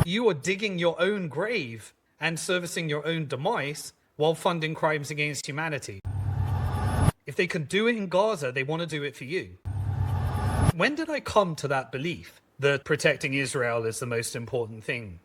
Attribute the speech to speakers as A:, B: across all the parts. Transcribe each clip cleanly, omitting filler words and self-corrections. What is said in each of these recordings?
A: You are digging your own grave and servicing your own demise while funding crimes against humanity. If they can do it in Gaza, they want to do it for you. When did I come to that belief that protecting Israel is the most important thing?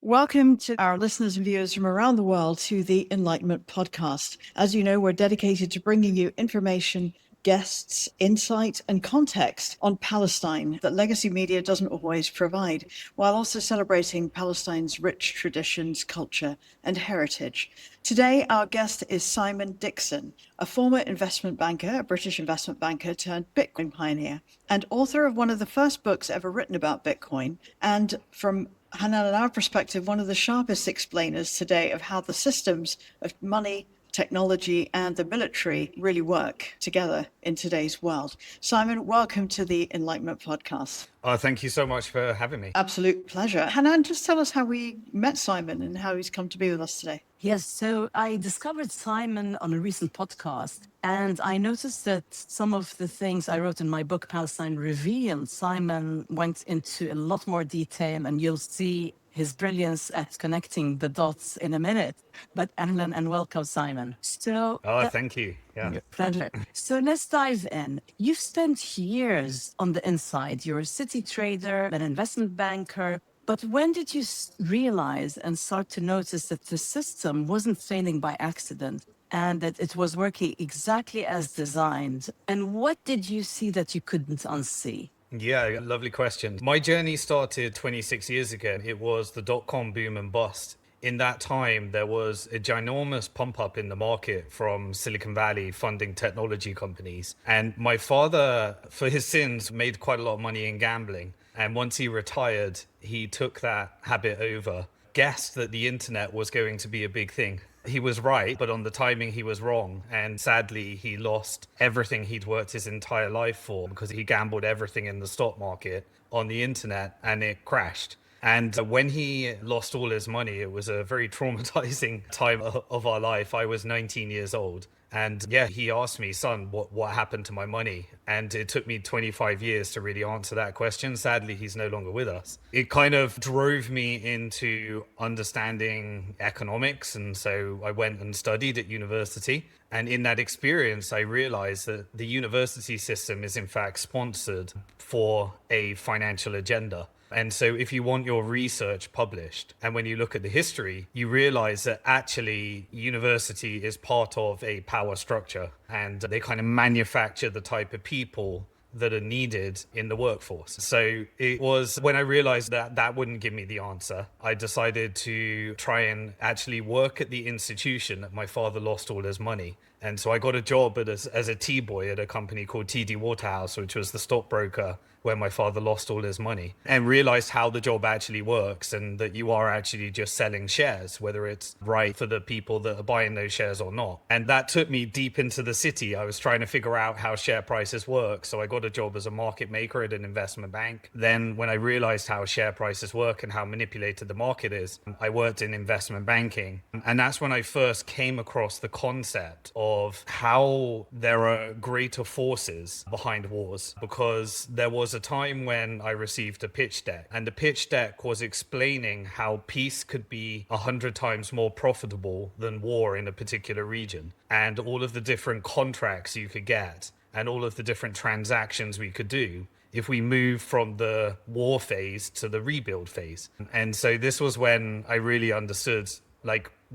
B: Welcome to our listeners and viewers from around the world to the Enlightenment Podcast. As you know, we're dedicated to bringing you information, guests, insight, and context on Palestine that legacy media doesn't always provide, while also celebrating Palestine's rich traditions, culture, and heritage. Today, our guest is Simon Dixon, a former investment banker, a British investment banker turned Bitcoin pioneer, and author of one of the first books ever written about Bitcoin, and from Hanan and our perspective, one of the sharpest explainers today of how the systems of money, technology, and the military really work together in today's world. Simon, welcome to the Enlightenment Podcast.
A: Thank you so much for having me.
B: Absolute pleasure. Hanan, just tell us how we met Simon and how he's come to be with us today.
C: Yes, so I discovered Simon on a recent podcast, and I noticed that some of the things I wrote in my book, Palestine Revealed, Simon went into a lot more detail, and you'll see his brilliance at connecting the dots in a minute. But Elon, and welcome, Simon.
A: Thank you. Yeah.
C: Pleasure. So let's dive in. You've spent years on the inside. You're a city trader, an investment banker. But when did you realize and start to notice that the system wasn't failing by accident and that it was working exactly as designed? And what did you see that you couldn't unsee?
A: Yeah, lovely question. My journey started 26 years ago. It was the dot-com boom and bust. In that time, there was a ginormous pump up in the market from Silicon Valley funding technology companies. And my father, for his sins, made quite a lot of money in gambling. And once he retired, he took that habit over, guessed that the internet was going to be a big thing. He was right, but on the timing, he was wrong. And sadly, he lost everything he'd worked his entire life for because he gambled everything in the stock market on the internet and it crashed. And when he lost all his money, it was a very traumatizing time of our life. I was 19 years old. And yeah, he asked me, son, what happened to my money? And it took me 25 years to really answer that question. Sadly, he's no longer with us. It kind of drove me into understanding economics. And so I went and studied at university. And in that experience, I realized that the university system is in fact sponsored for a financial agenda. And so if you want your research published, and when you look at the history, you realize that actually university is part of a power structure and they kind of manufacture the type of people that are needed in the workforce. So it was when I realized that that wouldn't give me the answer, I decided to try and actually work at the institution that my father lost all his money. And so I got a job as a T-boy at a company called TD Waterhouse, which was the stockbroker where my father lost all his money, and realized how the job actually works and that you are actually just selling shares, whether it's right for the people that are buying those shares or not. And that took me deep into the city. I was trying to figure out how share prices work. So I got a job as a market maker at an investment bank. Then when I realized how share prices work and how manipulated the market is, I worked in investment banking. And that's when I first came across the concept of how there are greater forces behind wars, because there was a time when I received a pitch deck, and the pitch deck was explaining how peace could be 100 times more profitable than war in a particular region, and all of the different contracts you could get and all of the different transactions we could do if we move from the war phase to the rebuild phase. And so this was when I really understood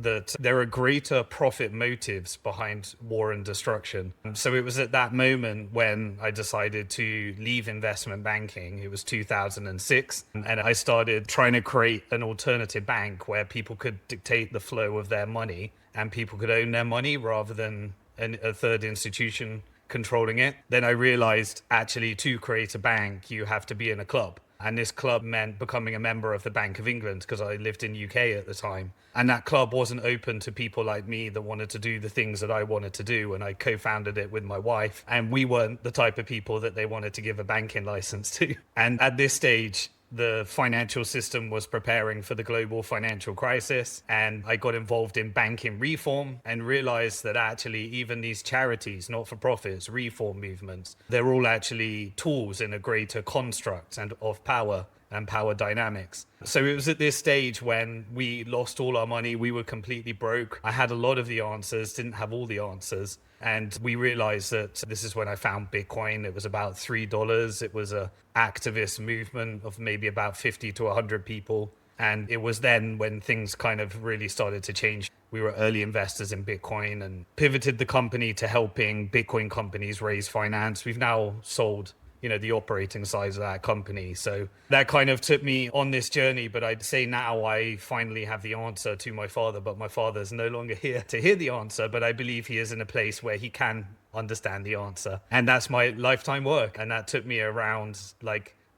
A: that there are greater profit motives behind war and destruction. So it was at that moment when I decided to leave investment banking. It was 2006. And I started trying to create an alternative bank where people could dictate the flow of their money and people could own their money rather than a third institution controlling it. Then I realized actually to create a bank, you have to be in a club. And this club meant becoming a member of the Bank of England because I lived in UK at the time. And that club wasn't open to people like me that wanted to do the things that I wanted to do. And I co-founded it with my wife. And we weren't the type of people that they wanted to give a banking license to. And at this stage, the financial system was preparing for the global financial crisis, and I got involved in banking reform and realized that actually even these charities, not-for-profits, reform movements, they're all actually tools in a greater construct and of power and power dynamics. So it was at this stage when we lost all our money, we were completely broke. I had a lot of the answers, didn't have all the answers. And we realized that this is when I found Bitcoin. It was about $3. It was a activist movement of maybe about 50 to 100 people. And it was then when things kind of really started to change. We were early investors in Bitcoin and pivoted the company to helping Bitcoin companies raise finance. We've now sold the operating size of that company. So that kind of took me on this journey. But I'd say now I finally have the answer to my father, but my father's no longer here to hear the answer. But I believe he is in a place where he can understand the answer. And that's my lifetime work. And that took me around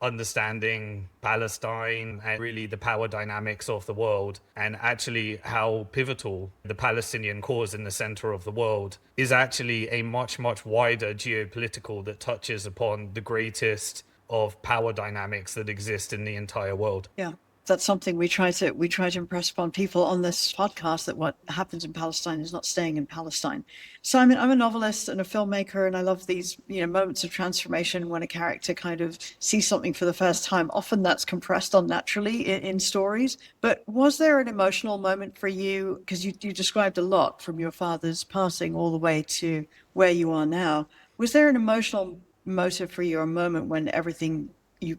A: understanding Palestine and really the power dynamics of the world, and actually how pivotal the Palestinian cause in the center of the world is actually a much, much wider geopolitical that touches upon the greatest of power dynamics that exist in the entire world.
B: Yeah. That's something we try to impress upon people on this podcast, that what happens in Palestine is not staying in Palestine. Simon, I'm a novelist and a filmmaker, and I love these moments of transformation when a character kind of sees something for the first time. Often that's compressed unnaturally in stories. But was there an emotional moment for you? Because you described a lot from your father's passing all the way to where you are now. Was there an emotional motive for you, a moment when everything you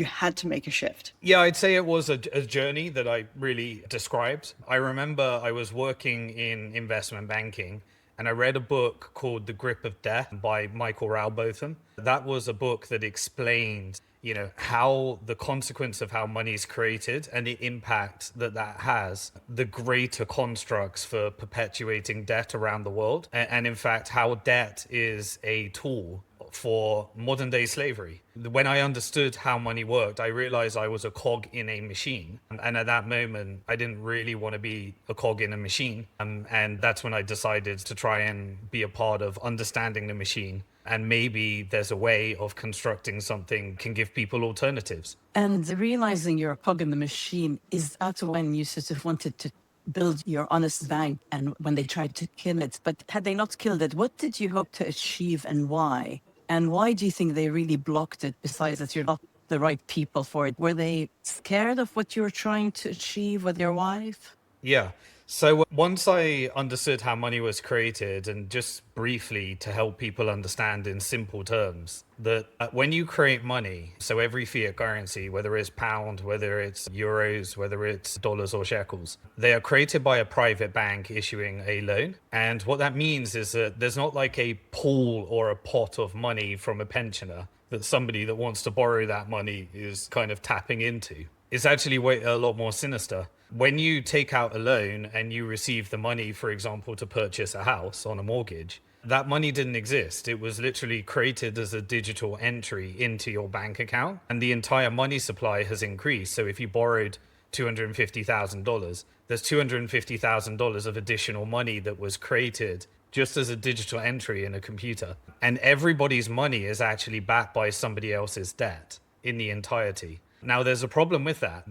B: had to make a shift?
A: Yeah, I'd say it was a journey that I really described. I remember I was working in investment banking and I read a book called The Grip of Death by Michael Rowbotham. That was a book that explained, how the consequence of how money is created and the impact that has, the greater constructs for perpetuating debt around the world. And in fact, how debt is a tool for modern day slavery. When I understood how money worked, I realized I was a cog in a machine. And at that moment, I didn't really want to be a cog in a machine. And that's when I decided to try and be a part of understanding the machine. And maybe there's a way of constructing something can give people alternatives.
C: And realizing you're a cog in the machine, is that when you sort of wanted to build your honest bank and when they tried to kill it? But had they not killed it, what did you hope to achieve and why? And why do you think they really blocked it, besides that you're not the right people for it? Were they scared of what you were trying to achieve with your wife?
A: Yeah. So once I understood how money was created, and just briefly to help people understand in simple terms, that when you create money, so every fiat currency, whether it's pound, whether it's euros, whether it's dollars or shekels, they are created by a private bank issuing a loan. And what that means is that there's not like a pool or a pot of money from a pensioner that somebody that wants to borrow that money is kind of tapping into. It's actually a lot more sinister. When you take out a loan and you receive the money, for example, to purchase a house on a mortgage, that money didn't exist. It was literally created as a digital entry into your bank account, and the entire money supply has increased. So if you borrowed $250,000, there's $250,000 of additional money that was created just as a digital entry in a computer. And everybody's money is actually backed by somebody else's debt in the entirety. Now, there's a problem with that.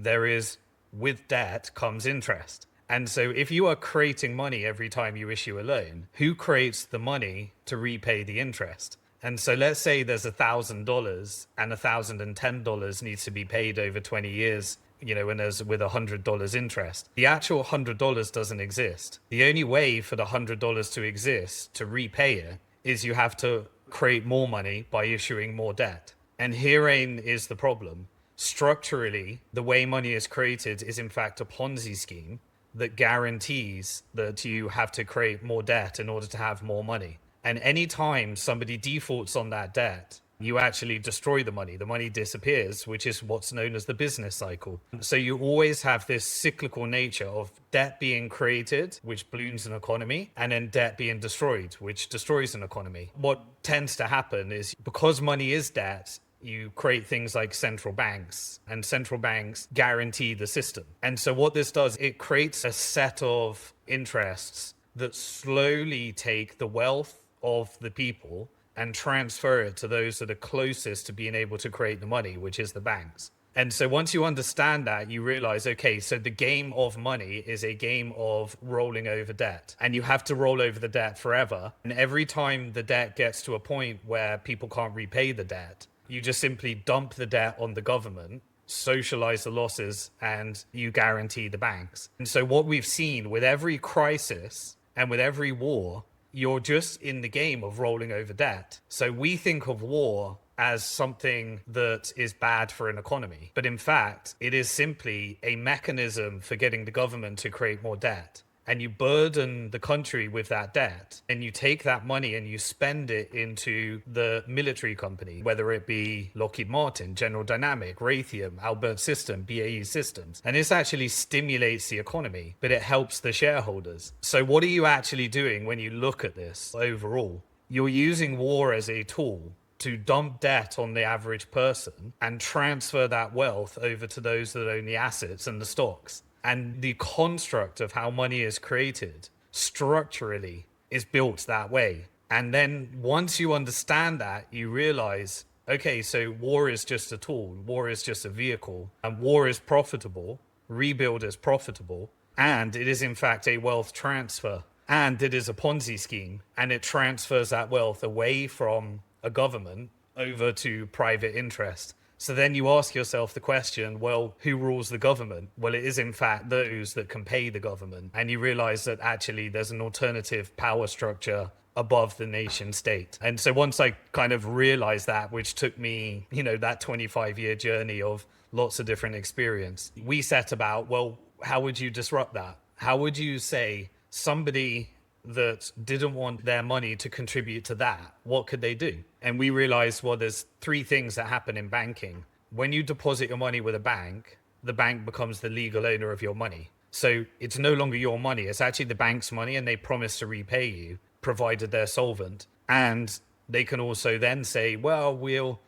A: With debt comes interest. And so if you are creating money every time you issue a loan, who creates the money to repay the interest? And so let's say there's $1,000 and $1,010 needs to be paid over 20 years, and there's with $100 interest. The actual $100 doesn't exist. The only way for the $100 to exist, to repay it, is you have to create more money by issuing more debt. And herein is the problem. Structurally, the way money is created is in fact a Ponzi scheme that guarantees that you have to create more debt in order to have more money. And anytime somebody defaults on that debt, you actually destroy the money. The money disappears, which is what's known as the business cycle. So you always have this cyclical nature of debt being created, which balloons an economy, and then debt being destroyed, which destroys an economy. What tends to happen is, because money is debt, you create things like central banks, and central banks guarantee the system. And so what this does, it creates a set of interests that slowly take the wealth of the people and transfer it to those that are closest to being able to create the money, which is the banks. And so once you understand that, you realize, okay, so the game of money is a game of rolling over debt, and you have to roll over the debt forever. And every time the debt gets to a point where people can't repay the debt, you just simply dump the debt on the government, socialize the losses, and you guarantee the banks. And so what we've seen with every crisis and with every war, you're just in the game of rolling over debt. So we think of war as something that is bad for an economy. But in fact, it is simply a mechanism for getting the government to create more debt. And you burden the country with that debt, and you take that money and you spend it into the military company, whether it be Lockheed Martin, General Dynamic, Raytheon, Albert System, BAE Systems. And this actually stimulates the economy, but it helps the shareholders. So what are you actually doing when you look at this overall? You're using war as a tool to dump debt on the average person and transfer that wealth over to those that own the assets and the stocks. And the construct of how money is created structurally is built that way. And then once you understand that, you realize, okay, so war is just a tool, war is just a vehicle, and war is profitable, rebuild is profitable, and it is in fact a wealth transfer, and it is a Ponzi scheme, and it transfers that wealth away from a government over to private interest. So then you ask yourself the question, well, who rules the government? Well, it is in fact those that can pay the government. And you realize that actually there's an alternative power structure above the nation state. And so once I kind of realized that, which took me, that 25-year journey of lots of different experience, we set about, well, how would you disrupt that? How would you say somebody that didn't want their money to contribute to that, what could they do? And we realized, well, there's three things that happen in banking. When you deposit your money with a bank, the bank becomes the legal owner of your money. So it's no longer your money, it's actually the bank's money, and they promise to repay you, provided they're solvent. And they can also then say, well, we're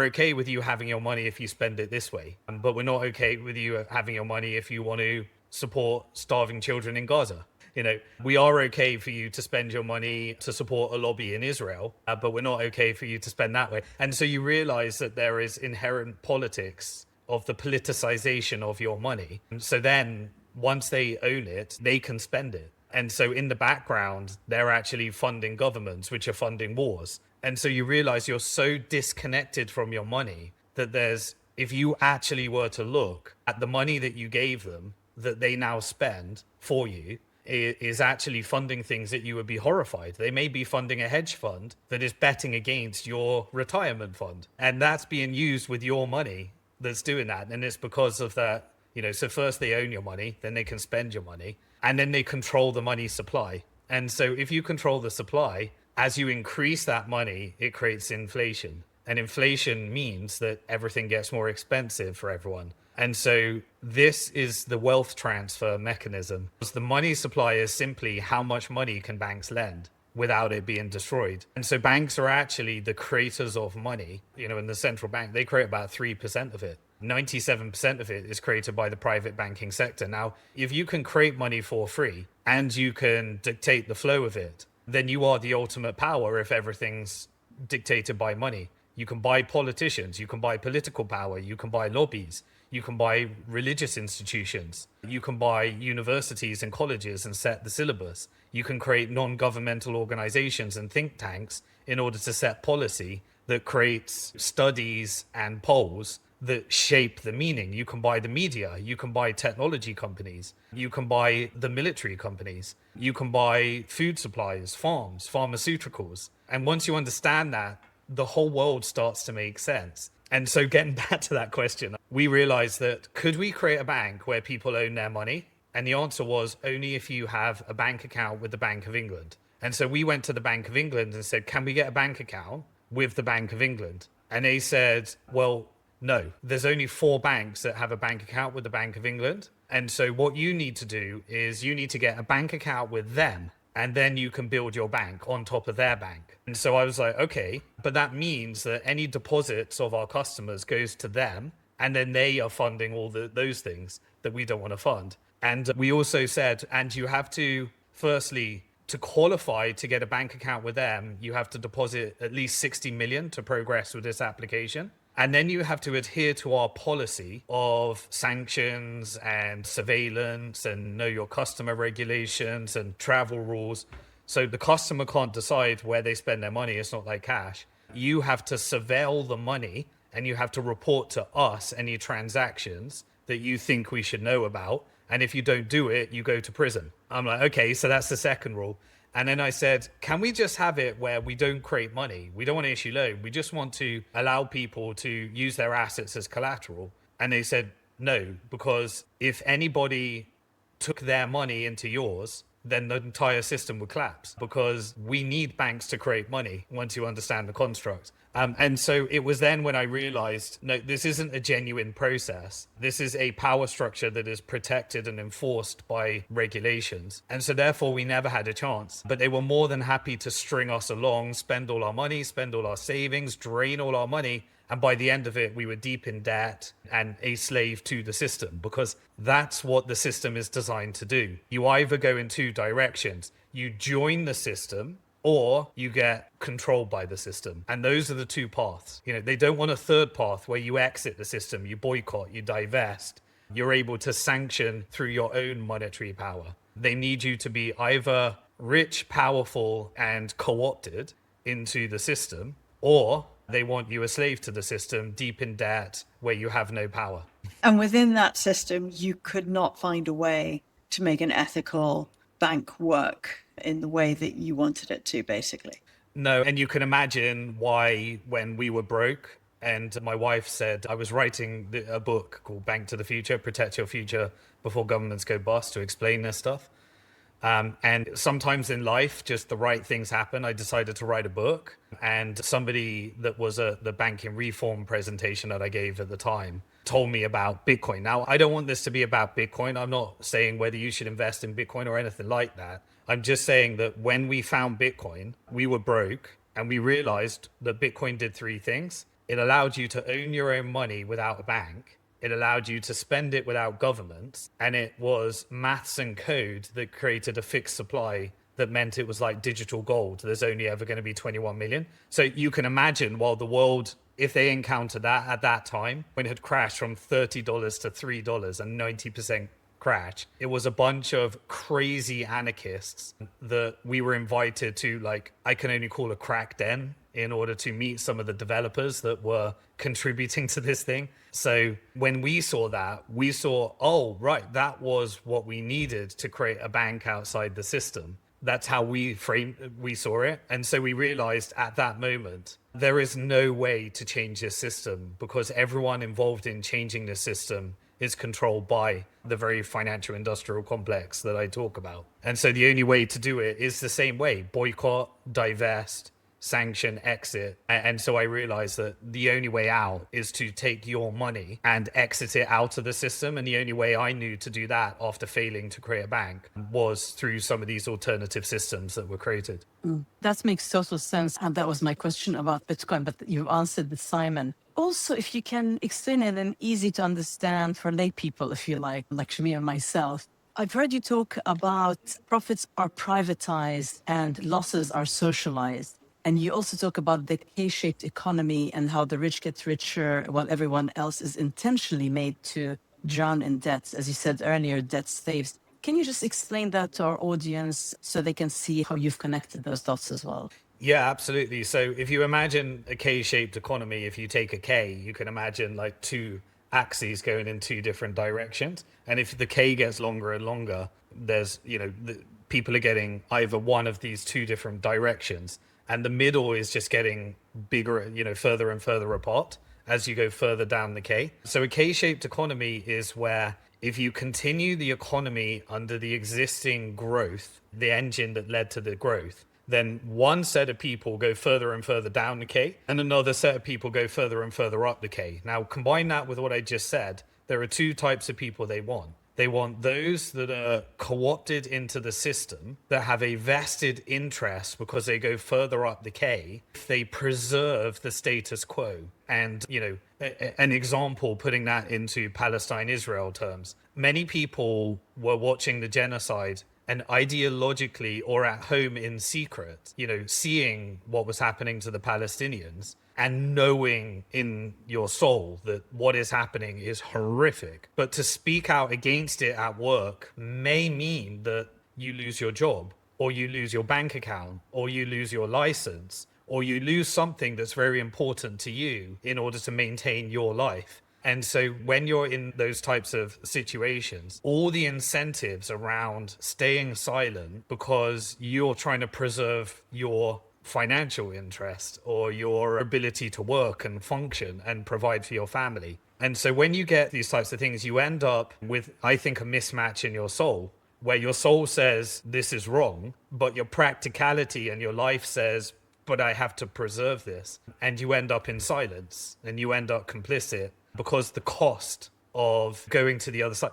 A: okay with you having your money if you spend it this way, but we're not okay with you having your money if you want to support starving children in Gaza. We are okay for you to spend your money to support a lobby in Israel, but we're not okay for you to spend that way. And so you realize that there is inherent politics of the politicization of your money. So then once they own it, they can spend it. And so in the background, they're actually funding governments, which are funding wars. And so you realize you're so disconnected from your money that if you actually were to look at the money that you gave them, that they now spend for you, is actually funding things that you would be horrified. They may be funding a hedge fund that is betting against your retirement fund. And that's being used with your money that's doing that. And it's because of that, so first they own your money, then they can spend your money, and then they control the money supply. And so if you control the supply, as you increase that money, it creates inflation. And inflation means that everything gets more expensive for everyone. And so this is the wealth transfer mechanism. The money supply is simply how much money can banks lend without it being destroyed. And so banks are actually the creators of money. In the central bank, they create about 3% of it. 97% of it is created by the private banking sector. Now, if you can create money for free and you can dictate the flow of it, then you are the ultimate power if everything's dictated by money. You can buy politicians, you can buy political power, you can buy lobbies, you can buy religious institutions, you can buy universities and colleges and set the syllabus. You can create non-governmental organizations and think tanks in order to set policy that creates studies and polls that shape the meaning. You can buy the media, you can buy technology companies, you can buy the military companies, you can buy food suppliers, farms, pharmaceuticals. And once you understand that, the whole world starts to make sense. And so getting back to that question, we realized that could we create a bank where people own their money? And the answer was only if you have a bank account with the Bank of England. And so we went to the Bank of England and said, can we get a bank account with the Bank of England? And they said, well, no, there's only 4 banks that have a bank account with the Bank of England. And so what you need to do is you need to get a bank account with them, and then you can build your bank on top of their bank. And so I was like, okay, but that means that any deposits of our customers goes to them, and then they are funding all those things that we don't want to fund. And we also said, and you have to, firstly, to qualify to get a bank account with them, you have to deposit at least 60 million to progress with this application. And then you have to adhere to our policy of sanctions and surveillance and know your customer regulations and travel rules. So the customer can't decide where they spend their money. It's not like cash. You have to surveil the money and you have to report to us any transactions that you think we should know about. And if you don't do it, you go to prison. I'm like, okay, so that's the second rule. And then I said, can we just have it where we don't create money? We don't want to issue loan. We just want to allow people to use their assets as collateral. And they said, no, because if anybody took their money into yours, then the entire system would collapse, because we need banks to create money once you understand the construct. And so it was then when I realized, no, this isn't a genuine process. This is a power structure that is protected and enforced by regulations. And so therefore we never had a chance. But they were more than happy to string us along, spend all our money, spend all our savings, drain all our money. And by the end of it, we were deep in debt and a slave to the system, because that's what the system is designed to do. You either go in two directions. You join the system, or you get controlled by the system. And those are the two paths. You know, they don't want a third path where you exit the system, you boycott, you divest. You're able to sanction through your own monetary power. They need you to be either rich, powerful, and co-opted into the system, or they want you a slave to the system, deep in debt, where you have no power.
B: And within that system, you could not find a way to make an ethical bank work in the way that you wanted it to, basically.
A: No, and you can imagine why when we were broke, and my wife said, I was writing a book called Bank to the Future, Protect Your Future Before Governments Go Bust, to explain this stuff. And sometimes in life, just the right things happen. I decided to write a book, and somebody that was the banking reform presentation that I gave at the time told me about Bitcoin. Now, I don't want this to be about Bitcoin. I'm not saying whether you should invest in Bitcoin or anything like that. I'm just saying that when we found Bitcoin, we were broke, and we realized that Bitcoin did three things. It allowed you to own your own money without a bank. It allowed you to spend it without government. And it was maths and code that created a fixed supply that meant it was like digital gold. There's only ever going to be 21 million. So you can imagine, while the world, if they encountered that at that time, when it had crashed from $30 to $3 and 90% crash, it was a bunch of crazy anarchists that we were invited to, like, I can only call a crack den, in order to meet some of the developers that were contributing to this thing. So when we saw that, we saw, oh, right, that was what we needed to create a bank outside the system. That's how we saw it. And so we realized at that moment, there is no way to change this system, because everyone involved in changing the system is controlled by the very financial industrial complex that I talk about. And so the only way to do it is the same way: boycott, divest, sanction, exit. And so I realized that the only way out is to take your money and exit it out of the system. And the only way I knew to do that after failing to create a bank was through some of these alternative systems that were created.
C: That makes total sense. And that was my question about Bitcoin, but you answered with Simon. Also, if you can explain it in easy to understand for lay people, if you like Shamim and myself. I've heard you talk about profits are privatized and losses are socialized. And you also talk about the K-shaped economy and how the rich get richer while everyone else is intentionally made to drown in debts. As you said earlier, debt slaves. Can you just explain that to our audience so they can see how you've connected those dots as well?
A: Yeah, absolutely. So if you imagine a K-shaped economy, if you take a K, you can imagine like two axes going in two different directions. And if the K gets longer and longer, there's, people are getting either one of these two different directions. And the middle is just getting bigger, further and further apart as you go further down the K. So a K-shaped economy is where if you continue the economy under the existing growth, the engine that led to the growth, then one set of people go further and further down the K, and another set of people go further and further up the K. Now, combine that with what I just said, there are two types of people they want. They want those that are co-opted into the system, that have a vested interest because they go further up the K, if they preserve the status quo. And, an example, putting that into Palestine-Israel terms, many people were watching the genocide and ideologically or at home in secret, seeing what was happening to the Palestinians, and knowing in your soul that what is happening is horrific. But to speak out against it at work may mean that you lose your job, or you lose your bank account, or you lose your license, or you lose something that's very important to you in order to maintain your life. And so when you're in those types of situations, all the incentives around staying silent because you're trying to preserve your financial interest or your ability to work and function and provide for your family. And so when you get these types of things, you end up with, I think, a mismatch in your soul, where your soul says this is wrong, but your practicality and your life says, but I have to preserve this. And you end up in silence and you end up complicit because the cost of going to the other side,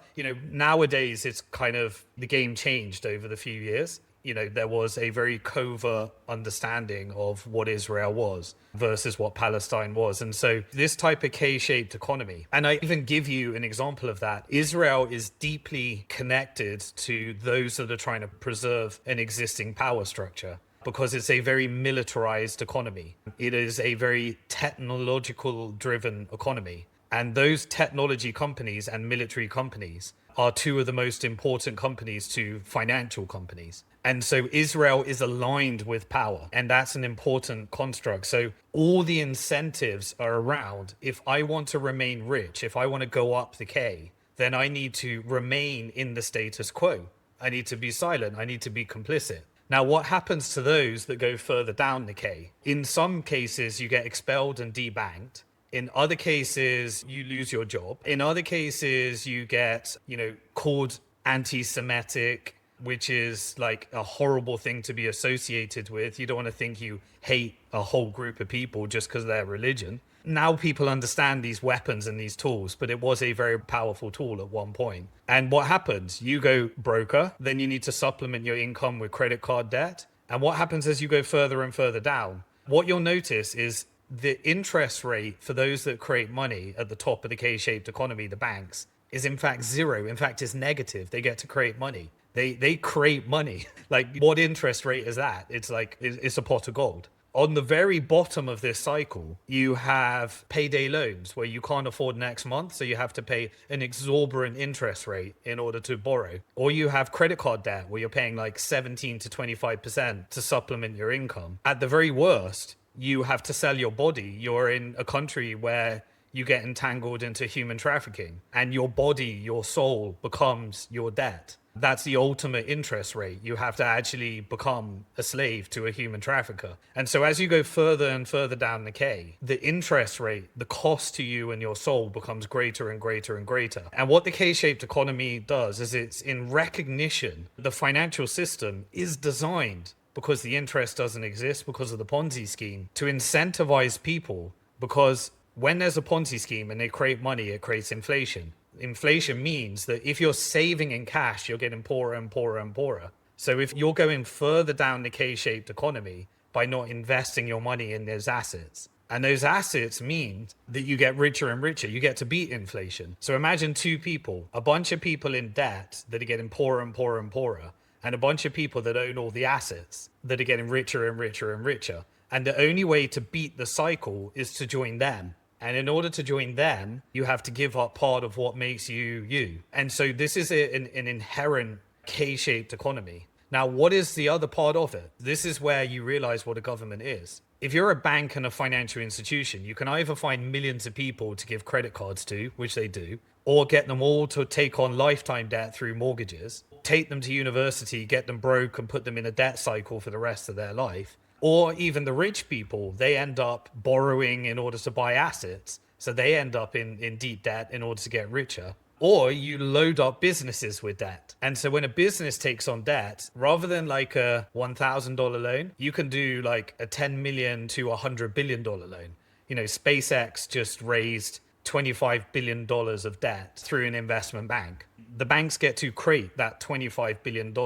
A: nowadays it's kind of, the game changed over the few years. There was a very covert understanding of what Israel was versus what Palestine was. And so this type of K-shaped economy, and I even give you an example of that, Israel is deeply connected to those that are trying to preserve an existing power structure, because it's a very militarized economy. It is a very technological driven economy. And those technology companies and military companies are two of the most important companies to financial companies. And so Israel is aligned with power, and that's an important construct. So all the incentives are around, if I want to remain rich, if I want to go up the K, then I need to remain in the status quo. I need to be silent. I need to be complicit. Now, what happens to those that go further down the K? In some cases, you get expelled and debanked. In other cases, you lose your job. In other cases, you get, called anti-Semitic, which is like a horrible thing to be associated with. You don't want to think you hate a whole group of people just because of their religion. Now people understand these weapons and these tools, but it was a very powerful tool at one point. And what happens? You go broker, then you need to supplement your income with credit card debt. And what happens as you go further and further down? What you'll notice is the interest rate for those that create money at the top of the K-shaped economy, the banks, is in fact zero. In fact, it's negative. They get to create money. They create money. Like, what interest rate is that? It's like, it's a pot of gold. On the very bottom of this cycle, you have payday loans where you can't afford next month, so you have to pay an exorbitant interest rate in order to borrow. Or you have credit card debt where you're paying like 17 to 25% to supplement your income. At the very worst, you have to sell your body. You're in a country where you get entangled into human trafficking, and your body, your soul, becomes your debt. That's the ultimate interest rate. You have to actually become a slave to a human trafficker. And so as you go further and further down the K, the interest rate, the cost to you and your soul becomes greater and greater and greater. And what the K-shaped economy does is, it's in recognition the financial system is designed, because the interest doesn't exist because of the Ponzi scheme, to incentivize people. Because when there's a Ponzi scheme and they create money, it creates inflation. Inflation means that if you're saving in cash, you're getting poorer and poorer and poorer. So if you're going further down the K-shaped economy by not investing your money in those assets, and those assets mean that you get richer and richer, you get to beat inflation. So imagine two people, a bunch of people in debt that are getting poorer and poorer and poorer, and a bunch of people that own all the assets that are getting richer and richer and richer. And the only way to beat the cycle is to join them. And in order to join them, you have to give up part of what makes you you. And so this is an inherent K-shaped economy. Now, what is the other part of it? This is where you realize what a government is. If you're a bank and a financial institution, you can either find millions of people to give credit cards to, which they do, or get them all to take on lifetime debt through mortgages, take them to university, get them broke and put them in a debt cycle for the rest of their life. Or even the rich people, they end up borrowing in order to buy assets. So they end up in deep debt in order to get richer. Or you load up businesses with debt. And so when a business takes on debt, rather than like a $1,000 loan, you can do like a $10 million to $100 billion loan. SpaceX just raised $25 billion of debt through an investment bank. The banks get to create that $25 billion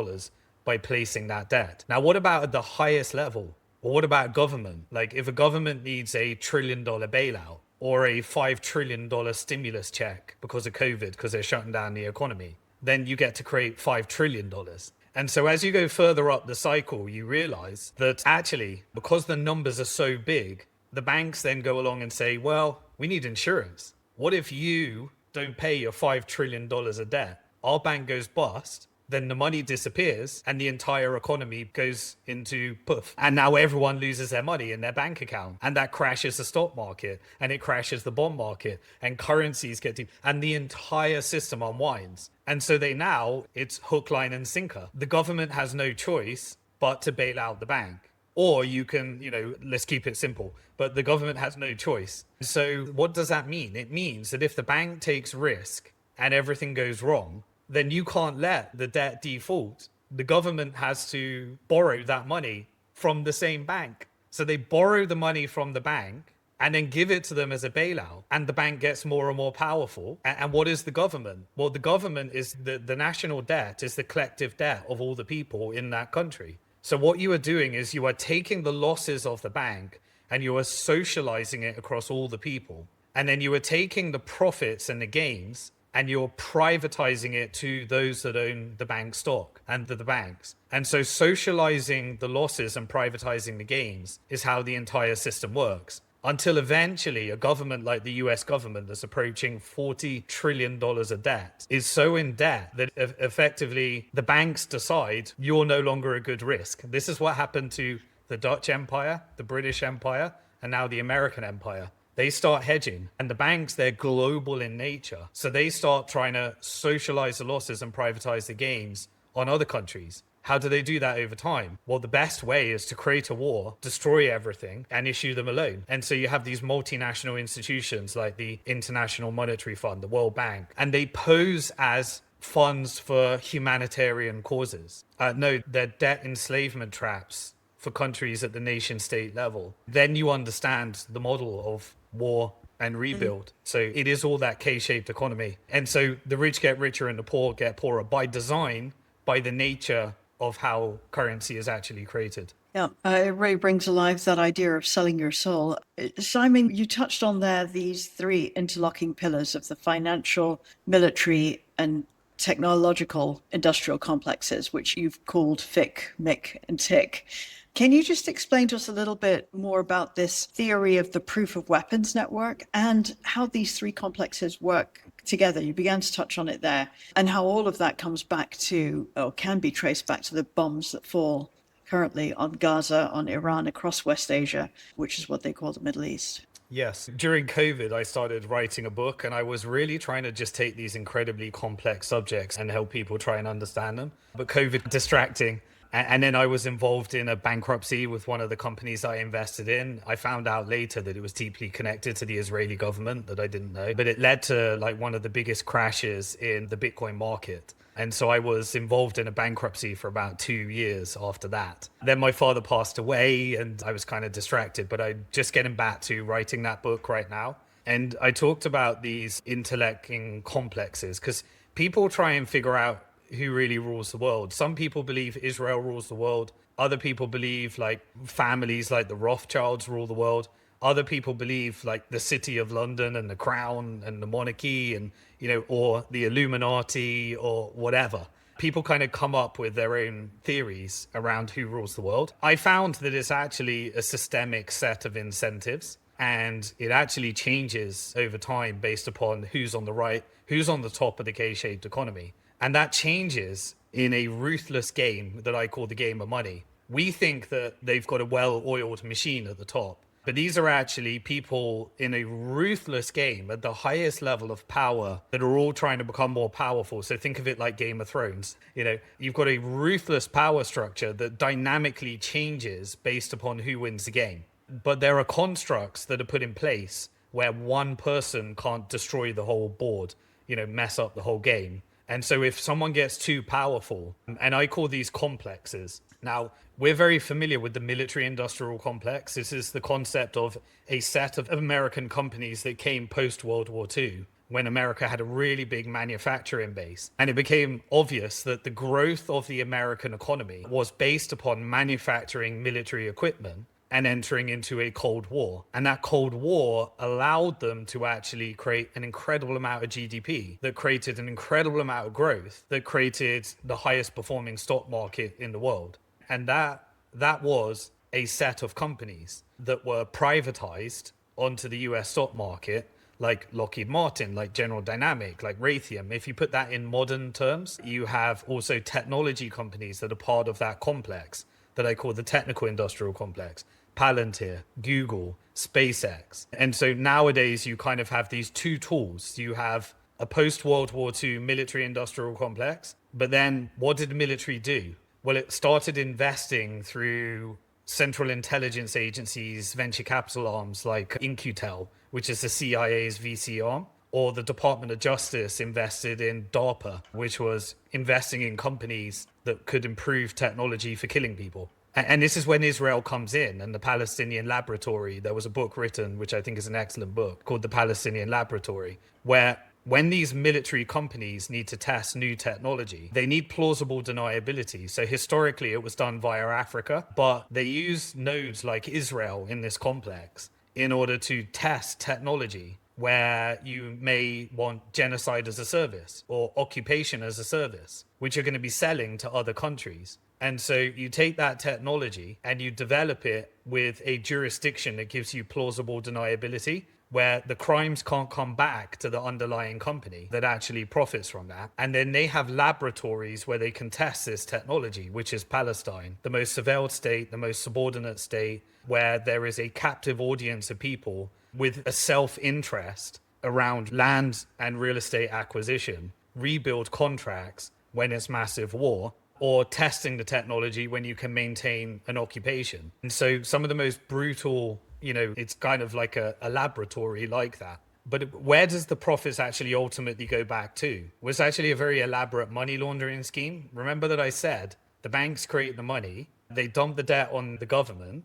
A: by placing that debt. Now, what about at the highest level? Or what about government? Like, if a government needs a $1 trillion bailout or a $5 trillion stimulus check because of COVID, because they're shutting down the economy, then you get to create $5 trillion. And so as you go further up the cycle, you realize that actually, because the numbers are so big, The banks then go along and say, well, we need insurance. What if you don't pay your $5 trillion of debt? Our bank goes bust, then the money disappears and the entire economy goes into poof. And now everyone loses their money in their bank account. And that crashes the stock market and it crashes the bond market and currencies get deep and the entire system unwinds. And so it's hook, line and sinker. The government has no choice but to bail out the bank. Or you can, let's keep it simple, but the government has no choice. So what does that mean? It means that if the bank takes risk and everything goes wrong, then you can't let the debt default. The government has to borrow that money from the same bank. So they borrow the money from the bank and then give it to them as a bailout. And the bank gets more and more powerful. And what is the government? Well, the government is the national debt is the collective debt of all the people in that country. So what you are doing is you are taking the losses of the bank and you are socializing it across all the people. And then you are taking the profits and the gains and you're privatizing it to those that own the bank stock and the banks. And so socializing the losses and privatizing the gains is how the entire system works. Until eventually a government like the US government that's approaching $40 trillion of debt is so in debt that effectively the banks decide you're no longer a good risk. This is what happened to the Dutch Empire, the British Empire, and now the American Empire. They start hedging and the banks, they're global in nature. So they start trying to socialize the losses and privatize the gains on other countries. How do they do that over time? Well, the best way is to create a war, destroy everything and issue them a loan. And so you have these multinational institutions like the International Monetary Fund, the World Bank, and they pose as funds for humanitarian causes. No, they're debt enslavement traps for countries at the nation state level. Then you understand the model of war and rebuild. So it is all that K-shaped economy. And so the rich get richer and the poor get poorer by design, by the nature of how currency is actually created.
B: Yeah, it really brings alive that idea of selling your soul. Simon, you touched on there these three interlocking pillars of the financial, military, and technological industrial complexes, which you've called FIC, MIC, and TIC. Can you just explain to us a little bit more about this theory of the proof of weapons network and how these three complexes work together? You began to touch on it there, and how all of that comes back to, or can be traced back to, the bombs that fall currently on Gaza, on Iran, across West Asia, which is what they call the Middle East.
A: Yes. During COVID, I started writing a book and I was really trying to just take these incredibly complex subjects and help people try and understand them. But COVID distracting. And then I was involved in a bankruptcy with one of the companies I invested in. I found out later that it was deeply connected to the Israeli government that I didn't know. But it led to like one of the biggest crashes in the Bitcoin market. And so I was involved in a bankruptcy for about 2 years after that. Then my father passed away and I was kind of distracted, but I'm just getting back to writing that book right now. And I talked about these interlocking complexes because people try and figure out who really rules the world. Some people believe Israel rules the world. Other people believe like families like the Rothschilds rule the world. Other people believe like the City of London and the Crown and the monarchy and, or the Illuminati or whatever. People kind of come up with their own theories around who rules the world. I found that it's actually a systemic set of incentives and it actually changes over time based upon who's on the right, who's on the top of the K-shaped economy. And that changes in a ruthless game that I call the game of money. We think that they've got a well-oiled machine at the top, but these are actually people in a ruthless game at the highest level of power that are all trying to become more powerful. So think of it like Game of Thrones. You've got a ruthless power structure that dynamically changes based upon who wins the game. But there are constructs that are put in place where one person can't destroy the whole board, mess up the whole game. And so if someone gets too powerful, and I call these complexes. Now, we're very familiar with the military industrial complex. This is the concept of a set of American companies that came post-World War II, when America had a really big manufacturing base. And it became obvious that the growth of the American economy was based upon manufacturing military equipment and entering into a Cold War. And that Cold War allowed them to actually create an incredible amount of GDP that created an incredible amount of growth that created the highest performing stock market in the world. And that was a set of companies that were privatized onto the US stock market, like Lockheed Martin, like General Dynamic, like Raytheon. If you put that in modern terms, you have also technology companies that are part of that complex that I call the technical industrial complex. Palantir, Google, SpaceX. And so nowadays you kind of have these two tools. You have a post-World War II military industrial complex, but then what did the military do? Well, it started investing through central intelligence agencies, venture capital arms like In-Q-Tel, which is the CIA's VC arm, or the Department of Justice invested in DARPA, which was investing in companies that could improve technology for killing people. And this is when Israel comes in, and the Palestinian Laboratory. There was a book written, which I think is an excellent book, called The Palestinian Laboratory, where when these military companies need to test new technology, they need plausible deniability. So historically, it was done via Africa, but they use nodes like Israel in this complex in order to test technology where you may want genocide as a service or occupation as a service, which you're going to be selling to other countries. And so you take that technology and you develop it with a jurisdiction that gives you plausible deniability, where the crimes can't come back to the underlying company that actually profits from that. And then they have laboratories where they can test this technology, which is Palestine, the most surveilled state, the most subordinate state, where there is a captive audience of people with a self-interest around land and real estate acquisition, rebuild contracts when it's massive war, or testing the technology when you can maintain an occupation. And so some of the most brutal, it's kind of like a laboratory like that. But where does the profits actually ultimately go back to? Well, it's actually a very elaborate money laundering scheme. Remember that I said the banks create the money, they dump the debt on the government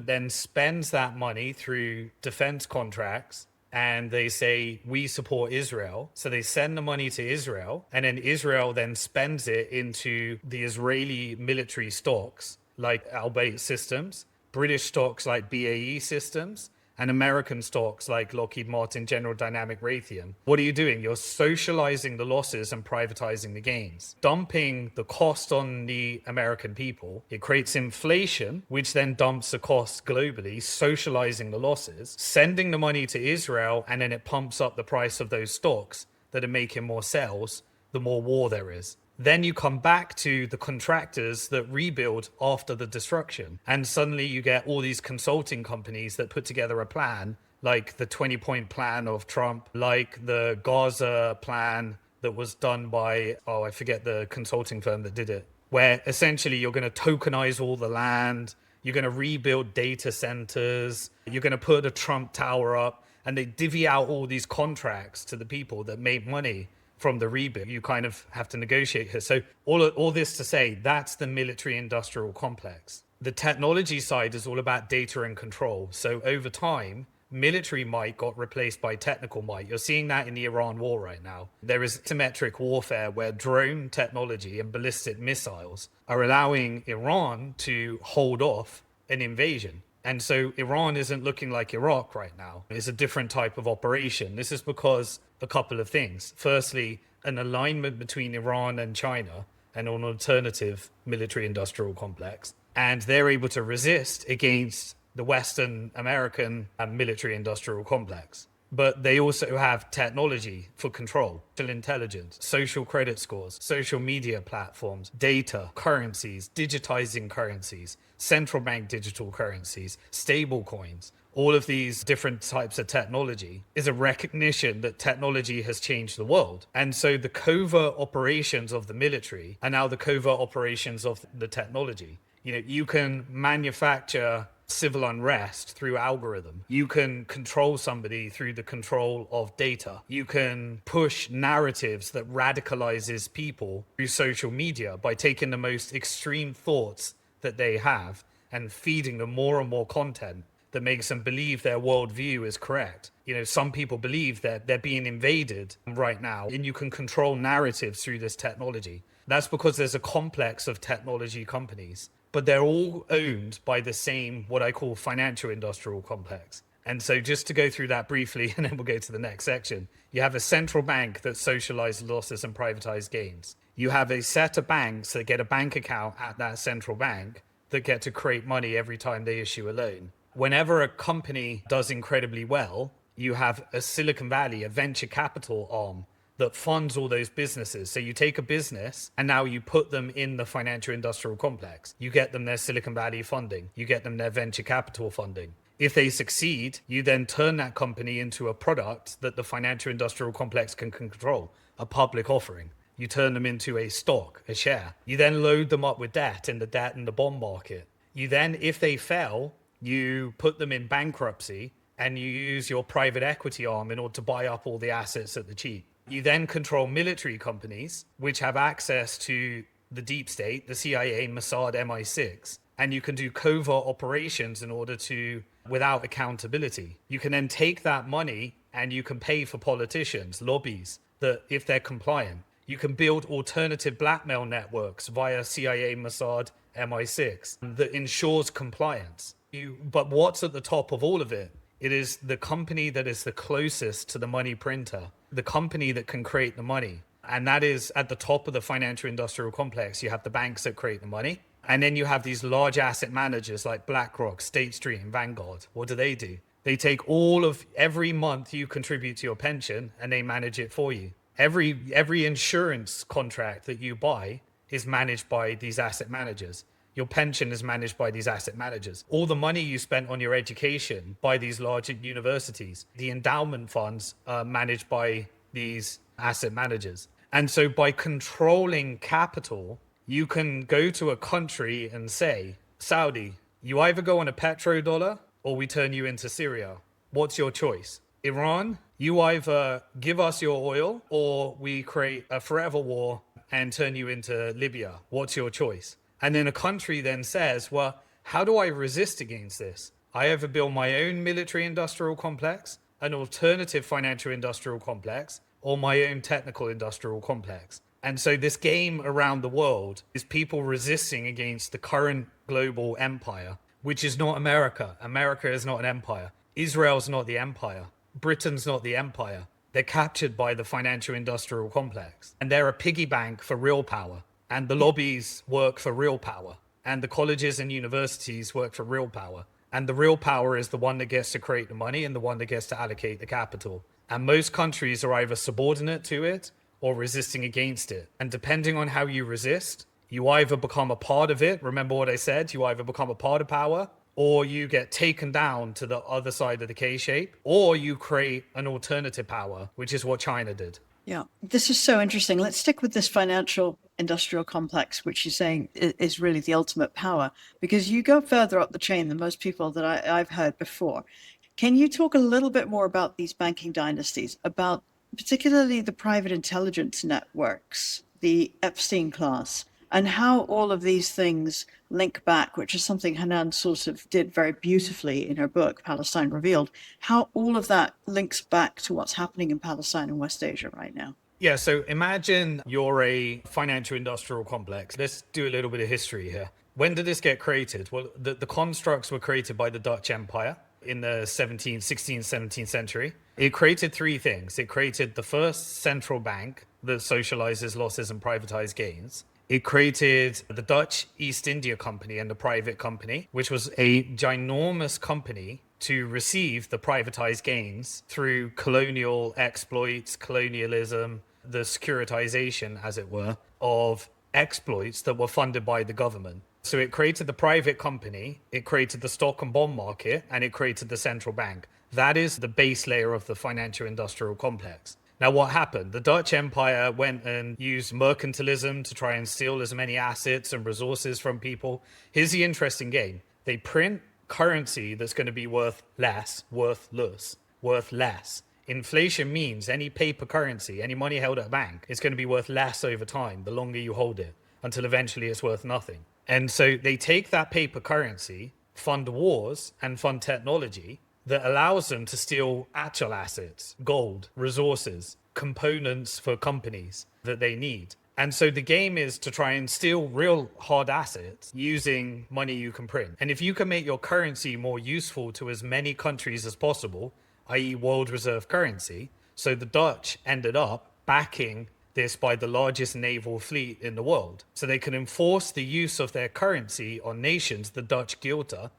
A: then spends that money through defense contracts, and they say, we support Israel. So they send the money to Israel, and then Israel then spends it into the Israeli military stocks like Al-Bayt Systems, British stocks like BAE Systems, and American stocks like Lockheed Martin, General Dynamic, Raytheon. What are you doing? You're socializing the losses and privatizing the gains, dumping the cost on the American people. It creates inflation, which then dumps the cost globally, socializing the losses, sending the money to Israel, and then it pumps up the price of those stocks that are making more sales the more war there is. Then you come back to the contractors that rebuild after the destruction. And suddenly you get all these consulting companies that put together a plan, like the 20-point plan of Trump, like the Gaza plan that was done by, I forget the consulting firm that did it, where essentially you're going to tokenize all the land, you're going to rebuild data centers, you're going to put a Trump tower up, and they divvy out all these contracts to the people that made money from the rebuild. You kind of have to negotiate here. So all this to say, that's the military industrial complex. The technology side is all about data and control. So over time, military might got replaced by technical might. You're seeing that in the Iran war right now. There is asymmetric warfare where drone technology and ballistic missiles are allowing Iran to hold off an invasion. And so Iran isn't looking like Iraq right now. It's a different type of operation. This is because a couple of things. Firstly, an alignment between Iran and China and an alternative military industrial complex. And they're able to resist against the Western American military industrial complex. But they also have technology for control, intelligence, social credit scores, social media platforms, data, currencies, digitizing currencies, central bank digital currencies, stable coins. All of these different types of technology is a recognition that technology has changed the world. And so the covert operations of the military are now the covert operations of the technology. You can manufacture civil unrest through algorithm. You can control somebody through the control of data. You can push narratives that radicalizes people through social media by taking the most extreme thoughts that they have and feeding them more and more content that makes them believe their worldview is correct. Some people believe that they're being invaded right now, and you can control narratives through this technology. That's because there's a complex of technology companies, but they're all owned by the same, what I call financial industrial complex. And so just to go through that briefly, and then we'll go to the next section. You have a central bank that socializes losses and privatized gains. You have a set of banks that get a bank account at that central bank that get to create money every time they issue a loan. Whenever a company does incredibly well, you have a Silicon Valley, a venture capital arm that funds all those businesses. So you take a business and now you put them in the financial industrial complex. You get them their Silicon Valley funding. You get them their venture capital funding. If they succeed, you then turn that company into a product that the financial industrial complex can control, a public offering. You turn them into a stock, a share. You then load them up with debt in the debt and the bond market. You then, if they fail, you put them in bankruptcy and you use your private equity arm in order to buy up all the assets at the cheap. You then control military companies, which have access to the deep state, the CIA, Mossad, MI6, and you can do covert operations in order to, without accountability. You can then take that money and you can pay for politicians, lobbies, that if they're compliant. You can build alternative blackmail networks via CIA, Mossad, MI6 that ensures compliance. But what's at the top of all of it? It is the company that is the closest to the money printer, the company that can create the money. And that is at the top of the financial industrial complex. You have the banks that create the money. And then you have these large asset managers like BlackRock, State Street, and Vanguard. What do? They take every month you contribute to your pension and they manage it for you. Every insurance contract that you buy is managed by these asset managers. Your pension is managed by these asset managers. All the money you spent on your education by these large universities, the endowment funds are managed by these asset managers. And so by controlling capital, you can go to a country and say, Saudi, you either go on a petrodollar or we turn you into Syria. What's your choice? Iran, you either give us your oil or we create a forever war and turn you into Libya. What's your choice? And then a country then says, well, how do I resist against this? I either build my own military industrial complex, an alternative financial industrial complex, or my own technical industrial complex. And so this game around the world is people resisting against the current global empire, which is not America. America is not an empire. Israel's not the empire. Britain's not the empire. They're captured by the financial industrial complex. And they're a piggy bank for real power. And the lobbies work for real power. And the colleges and universities work for real power. And the real power is the one that gets to create the money and the one that gets to allocate the capital. And most countries are either subordinate to it or resisting against it. And depending on how you resist, you either become a part of it. Remember what I said? You either become a part of power or you get taken down to the other side of the K-shape, or you create an alternative power, which is what China did.
B: Yeah, this is so interesting. Let's stick with this financial industrial complex, which you're saying is really the ultimate power, because you go further up the chain than most people that I've heard before. Can you talk a little bit more about these banking dynasties, about particularly the private intelligence networks, the Epstein class, and how all of these things link back, which is something Hanan sort of did very beautifully in her book, Palestine Revealed, how all of that links back to what's happening in Palestine and West Asia right now?
A: Yeah, so imagine you're a financial industrial complex. Let's do a little bit of history here. When did this get created? Well, the constructs were created by the Dutch Empire in the 16th, 17th century. It created three things. It created the first central bank that socializes losses and privatized gains. It created the Dutch East India Company and the private company, which was a ginormous company to receive the privatized gains through colonial exploits, colonialism, the securitization, as it were, of exploits that were funded by the government. So it created the private company, it created the stock and bond market, and it created the central bank. That is the base layer of the financial industrial complex. Now, what happened? The Dutch Empire went and used mercantilism to try and steal as many assets and resources from people. Here's the interesting game. They print currency that's going to be worth less. Inflation means any paper currency, any money held at a bank, is going to be worth less over time, the longer you hold it, until eventually it's worth nothing. And so they take that paper currency, fund wars, and fund technology that allows them to steal actual assets, gold, resources, components for companies that they need. And so the game is to try and steal real hard assets using money you can print. And if you can make your currency more useful to as many countries as possible, i.e. world reserve currency, so the Dutch ended up backing this by the largest naval fleet in the world. So they could enforce the use of their currency on nations, the Dutch guilder,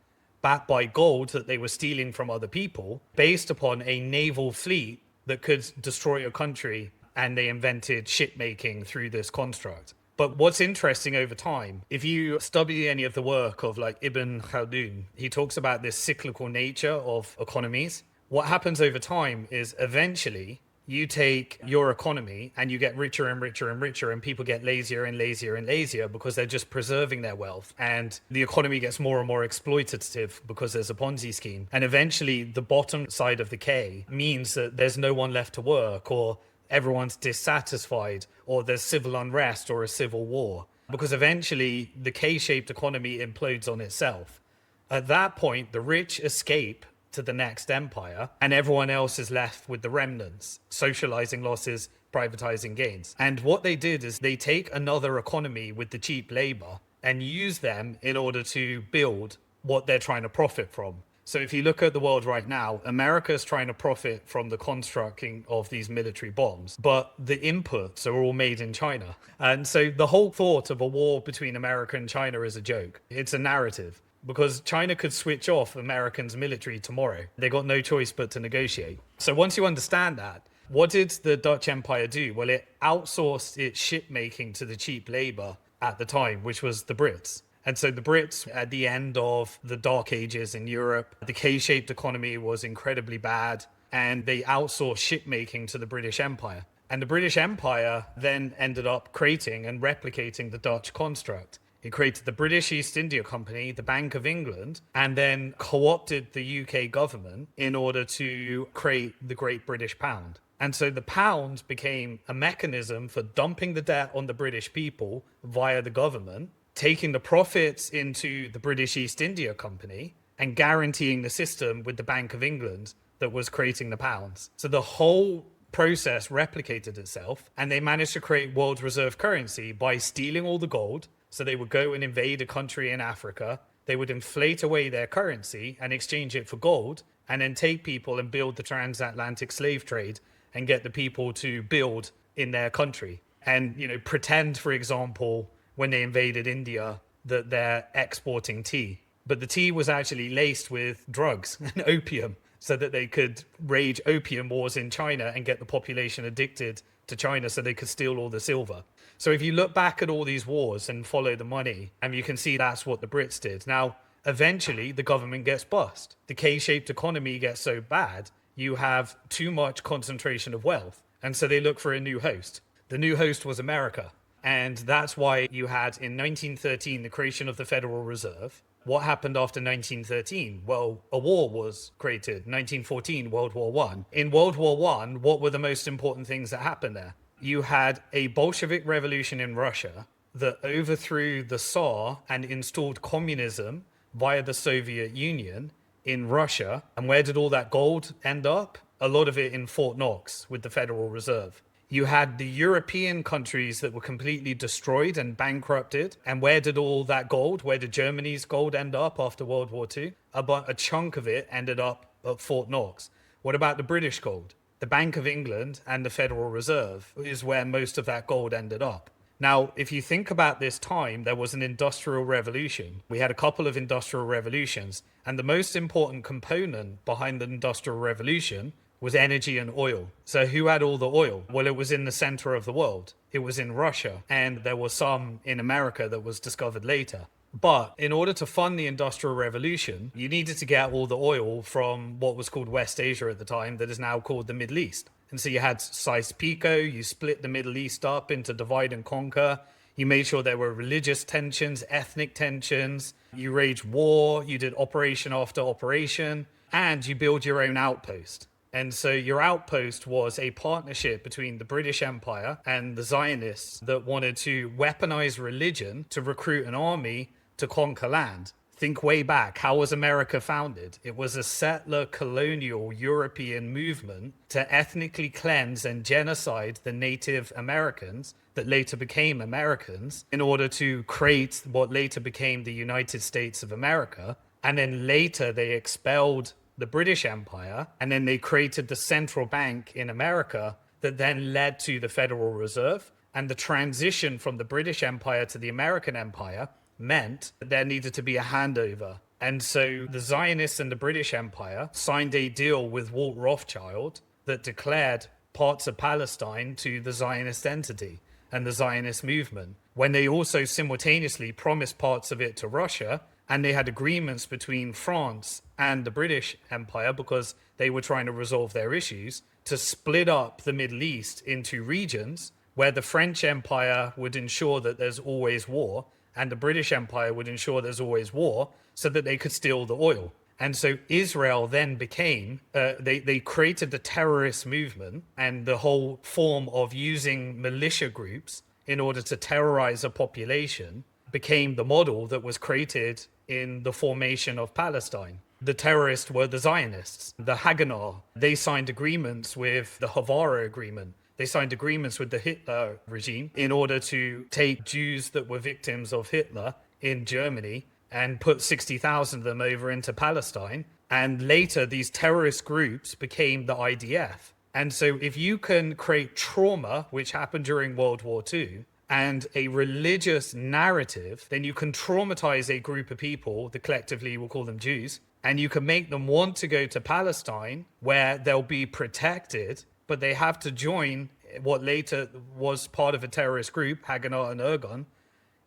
A: backed by gold that they were stealing from other people, based upon a naval fleet that could destroy a country. And they invented shipmaking through this construct. But what's interesting over time, if you study any of the work of like Ibn Khaldun, he talks about this cyclical nature of economies. What happens over time is eventually you take your economy and you get richer and richer and richer, and people get lazier and lazier and lazier because they're just preserving their wealth. And the economy gets more and more exploitative because there's a Ponzi scheme. And eventually the bottom side of the K means that there's no one left to work, or everyone's dissatisfied, or there's civil unrest or a civil war, because eventually the K-shaped economy implodes on itself. At that point, the rich escape to the next empire, and everyone else is left with the remnants, socializing losses, privatizing gains. And what they did is they take another economy with the cheap labor and use them in order to build what they're trying to profit from. So if you look at the world right now, America is trying to profit from the constructing of these military bombs, but the inputs are all made in China. And so the whole thought of a war between America and China is a joke. It's a narrative, because China could switch off Americans' military tomorrow. They got no choice but to negotiate. So once you understand that, what did the Dutch Empire do? Well, it outsourced its shipmaking to the cheap labor at the time, which was the Brits. And so the Brits, at the end of the Dark Ages in Europe, the K-shaped economy was incredibly bad, and they outsourced shipmaking to the British Empire. And the British Empire then ended up creating and replicating the Dutch construct. It created the British East India Company, the Bank of England, and then co-opted the UK government in order to create the Great British Pound. And so the pound became a mechanism for dumping the debt on the British people via the government, taking the profits into the British East India Company, and guaranteeing the system with the Bank of England that was creating the pounds. So the whole process replicated itself, and they managed to create world reserve currency by stealing all the gold. So they would go and invade a country in Africa, they would inflate away their currency and exchange it for gold, and then take people and build the transatlantic slave trade and get the people to build in their country. And, pretend, for example, when they invaded India, that they're exporting tea. But the tea was actually laced with drugs and opium, so that they could wage opium wars in China and get the population addicted to China so they could steal all the silver. So if you look back at all these wars and follow the money, and you can see that's what the Brits did. Now, eventually the government gets bust. The K-shaped economy gets so bad, you have too much concentration of wealth. And so they look for a new host. The new host was America. And that's why you had in 1913 the creation of the Federal Reserve. What happened after 1913? Well, a war was created. 1914, World War I. In World War I, what were the most important things that happened there? You had a Bolshevik revolution in Russia that overthrew the Tsar and installed communism via the Soviet Union in Russia. And where did all that gold end up? A lot of it in Fort Knox with the Federal Reserve. You had the European countries that were completely destroyed and bankrupted. And where did all that gold, where did Germany's gold end up after World War II? About a chunk of it ended up at Fort Knox. What about the British gold? The Bank of England and the Federal Reserve is where most of that gold ended up. Now, if you think about this time, there was an industrial revolution. We had a couple of industrial revolutions, and the most important component behind the industrial revolution was energy and oil. So who had all the oil? Well, it was in the center of the world. It was in Russia, and there was some in America that was discovered later. But in order to fund the Industrial Revolution, you needed to get all the oil from what was called West Asia at the time, that is now called the Middle East. And so you had Sykes-Picot, you split the Middle East up into divide and conquer. You made sure there were religious tensions, ethnic tensions. You waged war, you did operation after operation, and you build your own outpost. And so your outpost was a partnership between the British Empire and the Zionists that wanted to weaponize religion to recruit an army to conquer land. Think way back. How was America founded? It was a settler colonial European movement to ethnically cleanse and genocide the Native Americans that later became Americans in order to create what later became the United States of America. And then later they expelled the British Empire, and then they created the central bank in America that then led to the Federal Reserve. And the transition from the British Empire to the American Empire meant that there needed to be a handover. And so the Zionists and the British Empire signed a deal with Walt Rothschild that declared parts of Palestine to the Zionist entity and the Zionist movement, when they also simultaneously promised parts of it to Russia. And they had agreements between France and the British Empire, because they were trying to resolve their issues, to split up the Middle East into regions where the French Empire would ensure that there's always war and the British Empire would ensure there's always war, so that they could steal the oil. And so Israel then became, they created the terrorist movement and the whole form of using militia groups in order to terrorize a population became the model that was created in the formation of Palestine. The terrorists were the Zionists, the Haganah. They signed agreements with the Havara Agreement. They signed agreements with the Hitler regime in order to take Jews that were victims of Hitler in Germany and put 60,000 of them over into Palestine. And later, these terrorist groups became the IDF. And so if you can create trauma, which happened during World War II, and a religious narrative, then you can traumatize a group of people, that collectively we'll call them Jews, and you can make them want to go to Palestine, where they'll be protected, but they have to join what later was part of a terrorist group, Haganah and Irgun,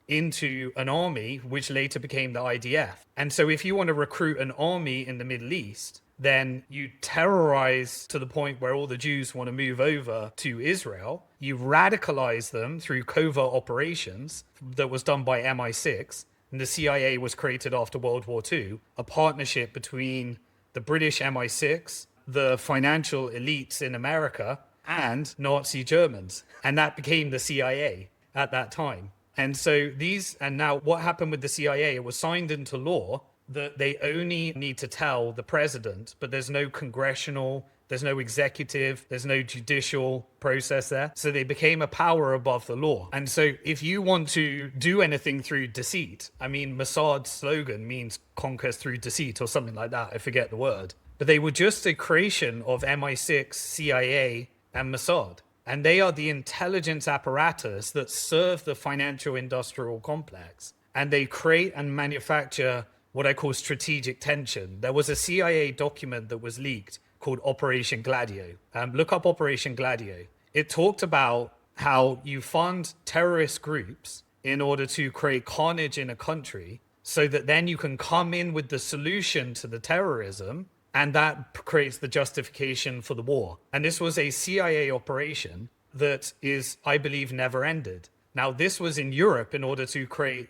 A: into an army, which later became the IDF. And so if you want to recruit an army in the Middle East, then you terrorize to the point where all the Jews want to move over to Israel. You radicalize them through covert operations that was done by MI6. And the CIA was created after World War II, a partnership between the British MI6, the financial elites in America, and Nazi Germans. And that became the CIA at that time. And so now what happened with the CIA, it was signed into law that they only need to tell the president, but there's no congressional, there's no executive, there's no judicial process there. So they became a power above the law. And so if you want to do anything through deceit, I mean, Mossad's slogan means conquest through deceit or something like that. I forget the word. But they were just a creation of MI6, CIA, and Mossad. And they are the intelligence apparatus that serve the financial industrial complex. And they create and manufacture what I call strategic tension. There was a CIA document that was leaked called Operation Gladio. Look up Operation Gladio. It talked about how you fund terrorist groups in order to create carnage in a country, so that then you can come in with the solution to the terrorism, and that creates the justification for the war. And this was a CIA operation that is, I believe, never ended. Now, this was in Europe in order to create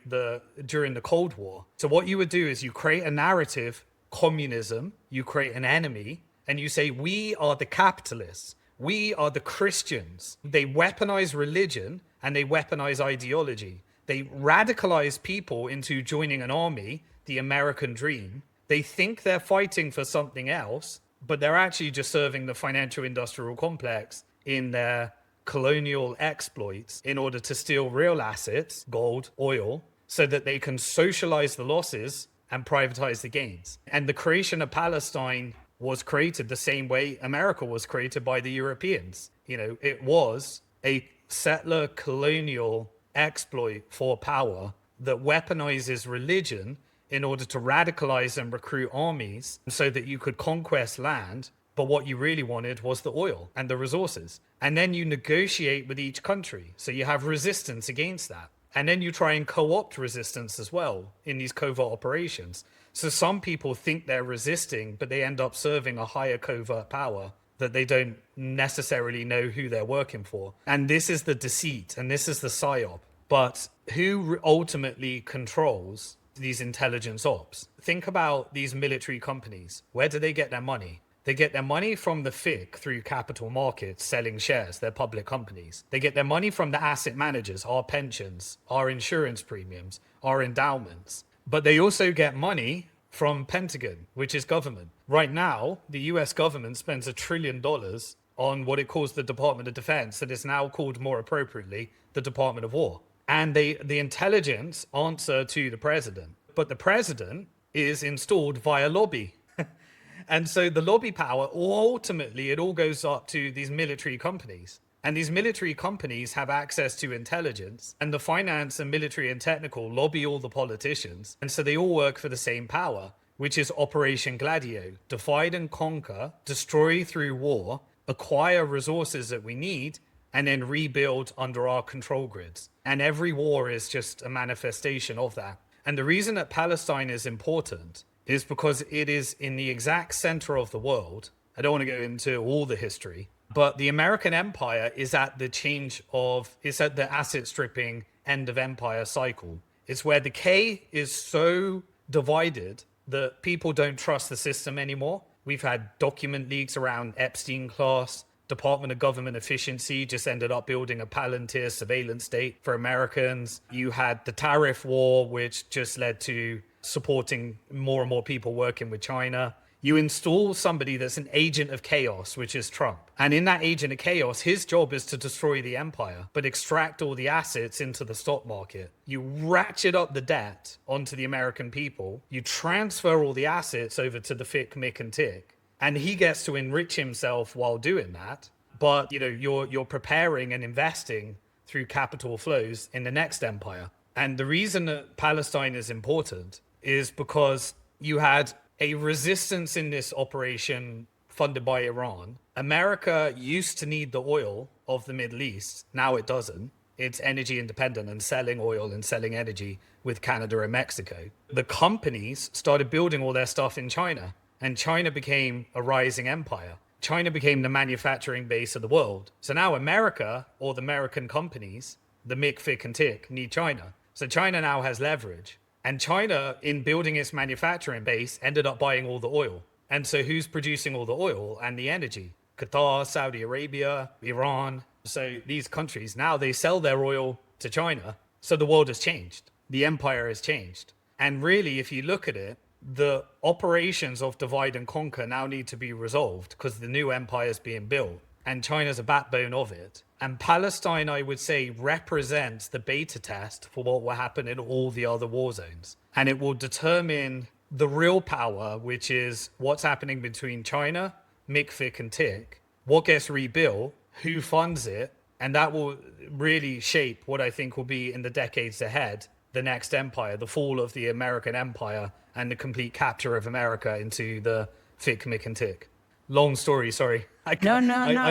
A: during the Cold War. So what you would do is you create a narrative, communism, you create an enemy, and you say, we are the capitalists, we are the Christians. They weaponize religion and they weaponize ideology. They radicalize people into joining an army, the American dream. They think they're fighting for something else, but they're actually just serving the financial industrial complex in their colonial exploits in order to steal real assets, gold, oil, so that they can socialize the losses and privatize the gains. And the creation of Palestine was created the same way America was created by the Europeans. You know, it was a settler colonial exploit for power that weaponizes religion in order to radicalize and recruit armies so that you could conquest land. But what you really wanted was the oil and the resources. And then you negotiate with each country. So you have resistance against that. And then you try and co-opt resistance as well in these covert operations. So some people think they're resisting, but they end up serving a higher covert power that they don't necessarily know who they're working for. And this is the deceit, and this is the psyop. But who ultimately controls these intelligence ops? Think about these military companies. Where do they get their money? They get their money from the FIC through capital markets, selling shares, they're public companies. They get their money from the asset managers, our pensions, our insurance premiums, our endowments. But they also get money from Pentagon, which is government. Right now, the US government spends $1 trillion on what it calls the Department of Defense, that is now called more appropriately the Department of War. And the intelligence answer to the president. But the president is installed via lobby. And so the lobby power, ultimately, it all goes up to these military companies. And these military companies have access to intelligence, and the finance and military and technical lobby all the politicians. And so they all work for the same power, which is Operation Gladio: divide and conquer, destroy through war, acquire resources that we need, and then rebuild under our control grids. And every war is just a manifestation of that. And the reason that Palestine is important is because it is in the exact center of the world. I don't want to go into all the history, but the American empire is at the asset stripping end of empire cycle. It's where the K is so divided that people don't trust the system anymore. We've had document leaks around Epstein class. Department of Government Efficiency just ended up building a Palantir surveillance state for Americans. You had the tariff war, which just led to supporting more and more people working with China. You install somebody that's an agent of chaos, which is Trump. And in that agent of chaos, his job is to destroy the empire, but extract all the assets into the stock market. You ratchet up the debt onto the American people. You transfer all the assets over to the Fick, Mick, and Tick. And he gets to enrich himself while doing that. But you're preparing and investing through capital flows in the next empire. And the reason that Palestine is important is because you had a resistance in this operation funded by Iran. America used to need the oil of the Middle East. Now it doesn't. It's energy independent and selling oil and selling energy with Canada and Mexico. The companies started building all their stuff in China, and China became a rising empire. China became the manufacturing base of the world. So now America, or the American companies, the Mick, Fick, and Tick, need China. So China now has leverage. And China, in building its manufacturing base, ended up buying all the oil. And so who's producing all the oil and the energy? Qatar, Saudi Arabia, Iran. So these countries, now they sell their oil to China. So the world has changed. The empire has changed. And really, if you look at it, the operations of divide and conquer now need to be resolved because the new empire is being built. And China's a backbone of it. And Palestine, I would say, represents the beta test for what will happen in all the other war zones. And it will determine the real power, which is what's happening between China, Mick, Fick, and Tick, what gets rebuilt, who funds it, and that will really shape what I think will be in the decades ahead, the next empire, the fall of the American empire, and the complete capture of America into the Fick, Mick, and Tick. Long story, sorry. I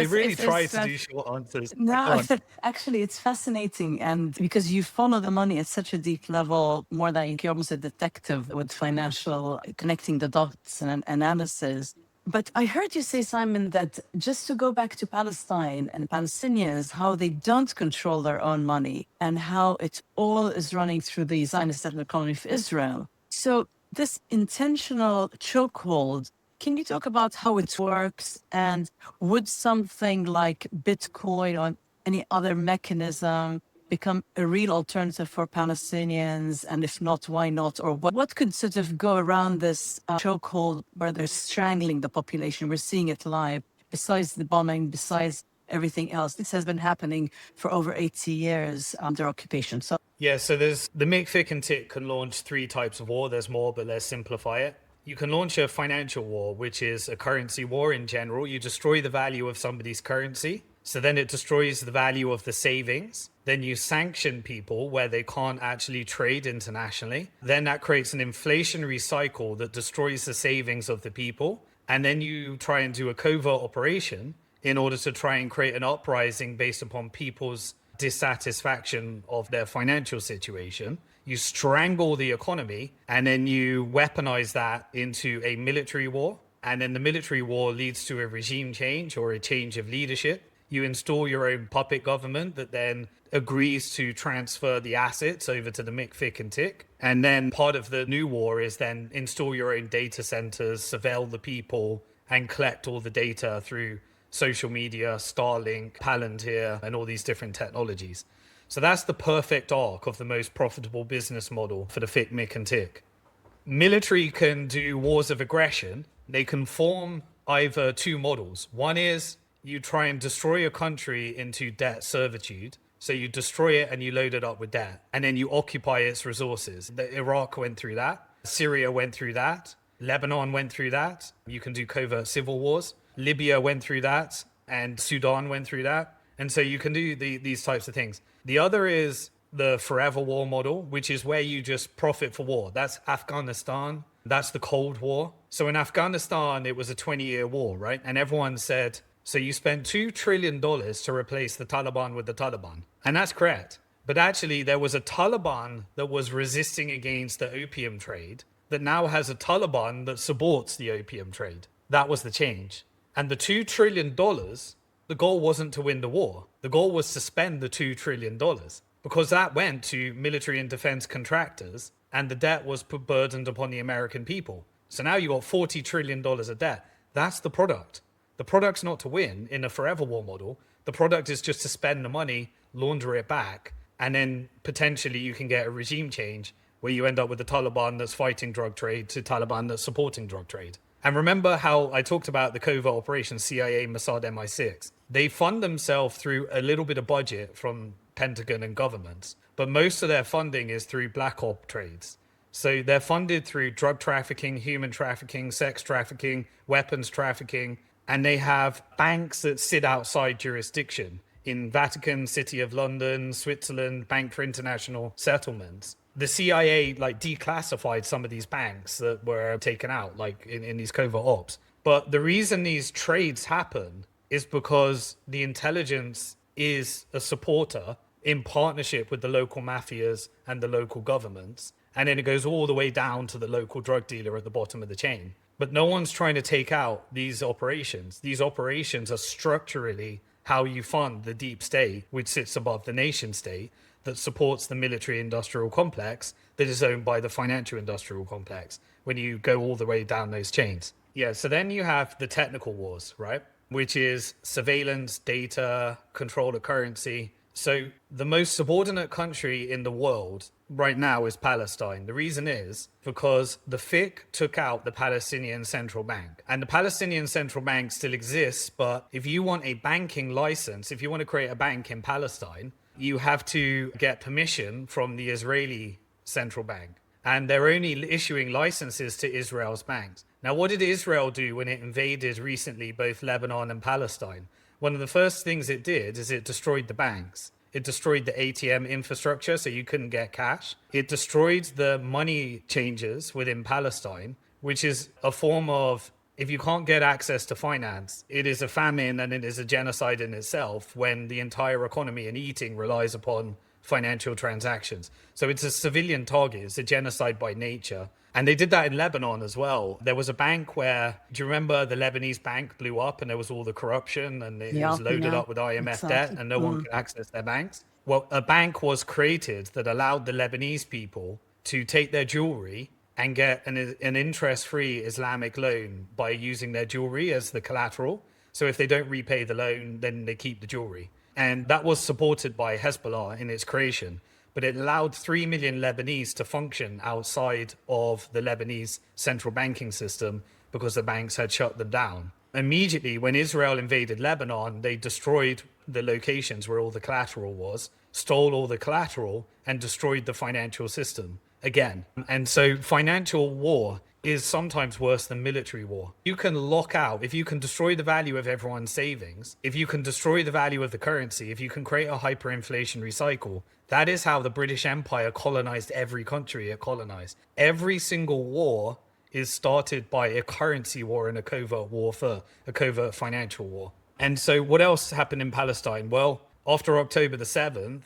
A: really try to do short answers.
C: No, actually, it's fascinating. And because you follow the money at such a deep level, more than you're almost a detective with financial, connecting the dots and analysis. But I heard you say, Simon, that just to go back to Palestine and Palestinians, how they don't control their own money and how it all is running through the Zionist ethnic colony of Israel. So this intentional chokehold, can you talk about how it works, and would something like Bitcoin or any other mechanism become a real alternative for Palestinians? And if not, why not? Or what could sort of go around this chokehold where they're strangling the population? We're seeing it live. Besides the bombing, besides everything else, this has been happening for over 80 years under occupation. So
A: there's the Mick, Fick, and Tick can launch 3 types of war. There's more, but let's simplify it. You can launch a financial war, which is a currency war in general. You destroy the value of somebody's currency. So then it destroys the value of the savings. Then you sanction people where they can't actually trade internationally. Then that creates an inflationary cycle that destroys the savings of the people. And then you try and do a covert operation in order to try and create an uprising based upon people's dissatisfaction of their financial situation. You strangle the economy, and then you weaponize that into a military war. And then the military war leads to a regime change or a change of leadership. You install your own puppet government that then agrees to transfer the assets over to the Mick, Fick, and Tick. And then part of the new war is then install your own data centers, surveil the people, and collect all the data through social media, Starlink, Palantir, and all these different technologies. So that's the perfect arc of the most profitable business model for the Fick, Mick, and Tick. Military can do wars of aggression. They can form either 2 models. One is you try and destroy a country into debt servitude. So you destroy it and you load it up with debt. And then you occupy its resources. Iraq went through that. Syria went through that. Lebanon went through that. You can do covert civil wars. Libya went through that, and Sudan went through that. And so you can do these types of things. The other is the forever war model, which is where you just profit for war. That's Afghanistan. That's the Cold War. So in Afghanistan, it was a 20-year war, right? And everyone said, so you spent $2 trillion to replace the Taliban with the Taliban. And that's correct. But actually, there was a Taliban that was resisting against the opium trade that now has a Taliban that supports the opium trade. That was the change. And the $2 trillion, the goal wasn't to win the war. The goal was to spend the $2 trillion because that went to military and defense contractors and the debt was burdened upon the American people. So now you got $40 trillion of debt. That's the product. The product's not to win in a forever war model. The product is just to spend the money, launder it back, and then potentially you can get a regime change where you end up with the Taliban that's fighting drug trade to Taliban that's supporting drug trade. And remember how I talked about the covert operations, CIA, Mossad, MI6. They fund themselves through a little bit of budget from Pentagon and governments, but most of their funding is through black op trades. So they're funded through drug trafficking, human trafficking, sex trafficking, weapons trafficking, and they have banks that sit outside jurisdiction in Vatican, City of London, Switzerland, Bank for International Settlements. The CIA declassified some of these banks that were taken out in these covert ops. But the reason these trades happen is because the intelligence is a supporter in partnership with the local mafias and the local governments. And then it goes all the way down to the local drug dealer at the bottom of the chain. But no one's trying to take out these operations. These operations are structurally how you fund the deep state, which sits above the nation state, that supports the military industrial complex that is owned by the financial industrial complex when you go all the way down those chains. Yeah, so then you have the technical wars, right? Which is surveillance, data, control of currency. So the most subordinate country in the world right now is Palestine. The reason is because the FIC took out the Palestinian Central Bank. And the Palestinian Central Bank still exists, but if you want a banking license, if you want to create a bank in Palestine, you have to get permission from the Israeli Central Bank. And they're only issuing licenses to Israel's banks. Now, what did Israel do when it invaded recently both Lebanon and Palestine? One of the first things it did is it destroyed the banks. It destroyed the ATM infrastructure, so you couldn't get cash. It destroyed the money changers within Palestine, which is a form of, if you can't get access to finance, it is a famine and it is a genocide in itself when the entire economy and eating relies upon financial transactions. So it's a civilian target. It's a genocide by nature. And they did that in Lebanon as well. There was a bank where, do you remember the Lebanese bank blew up and there was all the corruption and it was loaded up with IMF debt and no one could access their banks? Well, a bank was created that allowed the Lebanese people to take their jewelry and get an interest-free Islamic loan by using their jewelry as the collateral. So if they don't repay the loan, then they keep the jewelry. And that was supported by Hezbollah in its creation. But it allowed 3 million Lebanese to function outside of the Lebanese central banking system because the banks had shut them down. Immediately, when Israel invaded Lebanon, they destroyed the locations where all the collateral was, stole all the collateral, and destroyed the financial system again. And so financial war is sometimes worse than military war. You can lock out, if you can destroy the value of everyone's savings, if you can destroy the value of the currency, if you can create a hyperinflationary cycle, that is how the British Empire colonized every country it colonized. Every single war is started by a currency war and a covert warfare, a covert financial war. And so what else happened in Palestine? Well, after October the 7th,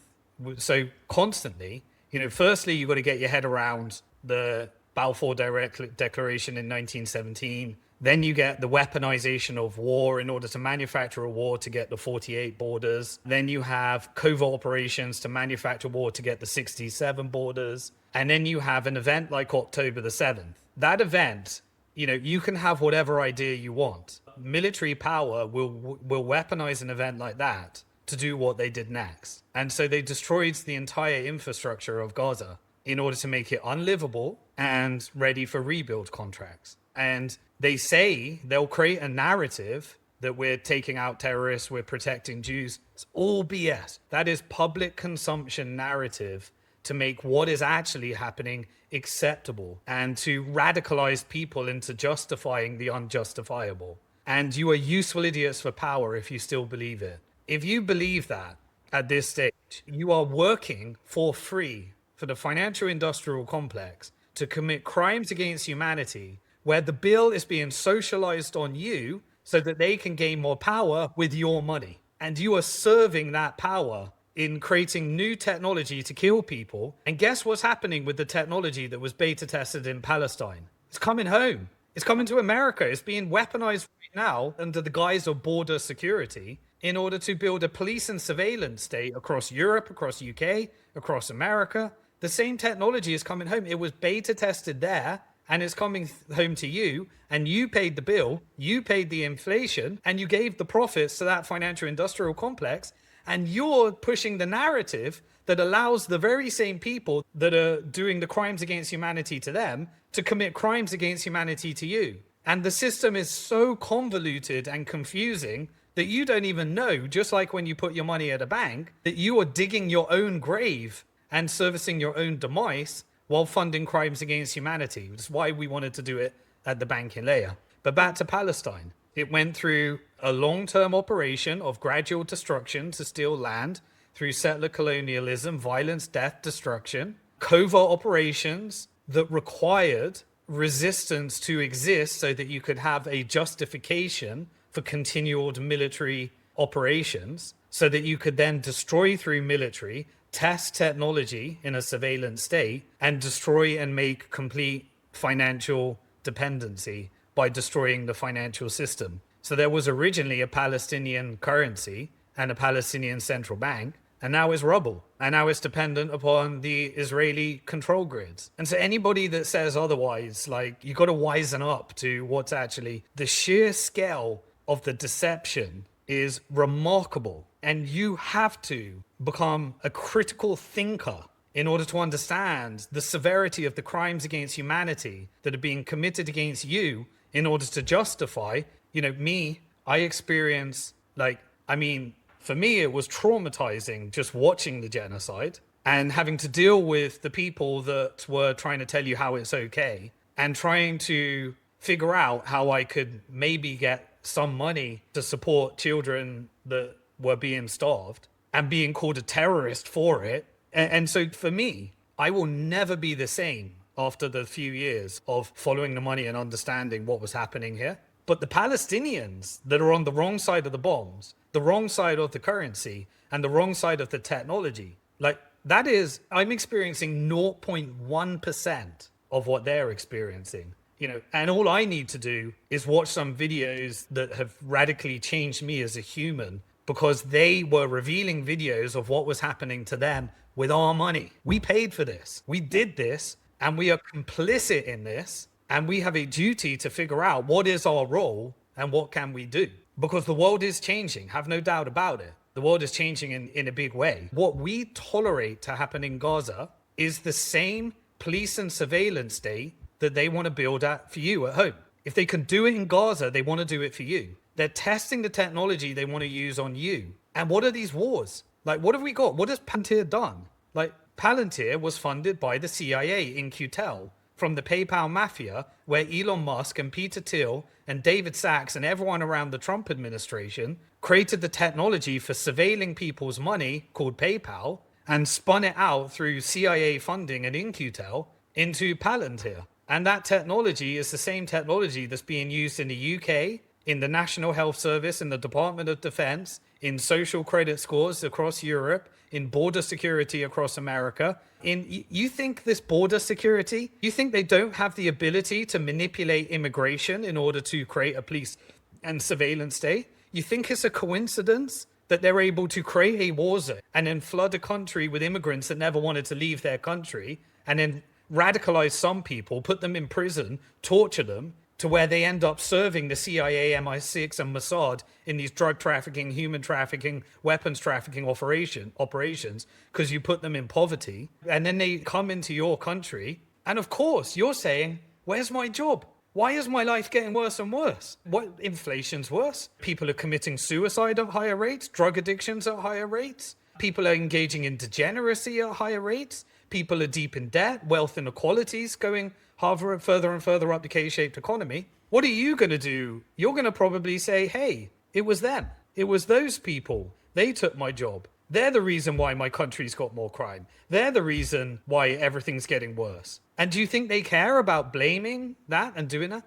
A: so constantly, firstly, you've got to get your head around the Balfour Declaration in 1917. Then you get the weaponization of war in order to manufacture a war to get the 48 borders. Then you have covert operations to manufacture war to get the 67 borders. And then you have an event like October the 7th. That event, you can have whatever idea you want. Military power will weaponize an event like that to do what they did next. And so they destroyed the entire infrastructure of Gaza in order to make it unlivable and ready for rebuild contracts. And they say they'll create a narrative that we're taking out terrorists, we're protecting Jews. It's all BS. That is public consumption narrative to make what is actually happening acceptable and to radicalize people into justifying the unjustifiable. And you are useful idiots for power if you still believe it. If you believe that at this stage, you are working for free for the financial industrial complex to commit crimes against humanity, where the bill is being socialized on you so that they can gain more power with your money. And you are serving that power in creating new technology to kill people. And guess what's happening with the technology that was beta tested in Palestine? It's coming home. It's coming to America. It's being weaponized right now under the guise of border security in order to build a police and surveillance state across Europe, across UK, across America. The same technology is coming home. It was beta tested there, and it's coming home to you, and you paid the bill, you paid the inflation, and you gave the profits to that financial industrial complex, and you're pushing the narrative that allows the very same people that are doing the crimes against humanity to them to commit crimes against humanity to you. And the system is so convoluted and confusing that you don't even know, just like when you put your money at a bank, that you are digging your own grave and servicing your own demise while funding crimes against humanity. That's why we wanted to do it at the banking layer. But back to Palestine. It went through a long-term operation of gradual destruction to steal land through settler colonialism, violence, death, destruction, covert operations that required resistance to exist so that you could have a justification for continued military operations, so that you could then destroy through military, test technology in a surveillance state, and destroy and make complete financial dependency by destroying the financial system. So there was originally a Palestinian currency and a Palestinian Central Bank, and now it's rubble. And now it's dependent upon the Israeli control grids. And so anybody that says otherwise, like, you got to wisen up to what's actually the sheer scale of the deception is remarkable. And you have to become a critical thinker in order to understand the severity of the crimes against humanity that are being committed against you in order to justify, me. I experience, for me, it was traumatizing just watching the genocide and having to deal with the people that were trying to tell you how it's okay and trying to figure out how I could maybe get some money to support children that were being starved and being called a terrorist for it. And so for me, I will never be the same after the few years of following the money and understanding what was happening here. But the Palestinians that are on the wrong side of the bombs, the wrong side of the currency, and the wrong side of the technology, I'm experiencing 0.1% of what they're experiencing. And all I need to do is watch some videos that have radically changed me as a human, because they were revealing videos of what was happening to them with our money. We paid for this. We did this, and we are complicit in this. And we have a duty to figure out what is our role and what can we do. Because the world is changing, have no doubt about it. The world is changing in a big way. What we tolerate to happen in Gaza is the same police and surveillance state that they want to build for you at home. If they can do it in Gaza, they want to do it for you. They're testing the technology they want to use on you. And what are these wars? What have we got? What has Palantir done? Palantir was funded by the CIA in Qtel from the PayPal mafia, where Elon Musk and Peter Thiel and David Sachs and everyone around the Trump administration created the technology for surveilling people's money called PayPal and spun it out through CIA funding and in Qtel into Palantir. And that technology is the same technology that's being used in the UK, in the National Health Service, in the Department of Defense, in social credit scores across Europe, in border security across America. You think this border security, you think they don't have the ability to manipulate immigration in order to create a police and surveillance state? You think it's a coincidence that they're able to create a war zone and then flood a country with immigrants that never wanted to leave their country, and then radicalize some people, put them in prison, torture them, to where they end up serving the CIA, MI6, and Mossad in these drug trafficking, human trafficking, weapons trafficking operations, because you put them in poverty. And then they come into your country. And of course, you're saying, where's my job? Why is my life getting worse and worse? What? Inflation's worse. People are committing suicide at higher rates, drug addictions at higher rates. People are engaging in degeneracy at higher rates. People are deep in debt. Wealth inequality is going further and further up the K-shaped economy. What are you going to do? You're going to probably say, hey, it was them. It was those people. They took my job. They're the reason why my country's got more crime. They're the reason why everything's getting worse. And do you think they care about blaming that and doing that?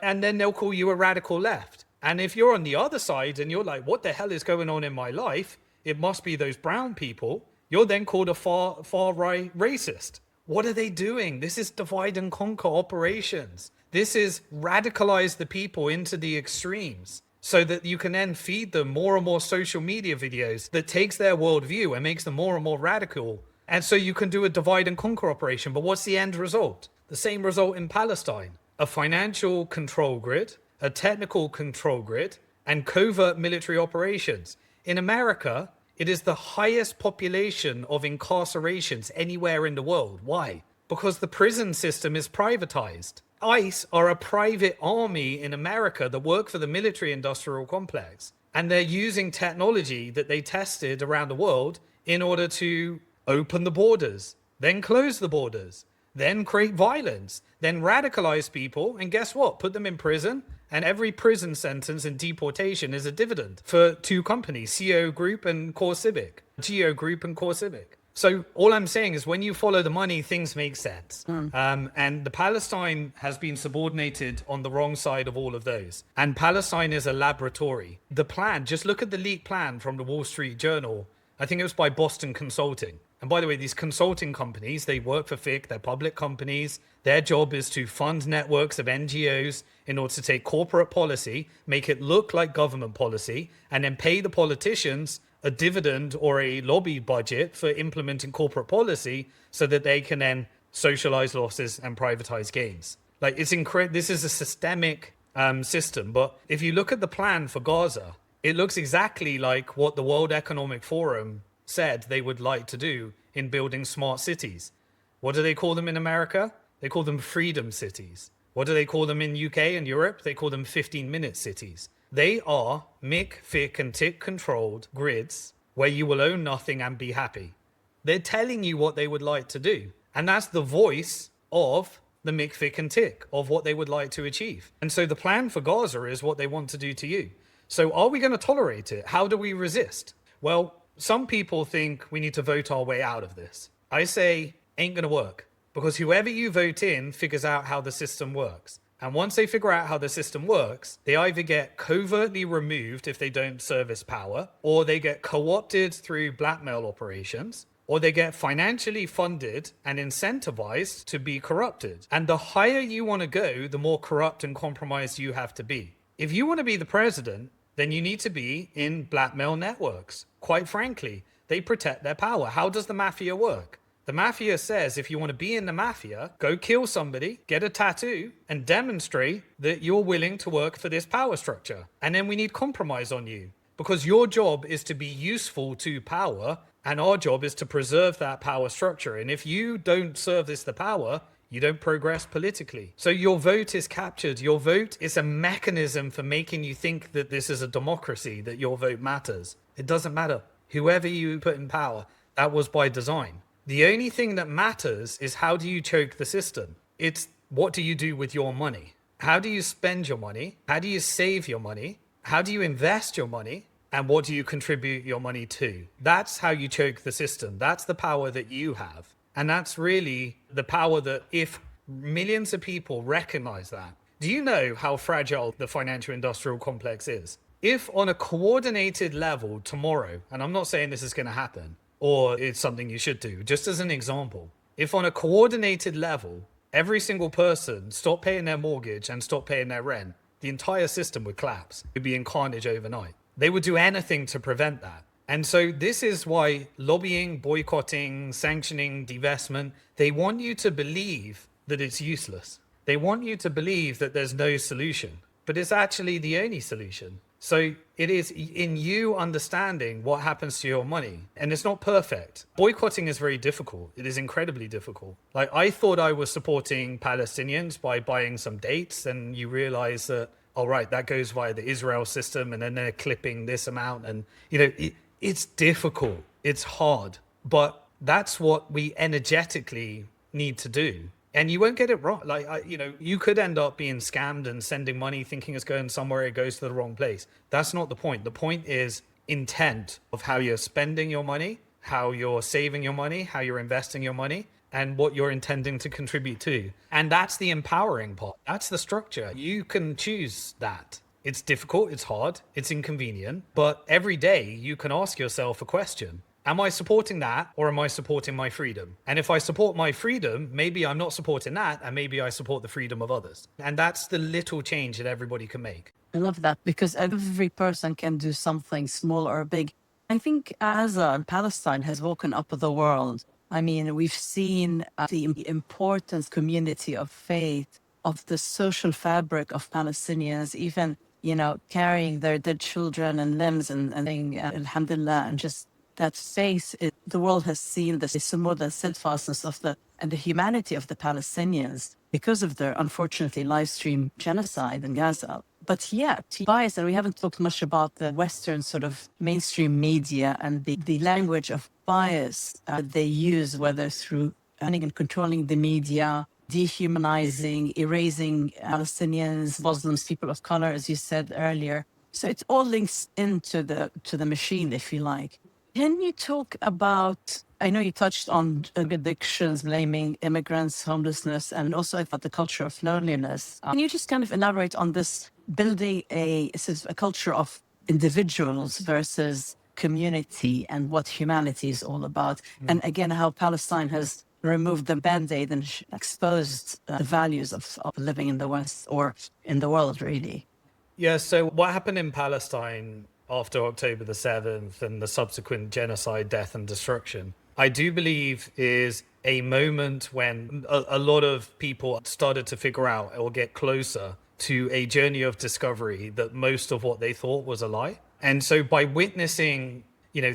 A: And then they'll call you a radical left. And if you're on the other side and you're like, what the hell is going on in my life? It must be those brown people. You're then called a far right racist. What are they doing? This is divide and conquer operations. This is radicalize the people into the extremes so that you can then feed them more and more social media videos that takes their worldview and makes them more and more radical. And so you can do a divide and conquer operation. But what's the end result? The same result in Palestine. A financial control grid, a technical control grid, and covert military operations. In America, it is the highest population of incarcerations anywhere in the world. Why? Because the prison system is privatized. ICE are a private army in America that work for the military industrial complex. And they're using technology that they tested around the world in order to open the borders, then close the borders, then create violence, then radicalize people. And guess what? Put them in prison. And every prison sentence and deportation is a dividend for two companies, CO Group and Core Civic, Geo Group and Core Civic. So all I'm saying is when you follow the money, things make sense. And the Palestine has been subordinated on the wrong side of all of those. And Palestine is a laboratory. The plan, just look at the leaked plan from the Wall Street Journal. I think it was by Boston Consulting. And by the way, these consulting companies, they work for FIC, they're public companies. Their job is to fund networks of NGOs in order to take corporate policy, make it look like government policy, and then pay the politicians a dividend or a lobby budget for implementing corporate policy so that they can then socialize losses and privatize gains. It's incredible. This is a systemic system. But if you look at the plan for Gaza, it looks exactly like what the World Economic Forum said they would like to do in building smart cities. What do they call them in America? They call them freedom cities. What do they call them in UK and Europe? They call them 15-minute cities. They are MIC, FIC, and TIC controlled grids where you will own nothing and be happy. They're telling you what they would like to do. And that's the voice of the MIC, FIC, and TIC of what they would like to achieve. And so the plan for Gaza is what they want to do to you. So are we going to tolerate it? How do we resist? Well, some people think we need to vote our way out of this. I say, ain't going to work. Because whoever you vote in figures out how the system works. And once they figure out how the system works, they either get covertly removed if they don't service power, or they get co-opted through blackmail operations, or they get financially funded and incentivized to be corrupted. And the higher you want to go, the more corrupt and compromised you have to be. If you want to be the president, then you need to be in blackmail networks. Quite frankly, they protect their power. How does the mafia work? The mafia says if you want to be in the mafia, go kill somebody, get a tattoo, and demonstrate that you're willing to work for this power structure. And then we need compromise on you. Because your job is to be useful to power, and our job is to preserve that power structure. And if you don't service the power, you don't progress politically. So your vote is captured. Your vote is a mechanism for making you think that this is a democracy, that your vote matters. It doesn't matter. Whoever you put in power, that was by design. The only thing that matters is how do you choke the system? It's what do you do with your money? How do you spend your money? How do you save your money? How do you invest your money? And what do you contribute your money to? That's how you choke the system. That's the power that you have. And that's really the power that if millions of people recognize that. Do you know how fragile the financial industrial complex is? If on a coordinated level tomorrow, and I'm not saying this is going to happen, or it's something you should do, just as an example, if on a coordinated level, every single person stopped paying their mortgage and stopped paying their rent, the entire system would collapse. It'd be in carnage overnight. They would do anything to prevent that. And so this is why lobbying, boycotting, sanctioning, divestment, they want you to believe that it's useless. They want you to believe that there's no solution, but it's actually the only solution. So it is in you understanding what happens to your money. And it's not perfect. Boycotting is very difficult. It is incredibly difficult. I thought I was supporting Palestinians by buying some dates, and you realize that, all right, that goes via the Israel system, and then they're clipping this amount. And, it's difficult. It's hard. But That's what we energetically need to do. And you won't get it wrong. You could end up being scammed and sending money thinking it's going somewhere, it goes to the wrong place. That's not the point. The point is intent of how you're spending your money, how you're saving your money, how you're investing your money, and what you're intending to contribute to. And that's the empowering part. That's the structure. You can choose that. It's difficult, it's hard, it's inconvenient, but every day you can ask yourself a question. Am I supporting that, or am I supporting my freedom? And if I support my freedom, maybe I'm not supporting that, and maybe I support the freedom of others. And that's the little change that everybody can make.
C: I love that, because every person can do something small or big. I think Gaza and Palestine has woken up the world. I mean, we've seen the important community of faith, of the social fabric of Palestinians, even, carrying their dead children and limbs and saying, alhamdulillah, and just that faith. The world has seen the sumud and steadfastness and the humanity of the Palestinians because of their, unfortunately, live stream genocide in Gaza. But yet, bias, and we haven't talked much about the Western sort of mainstream media and the language of bias they use, whether through running and controlling the media, dehumanizing, erasing Palestinians, Muslims, people of color, as you said earlier. So it all links into the machine, if you like. Can you talk about, I know you touched on addictions, blaming immigrants, homelessness, and also about the culture of loneliness. Can you just kind of elaborate on this, building a culture of individuals versus community and what humanity is all about? And again, how Palestine has removed the Band-Aid and exposed the values of living in the West, or in the world, really.
A: Yeah, so what happened in Palestine after October the 7th and the subsequent genocide, death and destruction, I do believe is a moment when a lot of people started to figure out or get closer to a journey of discovery that most of what they thought was a lie. And so by witnessing,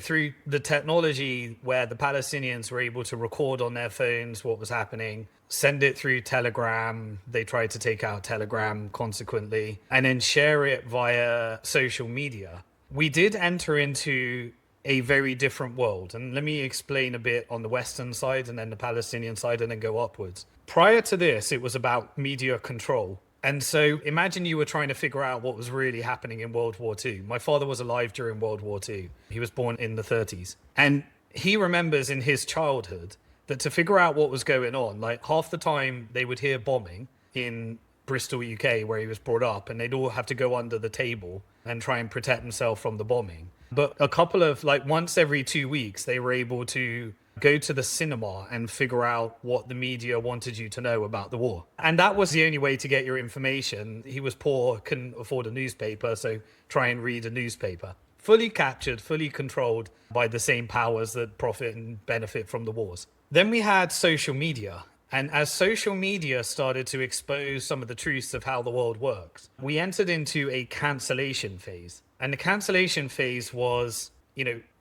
A: through the technology where the Palestinians were able to record on their phones what was happening, send it through Telegram, they tried to take out Telegram consequently, and then share it via social media, we did enter into a very different world. And let me explain a bit on the Western side and then the Palestinian side and then go upwards. Prior to this, it was about media control. And so imagine you were trying to figure out what was really happening in World War II. My father was alive during World War II. He was born in the 30s. And he remembers in his childhood that to figure out what was going on, like half the time they would hear bombing in Bristol, UK, where he was brought up, and they'd all have to go under the table and try and protect themselves from the bombing. But a couple of, once every 2 weeks, they were able to go to the cinema and figure out what the media wanted you to know about the war. And that was the only way to get your information. He was poor, couldn't afford a newspaper, so try and read a newspaper. Fully captured, fully controlled by the same powers that profit and benefit from the wars. Then we had social media. And as social media started to expose some of the truths of how the world works, we entered into a cancellation phase. And the cancellation phase was,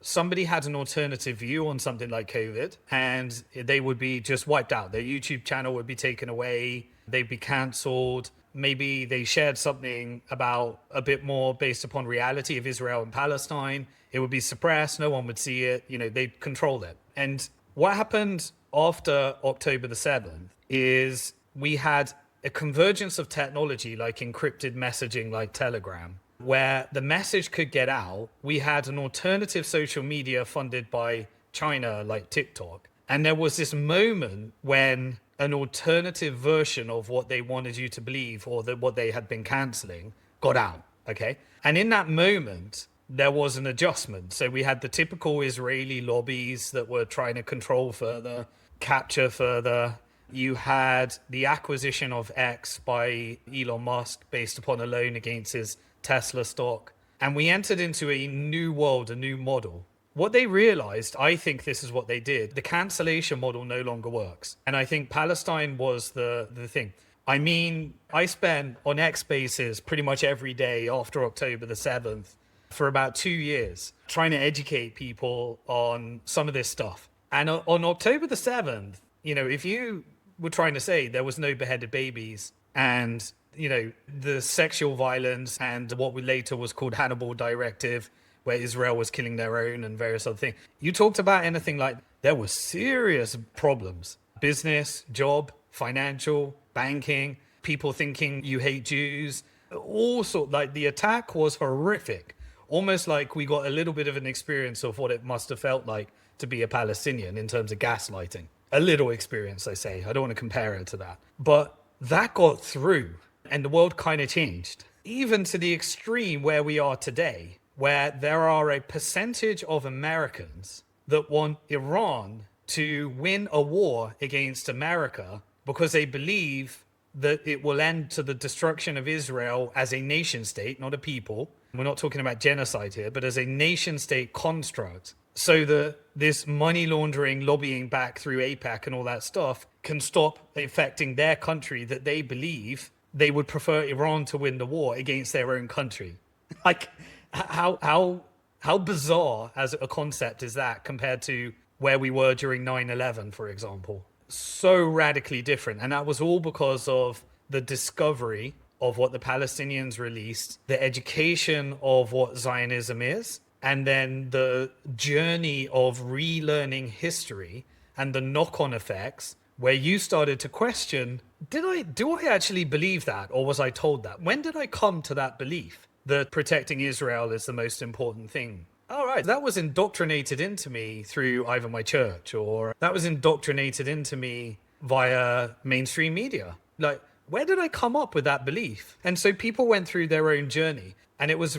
A: somebody had an alternative view on something like COVID, and they would be just wiped out. Their YouTube channel would be taken away. They'd be cancelled. Maybe they shared something about a bit more based upon reality of Israel and Palestine. It would be suppressed. No one would see it. They'd control it. And what happened after October the 7th is we had a convergence of technology like encrypted messaging like Telegram, where the message could get out. We had an alternative social media funded by China like TikTok. And there was this moment when an alternative version of what they wanted you to believe or what they had been canceling got out, okay? And in that moment, there was an adjustment. So we had the typical Israeli lobbies that were trying to control further, capture further. You had the acquisition of X by Elon Musk based upon a loan against his Tesla stock. And we entered into a new world, a new model. What they realized, I think this is what they did, the cancellation model no longer works. And I think Palestine was the thing. I mean, I spent on X basis pretty much every day after October the 7th for about 2 years trying to educate people on some of this stuff. And on October the 7th, if you were trying to say there was no beheaded babies and, the sexual violence and what later was called Hannibal Directive where Israel was killing their own and various other things. You talked about anything like there were serious problems, business, job, financial, banking, people thinking you hate Jews, all sort, like the attack was horrific. Almost like we got a little bit of an experience of what it must have felt like to be a Palestinian in terms of gaslighting. A little experience, I say. I don't want to compare it to that. But that got through and the world kind of changed. Even to the extreme where we are today, where there are a percentage of Americans that want Iran to win a war against America because they believe that it will end to the destruction of Israel as a nation state, not a people. We're not talking about genocide here, but as a nation state construct. So that this money laundering, lobbying back through AIPAC and all that stuff can stop affecting their country that they believe they would prefer Iran to win the war against their own country. Like, how bizarre as a concept is that compared to where we were during 9/11, for example? So radically different. And that was all because of the discovery of what the Palestinians released, the education of what Zionism is, and then the journey of relearning history and the knock-on effects where you started to question, do I actually believe that, or was I told that? When did I come to that belief that protecting Israel is the most important thing? All right, that was indoctrinated into me through either my church or that was indoctrinated into me via mainstream media. Like, where did I come up with that belief? And so people went through their own journey, and it was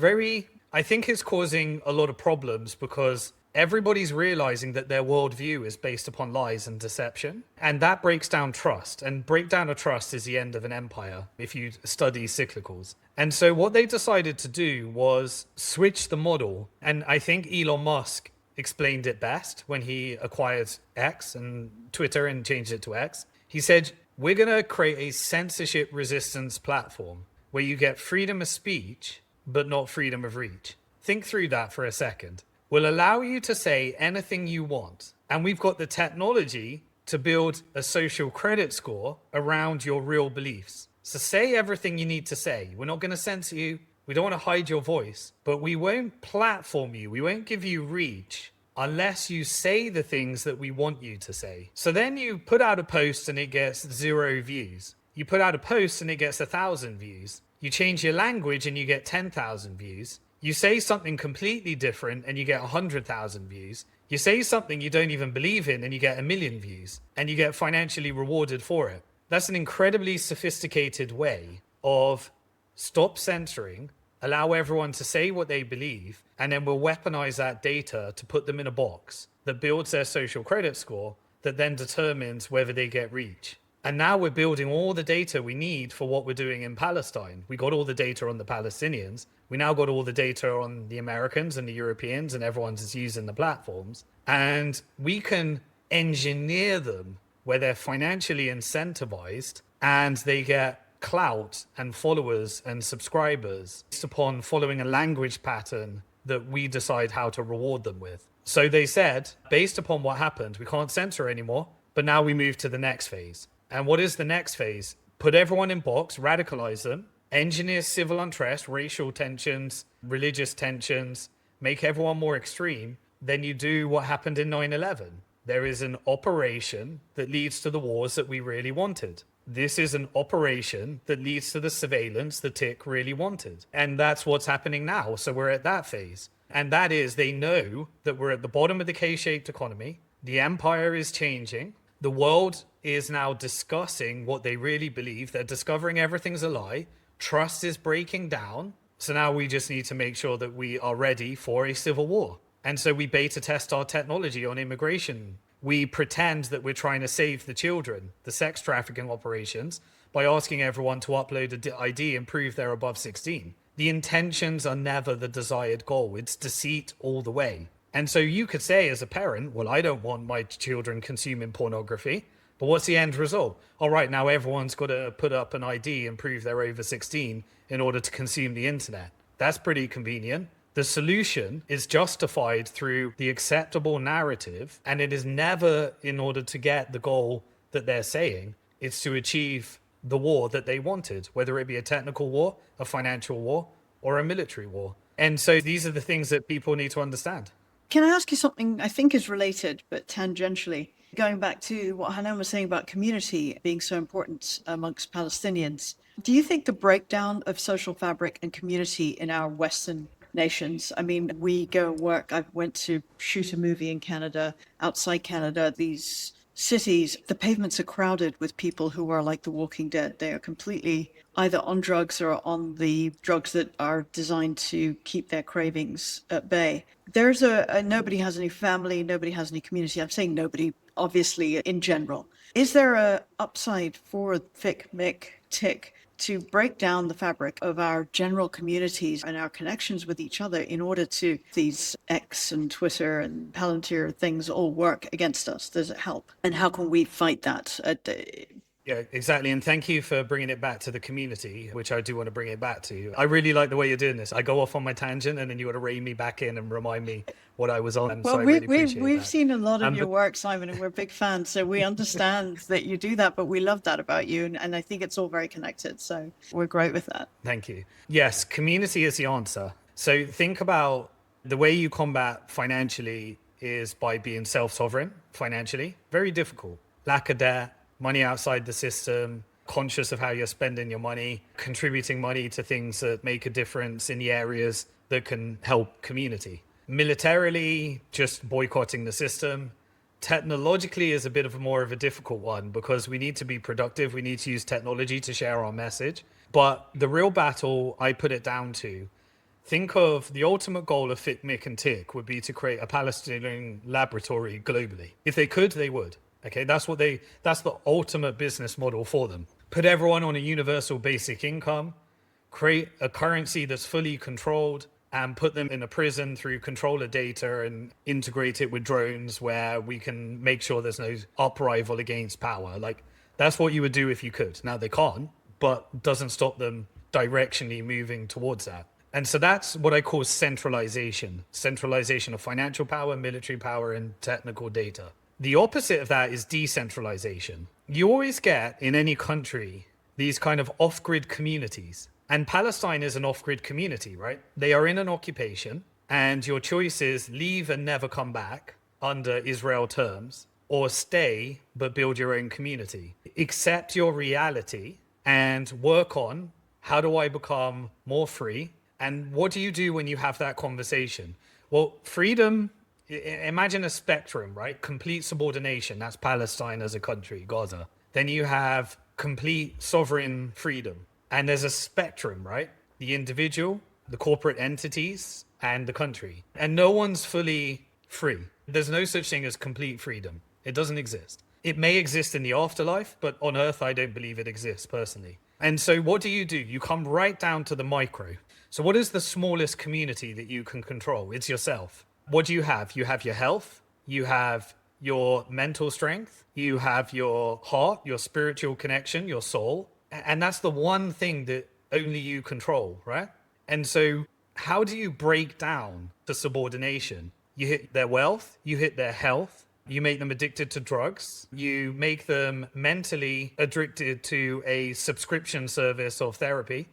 A: I think it's causing a lot of problems because everybody's realizing that their worldview is based upon lies and deception. And that breaks down trust. And breakdown of trust is the end of an empire if you study cyclicals. And so what they decided to do was switch the model. And I think Elon Musk explained it best when he acquired X and Twitter and changed it to X. He said, we're going to create a censorship resistance platform where you get freedom of speech, but not freedom of reach. Think through that for a second. We'll allow you to say anything you want. And we've got the technology to build a social credit score around your real beliefs. So say everything you need to say. We're not going to censor you. We don't want to hide your voice, but we won't platform you. We won't give you reach unless you say the things that we want you to say. So then you put out a post and it gets 0 views. You put out a post and it gets 1,000 views. You change your language and you get 10,000 views. You say something completely different and you get 100,000 views. You say something you don't even believe in and you get 1 million views, and you get financially rewarded for it. That's an incredibly sophisticated way of stop censoring, allow everyone to say what they believe, and then we'll weaponize that data to put them in a box that builds their social credit score that then determines whether they get reach. And now we're building all the data we need for what we're doing in Palestine. We got all the data on the Palestinians. We now got all the data on the Americans and the Europeans, and everyone's just using the platforms. And we can engineer them where they're financially incentivized and they get clout and followers and subscribers based upon following a language pattern that we decide how to reward them with. So they said, based upon what happened, we can't censor anymore, but now we move to the next phase. And what is the next phase? Put everyone in box, radicalize them, engineer civil unrest, racial tensions, religious tensions, make everyone more extreme. Then you do what happened in 9/11. There is an operation that leads to the wars that we really wanted. This is an operation that leads to the surveillance that Tick really wanted. And that's what's happening now. So we're at that phase. And that is, they know that we're at the bottom of the K-shaped economy. The empire is changing. The world is now discussing what they really believe. They're discovering everything's a lie. Trust is breaking down. So now we just need to make sure that we are ready for a civil war. And so we beta test our technology on immigration. We pretend that we're trying to save the children, the sex trafficking operations, by asking everyone to upload an ID and prove they're above 16. The intentions are never the desired goal. It's deceit all the way. And so you could say as a parent, well, I don't want my children consuming pornography. But what's the end result? All right, now everyone's got to put up an ID and prove they're over 16 in order to consume the internet. That's pretty convenient. The solution is justified through the acceptable narrative, and it is never in order to get the goal that they're saying. It's to achieve the war that they wanted, whether it be a technical war, a financial war, or a military war. And so these are the things that people need to understand.
B: Can I ask you something I think is related, but tangentially? Going back to what Hanan was saying about community being so important amongst Palestinians, do you think the breakdown of social fabric and community in our Western nations, I mean, we go and work, I went to shoot a movie in Canada, outside Canada, these cities, the pavements are crowded with people who are like the Walking Dead. They are completely either on drugs or on the drugs that are designed to keep their cravings at bay. There's a nobody has any family, nobody has any community. I'm saying nobody, obviously, in general. Is there a upside for Fic, Mick, Tick to break down the fabric of our general communities and our connections with each other in order to these X and Twitter and Palantir things all work against us? Does it help? And how can we fight that?
A: Yeah, exactly. And thank you for bringing it back to the community, which I do want to bring it back to. I really like the way you're doing this. I go off on my tangent and then you want to rein me back in and remind me what I was on.
B: Well,
A: so I really appreciate
B: we've
A: that.
B: seen a lot of your work, Simon, and we're big fans. So we understand that you do that, but we love that about you. And I think it's all very connected. So we're great with that.
A: Thank you. Yes, community is the answer. So think about the way you combat financially is by being self-sovereign financially. Very difficult. Lack of debt, money outside the system, conscious of how you're spending your money, contributing money to things that make a difference in the areas that can help community. Militarily, just boycotting the system. Technologically is a bit of more of a difficult one because we need to be productive. We need to use technology to share our message. But the real battle, I put it down to, think of the ultimate goal of Fit, Mick and Tick would be to create a Palestinian laboratory globally. If they could, they would. Okay, that's the ultimate business model for them. Put everyone on a universal basic income, create a currency that's fully controlled, and put them in a prison through controller data and integrate it with drones where we can make sure there's no uprising against power. Like, that's what you would do if you could. Now, they can't, but doesn't stop them directionally moving towards that. And so that's what I call centralization of financial power, military power, and technical data. The opposite of that is decentralization. You always get, in any country, these kind of off-grid communities. And Palestine is an off-grid community, right? They are in an occupation, and your choice is leave and never come back under Israel terms, or stay but build your own community. Accept your reality and work on how do I become more free? And what do you do when you have that conversation? Well, freedom... Imagine a spectrum, right? Complete subordination. That's Palestine as a country, Gaza. Then you have complete sovereign freedom. And there's a spectrum, right? The individual, the corporate entities, and the country. And no one's fully free. There's no such thing as complete freedom. It doesn't exist. It may exist in the afterlife, but on Earth, I don't believe it exists personally. And so what do? You come right down to the micro. So what is the smallest community that you can control? It's yourself. What do you have? You have your health, you have your mental strength, you have your heart, your spiritual connection, your soul. And that's the one thing that only you control, right? And so how do you break down the subordination? You hit their wealth, you hit their health, you make them addicted to drugs, you make them mentally addicted to a subscription service of therapy.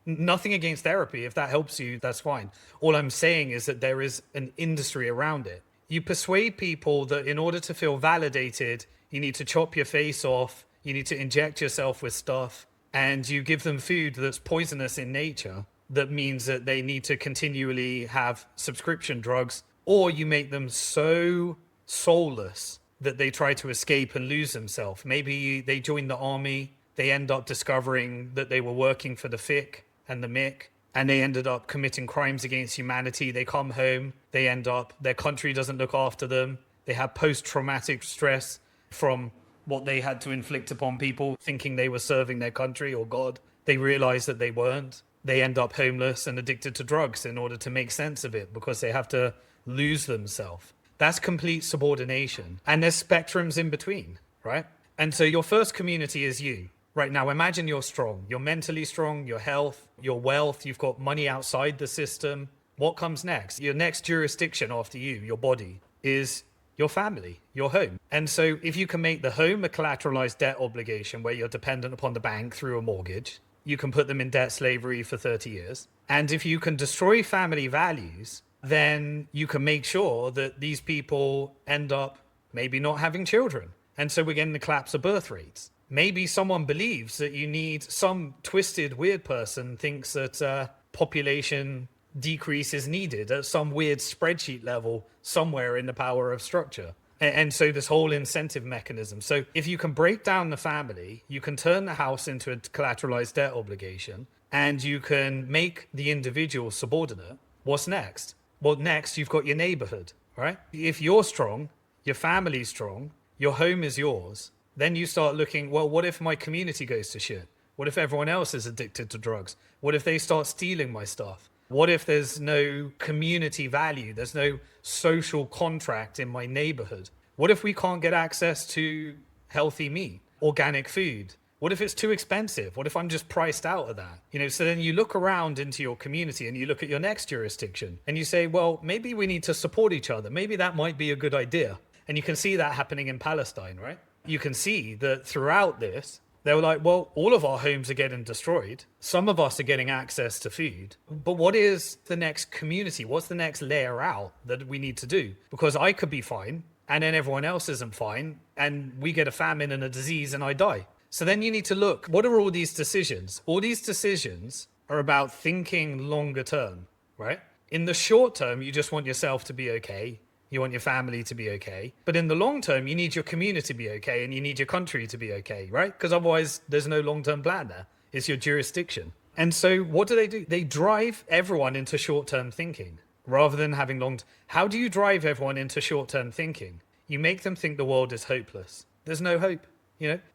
A: Nothing against therapy. If that helps you, that's fine. All I'm saying is that there is an industry around it. You persuade people that in order to feel validated, you need to chop your face off, you need to inject yourself with stuff, and you give them food that's poisonous in nature. That means that they need to continually have subscription drugs, or you make them so soulless that they try to escape and lose themselves. Maybe they join the army, they end up discovering that they were working for the FIC and the MIC, and they ended up committing crimes against humanity. They come home, their country doesn't look after them. They have post-traumatic stress from what they had to inflict upon people, thinking they were serving their country or God. They realize that they weren't. They end up homeless and addicted to drugs in order to make sense of it because they have to lose themselves. That's complete subordination. And there's spectrums in between, right? And so your first community is you. Right now, imagine you're strong. You're mentally strong, your health, your wealth, you've got money outside the system. What comes next? Your next jurisdiction after you, your body, is your family, your home. And so if you can make the home a collateralized debt obligation where you're dependent upon the bank through a mortgage, you can put them in debt slavery for 30 years. And if you can destroy family values, then you can make sure that these people end up maybe not having children. And so we're getting the collapse of birth rates. Maybe someone believes that you need, some twisted, weird person thinks that population decrease is needed at some weird spreadsheet level somewhere in the power of structure. And so this whole incentive mechanism. So if you can break down the family, you can turn the house into a collateralized debt obligation, and you can make the individual subordinate. What's next? Well, next you've got your neighborhood, right? If you're strong, your family's strong, your home is yours, then you start looking, well, what if my community goes to shit? What if everyone else is addicted to drugs? What if they start stealing my stuff? What if there's no community value? There's no social contract in my neighborhood? What if we can't get access to healthy meat, organic food? What if it's too expensive? What if I'm just priced out of that? So then you look around into your community and you look at your next jurisdiction and you say, well, maybe we need to support each other. Maybe that might be a good idea. And you can see that happening in Palestine, right? You can see that throughout this, they were like, well, all of our homes are getting destroyed. Some of us are getting access to food. But what is the next community? What's the next layer out that we need to do? Because I could be fine and then everyone else isn't fine and we get a famine and a disease and I die. So then you need to look, what are all these decisions? All these decisions are about thinking longer term, right? In the short term, you just want yourself to be okay. You want your family to be okay. But in the long term, you need your community to be okay and you need your country to be okay, right? Because otherwise, there's no long-term plan there. It's your jurisdiction. And so what do? They drive everyone into short-term thinking rather than having How do you drive everyone into short-term thinking? You make them think the world is hopeless. There's no hope.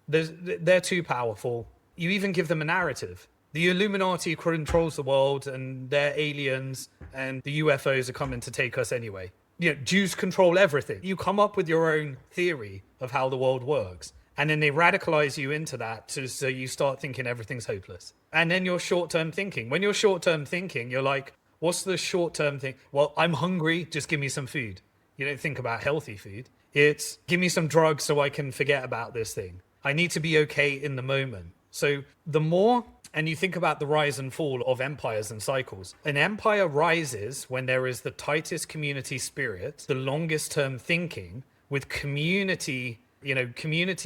A: They're too powerful. You even give them a narrative. The Illuminati controls the world and they're aliens and the UFOs are coming to take us anyway. Jews control everything. You come up with your own theory of how the world works. And then they radicalize you into that so you start thinking everything's hopeless. And then you're short-term thinking. When you're short-term thinking, you're like, what's the short-term thing? Well, I'm hungry, just give me some food. You don't think about healthy food. It's give me some drugs so I can forget about this thing. I need to be okay in the moment. So the more, and you think about the rise and fall of empires and cycles. An empire rises when there is the tightest community spirit, the longest term thinking with community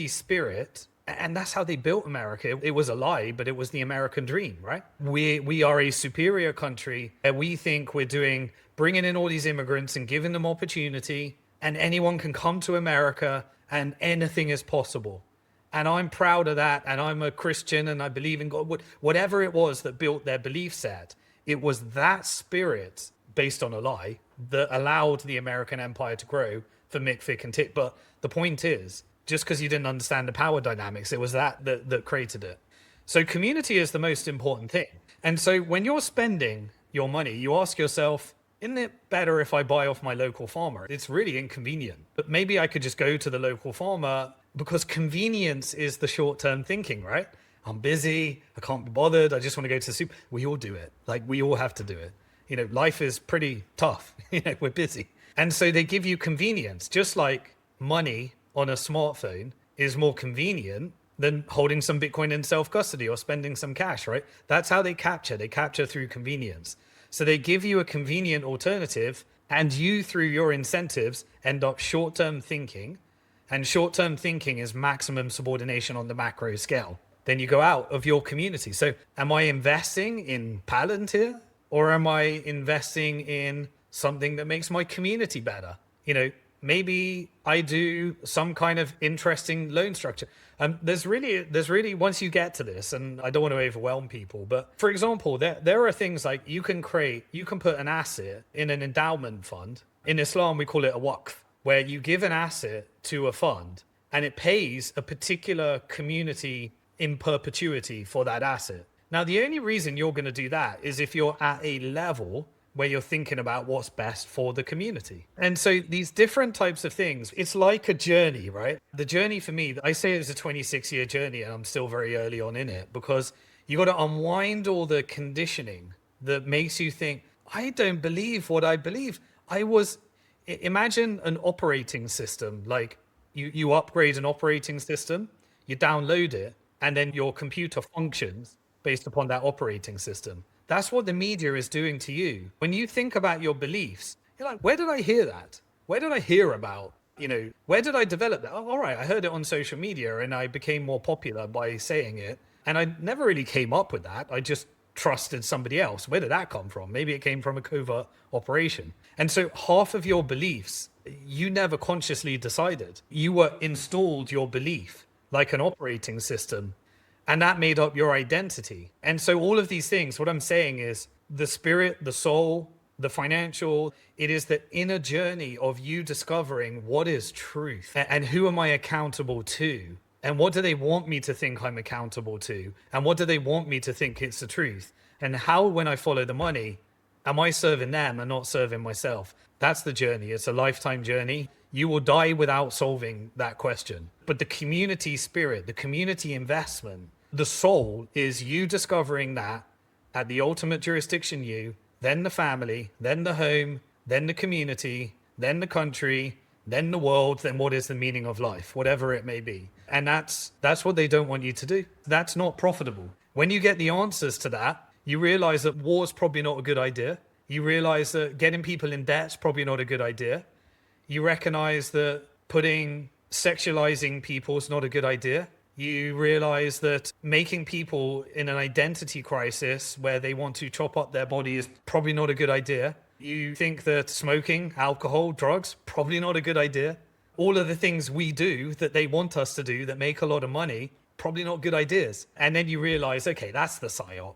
A: spirit. And that's how they built America. It was a lie, but it was the American dream, right? We are a superior country and we think we're bringing in all these immigrants and giving them opportunity, and anyone can come to America and anything is possible. And I'm proud of that. And I'm a Christian and I believe in God. Whatever it was that built their belief set, it was that spirit based on a lie that allowed the American empire to grow for Mick, Fick and Tick. But the point is, just because you didn't understand the power dynamics, it was that created it. So community is the most important thing. And so when you're spending your money, you ask yourself, isn't it better if I buy off my local farmer? It's really inconvenient. But maybe I could just go to the local farmer, because convenience is the short-term thinking, right? I'm busy, I can't be bothered, I just want to go to the soup. We all do it. We all have to do it. Life is pretty tough. We're busy. And so they give you convenience, just like money on a smartphone is more convenient than holding some Bitcoin in self-custody or spending some cash, right? That's how they capture. They capture through convenience. So they give you a convenient alternative, and you, through your incentives, end up short-term thinking. And short-term thinking is maximum subordination on the macro scale. Then you go out of your community. So am I investing in Palantir, or am I investing in something that makes my community better? Maybe I do some kind of interesting loan structure. There's really, once you get to this, and I don't want to overwhelm people, but for example, there are things like you can put an asset in an endowment fund. In Islam, we call it a waqf, where you give an asset to a fund and it pays a particular community in perpetuity for that asset. Now, the only reason you're going to do that is if you're at a level where you're thinking about what's best for the community. And so these different types of things, it's like a journey, right? The journey for me, I say it's a 26-year journey and I'm still very early on in it, because you got to unwind all the conditioning that makes you think, I don't believe what I believe. Imagine an operating system, like you upgrade an operating system, you download it, and then your computer functions based upon that operating system. That's what the media is doing to you. When you think about your beliefs, you're like, where did I hear that? Where did I hear about, where did I develop that? Oh, all right, I heard it on social media and I became more popular by saying it. And I never really came up with that. I just trusted somebody else. Where did that come from? Maybe it came from a covert operation. And so half of your beliefs, you never consciously decided. You were installed your belief like an operating system, and that made up your identity. And so all of these things, what I'm saying is the spirit, the soul, the financial, it is the inner journey of you discovering what is truth and who am I accountable to? And what do they want me to think I'm accountable to? And what do they want me to think it's the truth? And how, when I follow the money, am I serving them and not serving myself? That's the journey. It's a lifetime journey. You will die without solving that question. But the community spirit, the community investment, the soul is you discovering that at the ultimate jurisdiction you, then the family, then the home, then the community, then the country, then the world, then what is the meaning of life, whatever it may be. And that's what they don't want you to do. That's not profitable. When you get the answers to that, you realize that war's probably not a good idea. You realize that getting people in debt's probably not a good idea. You recognize that sexualizing people is not a good idea. You realize that making people in an identity crisis where they want to chop up their body is probably not a good idea. You think that smoking, alcohol, drugs, probably not a good idea. All of the things we do that they want us to do that make a lot of money, probably not good ideas. And then you realize, okay, that's the psyop.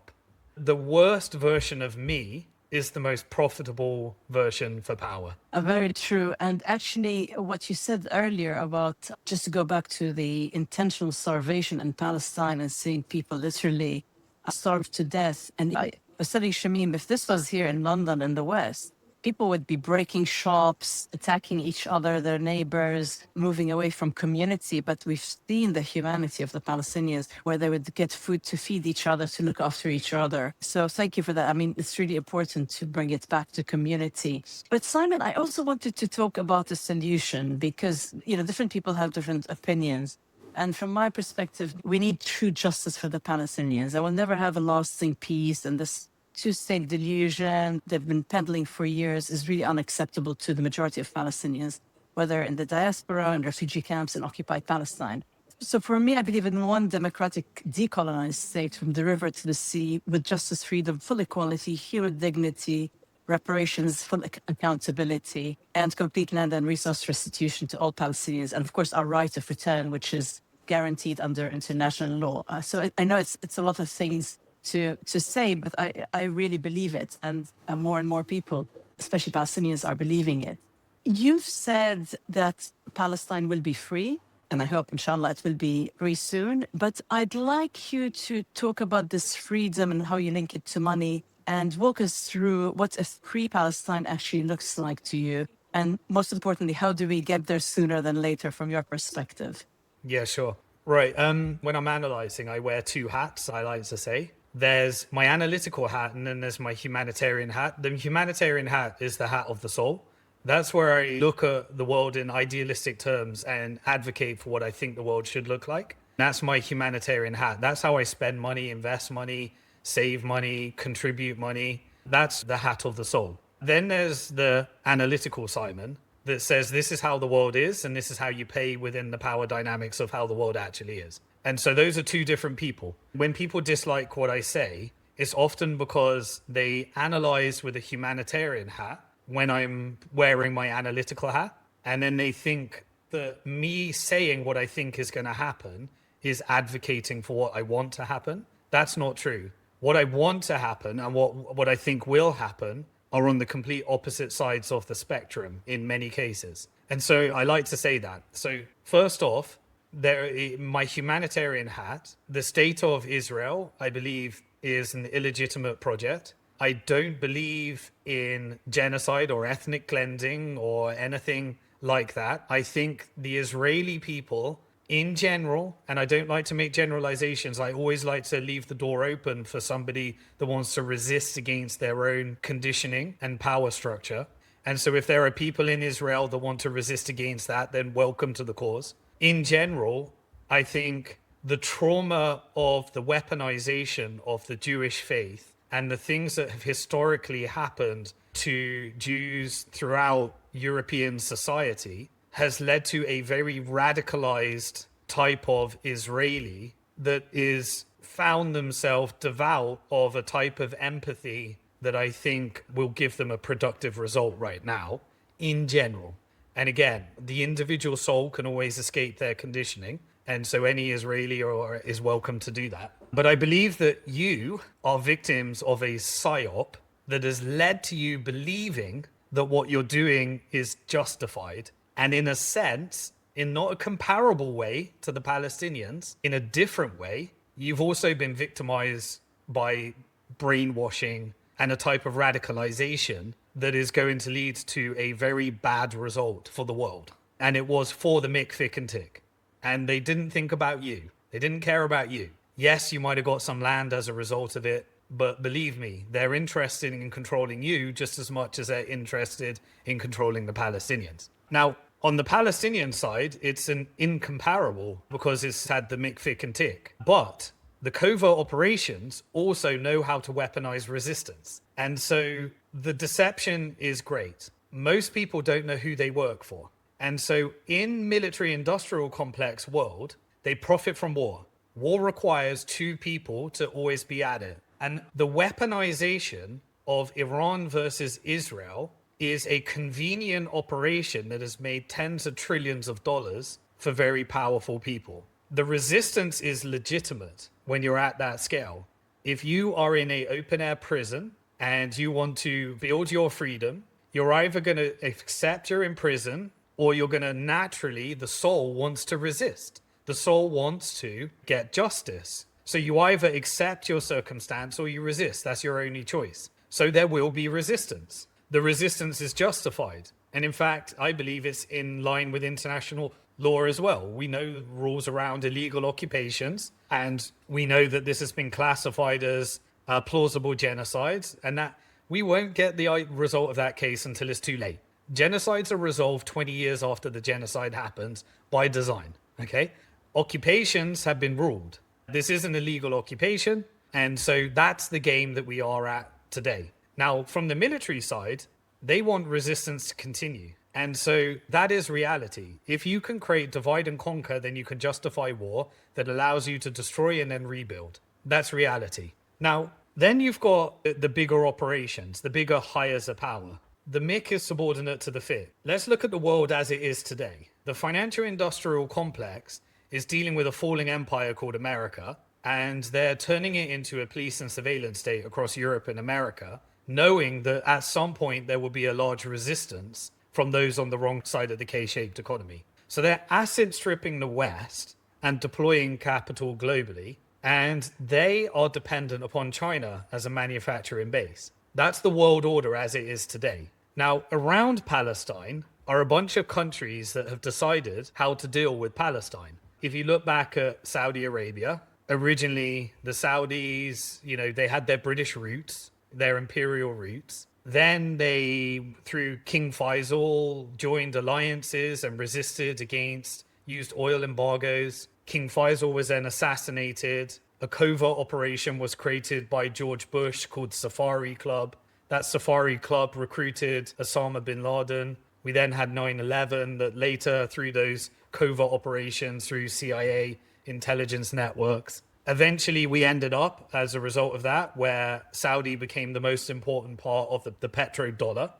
A: The worst version of me is the most profitable version for power.
C: Very true. And actually, what you said earlier about, just to go back to the intentional starvation in Palestine and seeing people literally starve to death. And I was telling Shamim, if this was here in London in the West, people would be breaking shops, attacking each other, their neighbors, moving away from community. But we've seen the humanity of the Palestinians where they would get food to feed each other, to look after each other. So thank you for that. I mean, it's really important to bring it back to community. But Simon, I also wanted to talk about the solution because, different people have different opinions. And from my perspective, we need true justice for the Palestinians. I will never have a lasting peace, and this two-state delusion they've been peddling for years is really unacceptable to the majority of Palestinians, whether in the diaspora, in refugee camps, in occupied Palestine. So for me, I believe in one democratic, decolonized state from the river to the sea with justice, freedom, full equality, human dignity, reparations, full accountability, and complete land and resource restitution to all Palestinians. And of course, our right of return, which is guaranteed under international law. So I know it's a lot of things to say, but I really believe it. And more and more people, especially Palestinians, are believing it. You've said that Palestine will be free, and I hope, inshallah, it will be free soon. But I'd like you to talk about this freedom and how you link it to money and walk us through what a free Palestine actually looks like to you. And most importantly, how do we get there sooner than later from your perspective?
A: Yeah, sure. Right. When I'm analyzing, I wear two hats, I like to say. There's my analytical hat and then there's my humanitarian hat. The humanitarian hat is the hat of the soul. That's where I look at the world in idealistic terms and advocate for what I think the world should look like. That's my humanitarian hat. That's how I spend money, invest money, save money, contribute money. That's the hat of the soul. Then there's the analytical Simon that says this is how the world is and this is how you pay within the power dynamics of how the world actually is. And so those are two different people. When people dislike what I say, it's often because they analyze with a humanitarian hat when I'm wearing my analytical hat. And then they think that me saying what I think is going to happen is advocating for what I want to happen. That's not true. What I want to happen and what I think will happen are on the complete opposite sides of the spectrum in many cases. And so I like to say that. So first off, my humanitarian hat, the state of Israel, I believe, is an illegitimate project. I don't believe in genocide or ethnic cleansing or anything like that. I think the Israeli people in general, and I don't like to make generalizations, I always like to leave the door open for somebody that wants to resist against their own conditioning and power structure. And so if there are people in Israel that want to resist against that, then welcome to the cause. In general, I think the trauma of the weaponization of the Jewish faith and the things that have historically happened to Jews throughout European society has led to a very radicalized type of Israeli that is found themselves devout of a type of empathy that I think will give them a productive result right now in general. And again, the individual soul can always escape their conditioning. And so any Israeli is welcome to do that. But I believe that you are victims of a psyop that has led to you believing that what you're doing is justified. And in a sense, in not a comparable way to the Palestinians, in a different way, you've also been victimized by brainwashing and a type of radicalization that is going to lead to a very bad result for the world. And it was for the Mick, Fick and Tick. And they didn't think about you. They didn't care about you. Yes, you might have got some land as a result of it, but believe me, they're interested in controlling you just as much as they're interested in controlling the Palestinians. Now, on the Palestinian side, it's an incomparable because it's had the Mick, Fick and Tick. But the covert operations also know how to weaponize resistance. And so the deception is great. Most people don't know who they work for. And so in military industrial complex world, they profit from war. War requires two people to always be at it. And the weaponization of Iran versus Israel is a convenient operation that has made tens of trillions of dollars for very powerful people. The resistance is legitimate when you're at that scale. If you are in an open air prison and you want to build your freedom, you're either going to accept you're in prison or you're going to naturally, the soul wants to resist. The soul wants to get justice. So you either accept your circumstance or you resist. That's your only choice. So there will be resistance. The resistance is justified. And in fact, I believe it's in line with international law as well. We know the rules around illegal occupations, and we know that this has been classified as plausible genocides, and that we won't get the result of that case until it's too late. Genocides are resolved 20 years after the genocide happens by design, okay? Occupations have been ruled. This is an illegal occupation, and so that's the game that we are at today. Now, from the military side, they want resistance to continue. And so that is reality. If you can create divide and conquer, then you can justify war that allows you to destroy and then rebuild. That's reality. Now, then you've got the bigger operations, the bigger hires of power. The Mick is subordinate to the Fit. Let's look at the world as it is today. The financial industrial complex is dealing with a falling empire called America, and they're turning it into a police and surveillance state across Europe and America, knowing that at some point there will be a large resistance from those on the wrong side of the K-shaped economy. So they're asset stripping the West and deploying capital globally, and they are dependent upon China as a manufacturing base. That's the world order as it is today. Now, around Palestine are a bunch of countries that have decided how to deal with Palestine. If you look back at Saudi Arabia, originally the Saudis, they had their British roots, their imperial roots. Then they, through King Faisal, joined alliances and resisted against, used oil embargoes. King Faisal was then assassinated. A covert operation was created by George Bush called Safari Club. That Safari Club recruited Osama bin Laden. We then had 9/11 that later, through those covert operations, through CIA intelligence networks, eventually we ended up, as a result of that, where Saudi became the most important part of the petrodollar,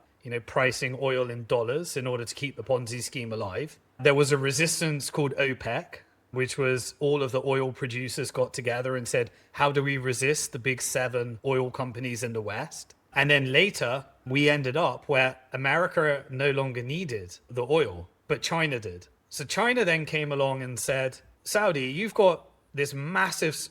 A: pricing oil in dollars in order to keep the Ponzi scheme alive. There was a resistance called OPEC, which was all of the oil producers got together and said, how do we resist the big 7 oil companies in the West? And then later, we ended up where America no longer needed the oil, but China did. So China then came along and said, Saudi, you've got this massive,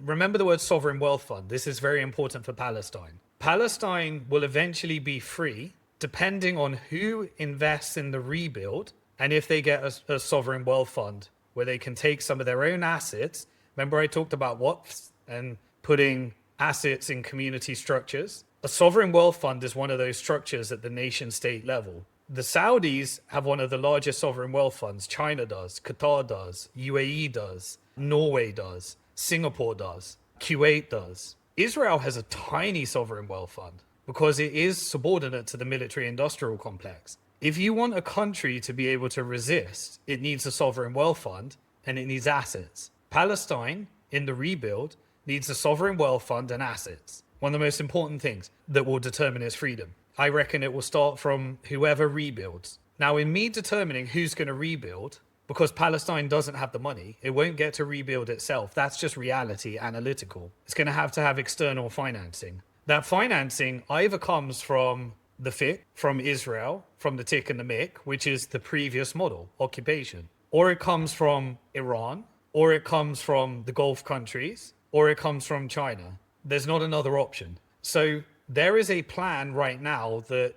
A: remember the word sovereign wealth fund. This is very important for Palestine. Palestine will eventually be free depending on who invests in the rebuild and if they get a sovereign wealth fund where they can take some of their own assets. Remember I talked about WAPs and putting assets in community structures. A sovereign wealth fund is one of those structures at the nation state level. The Saudis have one of the largest sovereign wealth funds. China does, Qatar does, UAE does. Norway does. Singapore does. Kuwait does. Israel has a tiny sovereign wealth fund because it is subordinate to the military industrial complex. If you want a country to be able to resist, it needs a sovereign wealth fund and it needs assets. Palestine, in the rebuild, needs a sovereign wealth fund and assets. One of the most important things that will determine its freedom. I reckon it will start from whoever rebuilds. Now, in me determining who's going to rebuild, because Palestine doesn't have the money, it won't get to rebuild itself. That's just reality, analytical. It's going to have external financing. That financing either comes from the FIC, from Israel, from the TIC and the MIC, which is the previous model, occupation. Or it comes from Iran, or it comes from the Gulf countries, or it comes from China. There's not another option. So there is a plan right now that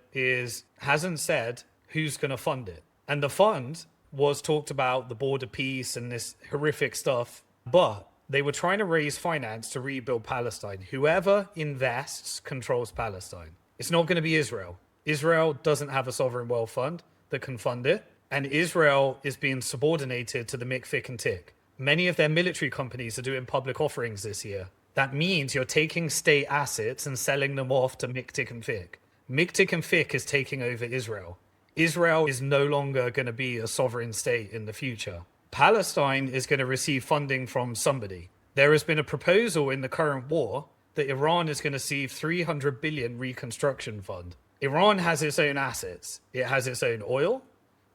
A: hasn't said who's going to fund it. And the fund was talked about, the border peace and this horrific stuff, but they were trying to raise finance to rebuild Palestine. Whoever invests controls Palestine. It's not going to be Israel. Israel doesn't have a sovereign wealth fund that can fund it. And Israel is being subordinated to the MIC, FIC and TIC. Many of their military companies are doing public offerings this year. That means you're taking state assets and selling them off to MIC, TIC and FIC. MIC, TIC and FIC is taking over Israel. Israel is no longer going to be a sovereign state in the future. Palestine is going to receive funding from somebody. There has been a proposal in the current war that Iran is going to receive $300 billion reconstruction fund. Iran has its own assets. It has its own oil.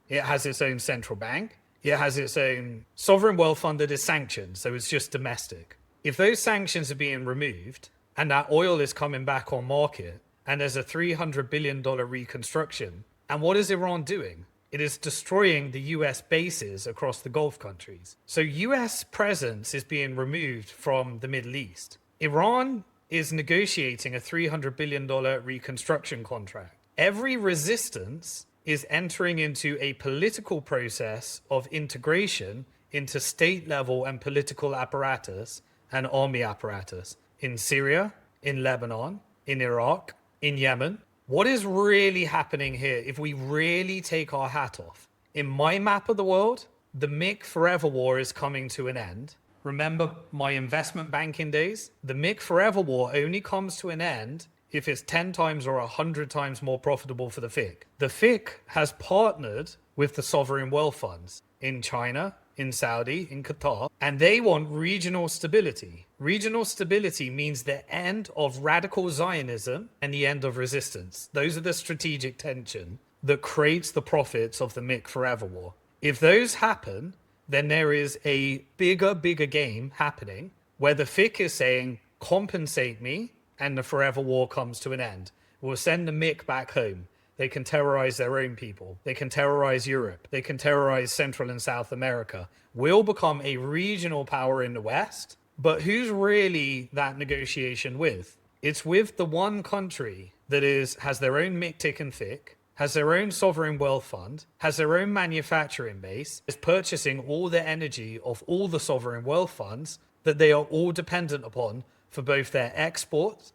A: It has its own central bank. It has its own sovereign wealth fund that is sanctioned, so it's just domestic. If those sanctions are being removed and that oil is coming back on market and there's a $300 billion reconstruction, and what is Iran doing? It is destroying the US bases across the Gulf countries. So US presence is being removed from the Middle East. Iran is negotiating a $300 billion reconstruction contract. Every resistance is entering into a political process of integration into state level and political apparatus and army apparatus in Syria, in Lebanon, in Iraq, in Yemen. What is really happening here if we really take our hat off? In my map of the world, the MIC Forever War is coming to an end. Remember my investment banking days? The MIC Forever War only comes to an end if it's 10 times or 100 times more profitable for the FIC. The FIC has partnered with the sovereign wealth funds in China, in Saudi, in Qatar, and they want regional stability. Regional stability means the end of radical Zionism and the end of resistance. Those are the strategic tension that creates the profits of the MIC Forever War. If those happen, then there is a bigger game happening where the FIC is saying, compensate me, and the Forever War comes to an end. We'll send the MIC back home. They can terrorize their own people. They can terrorize Europe. They can terrorize Central and South America. We'll become a regional power in the West. But who's really that negotiation with? It's with the one country that has their own MIC, TIC and FIC, has their own sovereign wealth fund, has their own manufacturing base, is purchasing all the energy of all the sovereign wealth funds that they are all dependent upon for both their exports,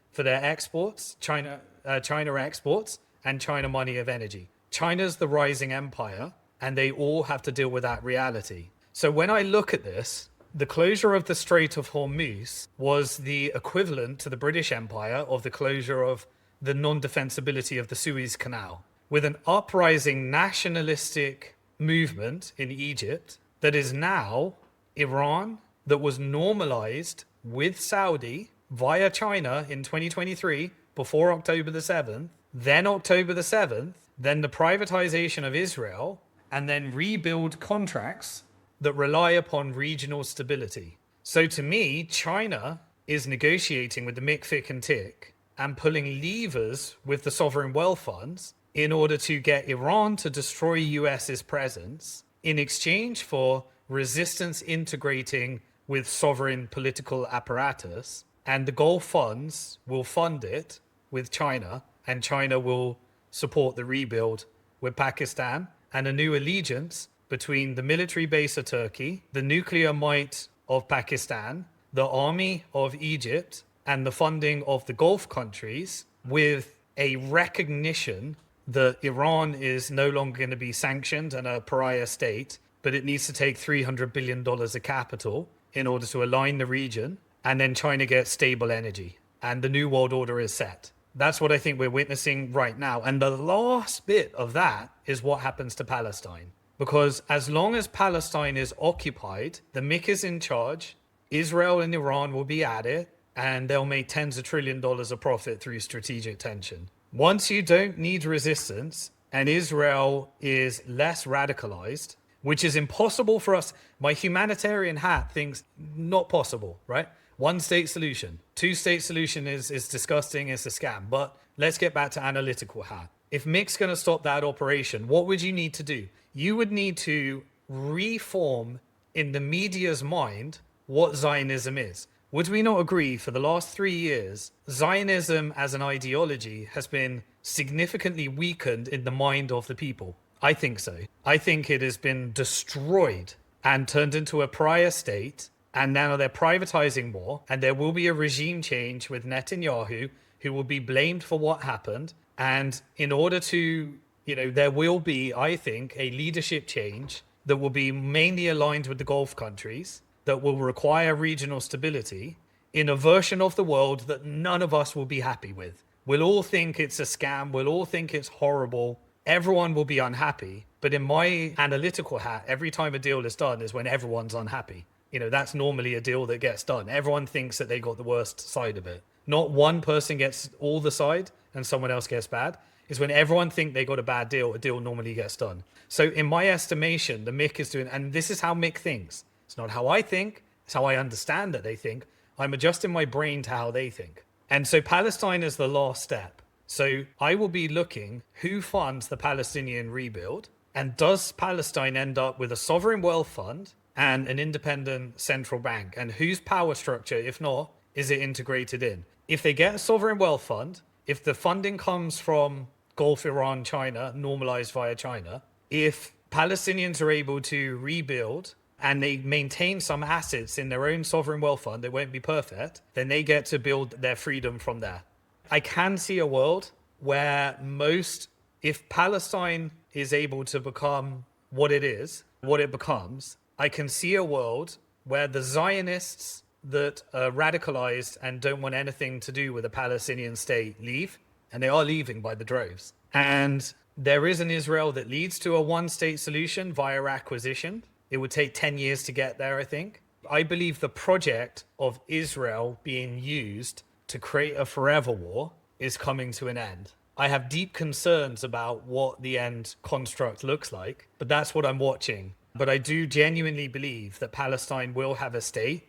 A: China exports, and China money of energy. China's the rising empire, and they all have to deal with that reality. So when I look at this, the closure of the Strait of Hormuz was the equivalent to the British Empire of the closure of the non-defensibility of the Suez Canal, with an uprising nationalistic movement in Egypt that is now Iran, that was normalized with Saudi via China in 2023 before October the 7th, then October the 7th, then the privatization of Israel, and then rebuild contracts that rely upon regional stability. So to me, China is negotiating with the MIC, FIC and TIC and pulling levers with the sovereign wealth funds in order to get Iran to destroy US's presence in exchange for resistance integrating with sovereign political apparatus. And the Gulf funds will fund it with China, and China will support the rebuild with Pakistan, and a new allegiance between the military base of Turkey, the nuclear might of Pakistan, the army of Egypt, and the funding of the Gulf countries, with a recognition that Iran is no longer going to be sanctioned and a pariah state, but it needs to take $300 billion of capital in order to align the region, and then China gets stable energy, and the new world order is set. That's what I think we're witnessing right now. And the last bit of that is what happens to Palestine. Because as long as Palestine is occupied, the MIC is in charge, Israel and Iran will be at it, and they'll make tens of $trillions of profit through strategic tension. Once you don't need resistance, and Israel is less radicalized, which is impossible for us, my humanitarian hat thinks not possible, right? One state solution. Two state solution is disgusting, it's a scam. But let's get back to analytical hat. If MIC's going to stop that operation, what would you need to do? You would need to reform in the media's mind what Zionism is. Would we not agree for the last 3 years, Zionism as an ideology has been significantly weakened in the mind of the people? I think so. I think it has been destroyed and turned into a prior state. And now they're privatizing more, and there will be a regime change with Netanyahu, who will be blamed for what happened. And in order to, there will be, I think, a leadership change that will be mainly aligned with the Gulf countries, that will require regional stability in a version of the world that none of us will be happy with. We'll all think it's a scam. We'll all think it's horrible. Everyone will be unhappy. But in my analytical hat, every time a deal is done is when everyone's unhappy. That's normally a deal that gets done. Everyone thinks that they got the worst side of it. Not one person gets all the side and someone else gets bad. It's when everyone think they got a bad deal, a deal normally gets done. So in my estimation, the MIC is doing, and this is how MIC thinks. It's not how I think. It's how I understand that they think. I'm adjusting my brain to how they think. And so Palestine is the last step. So I will be looking who funds the Palestinian rebuild, and does Palestine end up with a sovereign wealth fund and an independent central bank, and whose power structure, if not, is it integrated in? If they get a sovereign wealth fund, if the funding comes from Gulf, Iran, China, normalized via China, if Palestinians are able to rebuild and they maintain some assets in their own sovereign wealth fund, they won't be perfect, then they get to build their freedom from there. I can see a world where if Palestine is able to become what it becomes, I can see a world where the Zionists that are radicalized and don't want anything to do with a Palestinian state leave, and they are leaving by the droves. And there is an Israel that leads to a one-state solution via acquisition. It would take 10 years to get there, I think. I believe the project of Israel being used to create a forever war is coming to an end. I have deep concerns about what the end construct looks like, but that's what I'm watching. But I do genuinely believe that Palestine will have a state.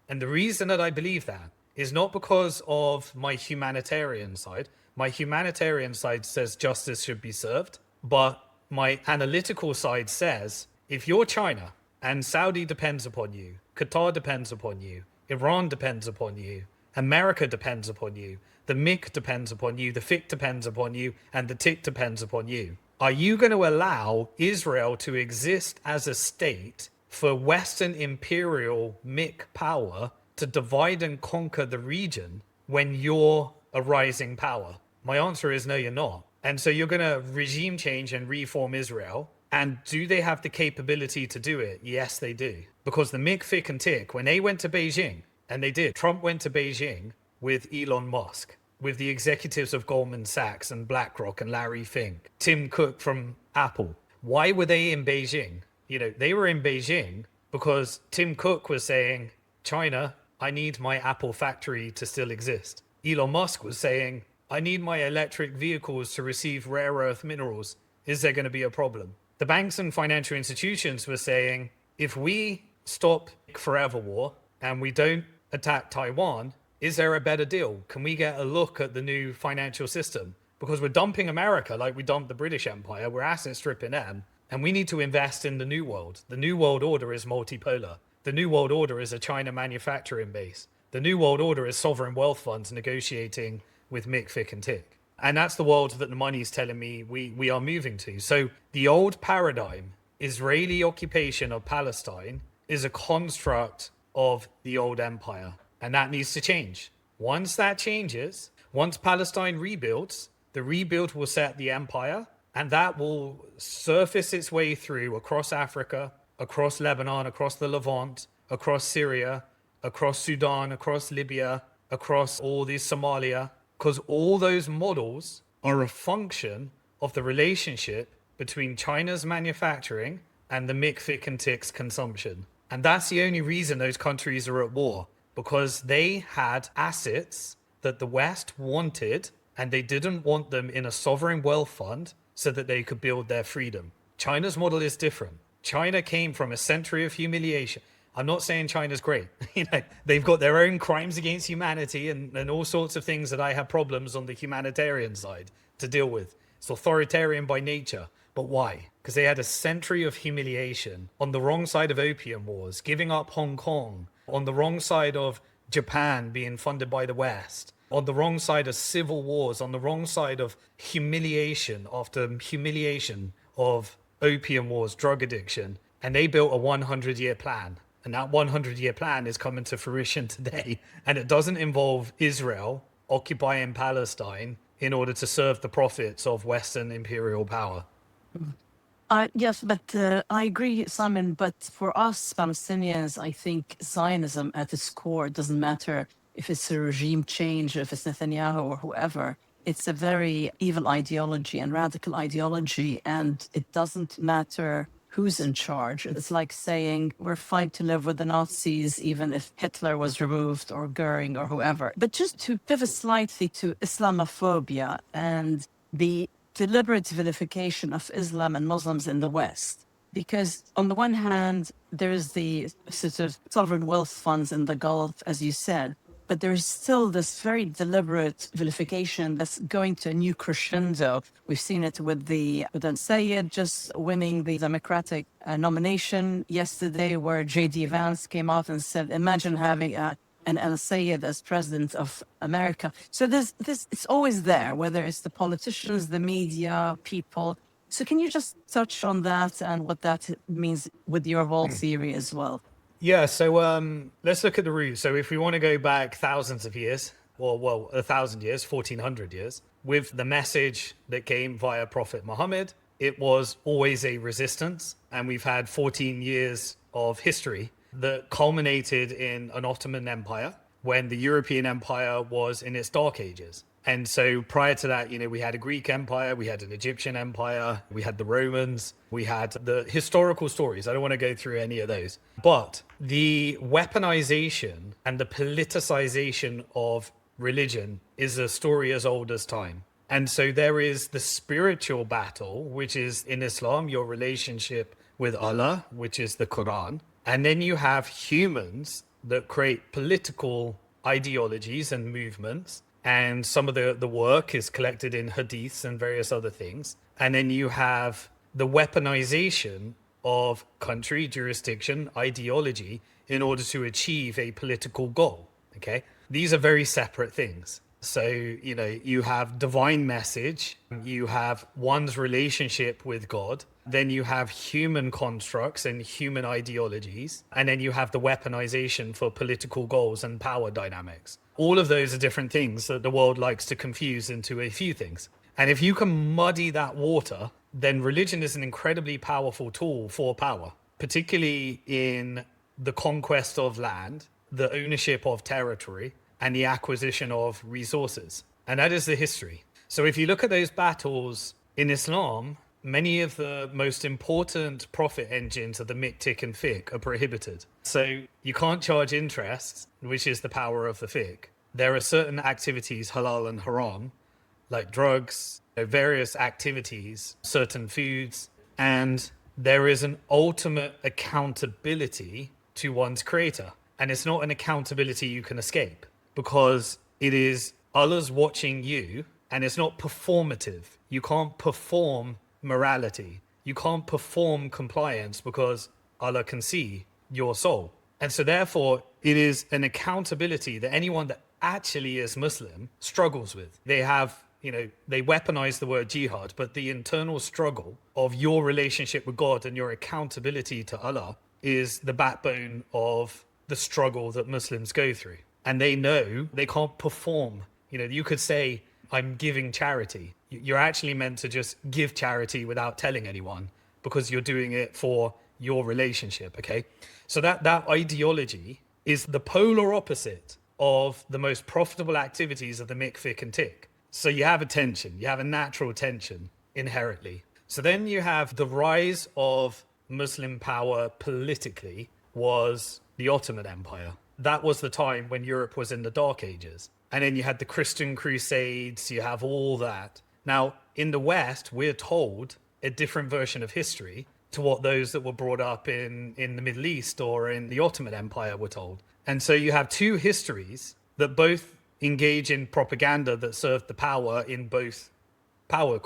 A: And the reason that I believe that is not because of my humanitarian side. My humanitarian side says justice should be served. But my analytical side says, if you're China and Saudi depends upon you, Qatar depends upon you, Iran depends upon you, America depends upon you, the MIC depends upon you, the FIC depends upon you, and the TIC depends upon you. Are you going to allow Israel to exist as a state for Western imperial MIC power to divide and conquer the region when you're a rising power? My answer is no, you're not. And so you're going to regime change and reform Israel. And do they have the capability to do it? Yes, they do. Because the MIC, FIC, and TIC, when they went to Beijing, and they did, Trump went to Beijing with Elon Musk, with the executives of Goldman Sachs and BlackRock and Larry Fink, Tim Cook from Apple. Why were they in Beijing? They were in Beijing because Tim Cook was saying, China, I need my Apple factory to still exist. Elon Musk was saying, I need my electric vehicles to receive rare earth minerals. Is there going to be a problem? The banks and financial institutions were saying, if we stop forever war and we don't attack Taiwan, is there a better deal? Can we get a look at the new financial system? Because we're dumping America like we dumped the British Empire. We're asset stripping them. And we need to invest in the new world. The new world order is multipolar. The new world order is a China manufacturing base. The new world order is sovereign wealth funds negotiating with MIC, FIC, and TIC. And that's the world that the money's telling me we are moving to. So the old paradigm, Israeli occupation of Palestine, is a construct of the old empire. And that needs to change. Once that changes, once Palestine rebuilds, the rebuild will set the empire, and that will surface its way through across Africa, across Lebanon, across the Levant, across Syria, across Sudan, across Libya, across all these Somalia, because all those models are a function of the relationship between China's manufacturing and the mick, thick and ticks consumption. And that's the only reason those countries are at war, because they had assets that the West wanted and they didn't want them in a sovereign wealth fund so that they could build their freedom. China's model is different. China came from a century of humiliation. I'm not saying China's great. They've got their own crimes against humanity and all sorts of things that I have problems on the humanitarian side to deal with. It's authoritarian by nature. But why? Because they had a century of humiliation on the wrong side of opium wars, giving up Hong Kong, on the wrong side of Japan being funded by the West, on the wrong side of civil wars, on the wrong side of humiliation after humiliation of opium wars, drug addiction. And they built a 100-year plan. And that 100-year plan is coming to fruition today. And it doesn't involve Israel occupying Palestine in order to serve the profits of Western imperial power.
C: Yes, but I agree, Simon. But for us Palestinians, I think Zionism at its core doesn't matter if it's a regime change, if it's Netanyahu or whoever. It's a very evil ideology and radical ideology, and it doesn't matter who's in charge. It's like saying we're fine to live with the Nazis even if Hitler was removed or Goering or whoever. But just to pivot slightly to Islamophobia and the deliberate vilification of Islam and Muslims in the West. Because on the one hand, there's the sort of sovereign wealth funds in the Gulf, as you said, but there's still this very deliberate vilification that's going to a new crescendo. We've seen it with Sayed just winning the Democratic nomination yesterday, where J.D. Vance came out and said, imagine having an Sayed as president of America. So this it's always there, whether it's the politicians, the media, people. So can you just touch on that and what that means with your whole theory as well?
A: Yeah, so let's look at the roots. So if we want to go back thousands of years, or 1,000 years, 1,400 years, with the message that came via Prophet Muhammad, it was always a resistance. And we've had 14 years of history that culminated in an Ottoman Empire when the European Empire was in its dark ages. And so prior to that, we had a Greek Empire, we had an Egyptian Empire, we had the Romans, we had the historical stories. I don't want to go through any of those. But the weaponization and the politicization of religion is a story as old as time. And so there is the spiritual battle, which is in Islam, your relationship with Allah, which is the Quran. And then you have humans that create political ideologies and movements. And some of the work is collected in hadiths and various other things. And then you have the weaponization of country, jurisdiction, ideology in order to achieve a political goal. Okay? These are very separate things. So, you have divine message, you have one's relationship with God, then you have human constructs and human ideologies, and then you have the weaponization for political goals and power dynamics. All of those are different things that the world likes to confuse into a few things. And if you can muddy that water, then religion is an incredibly powerful tool for power, particularly in the conquest of land, the ownership of territory, and the acquisition of resources. And that is the history. So if you look at those battles in Islam, many of the most important profit engines of the mick, tick, and thick are prohibited. So you can't charge interest, which is the power of the thick. There are certain activities, halal and haram, like drugs, various activities, certain foods, and there is an ultimate accountability to one's creator. And it's not an accountability you can escape, because it is Allah's watching you, and it's not performative. You can't perform morality. You can't perform compliance because Allah can see your soul. And so therefore, it is an accountability that anyone that actually is Muslim struggles with. They have, they weaponize the word jihad, but the internal struggle of your relationship with God and your accountability to Allah is the backbone of the struggle that Muslims go through. And they know they can't perform. You could say, I'm giving charity. You're actually meant to just give charity without telling anyone, because you're doing it for your relationship, okay? So that ideology is the polar opposite of the most profitable activities of the mick, fick, and tick. So you have a tension, you have a natural tension inherently. So then you have the rise of Muslim power politically was the Ottoman Empire. That was the time when Europe was in the Dark Ages. And then you had the Christian Crusades, you have all that. Now, in the West, we're told a different version of history to what those that were brought up in the Middle East or in the Ottoman Empire were told. And so you have two histories that both engage in propaganda that served the power in both power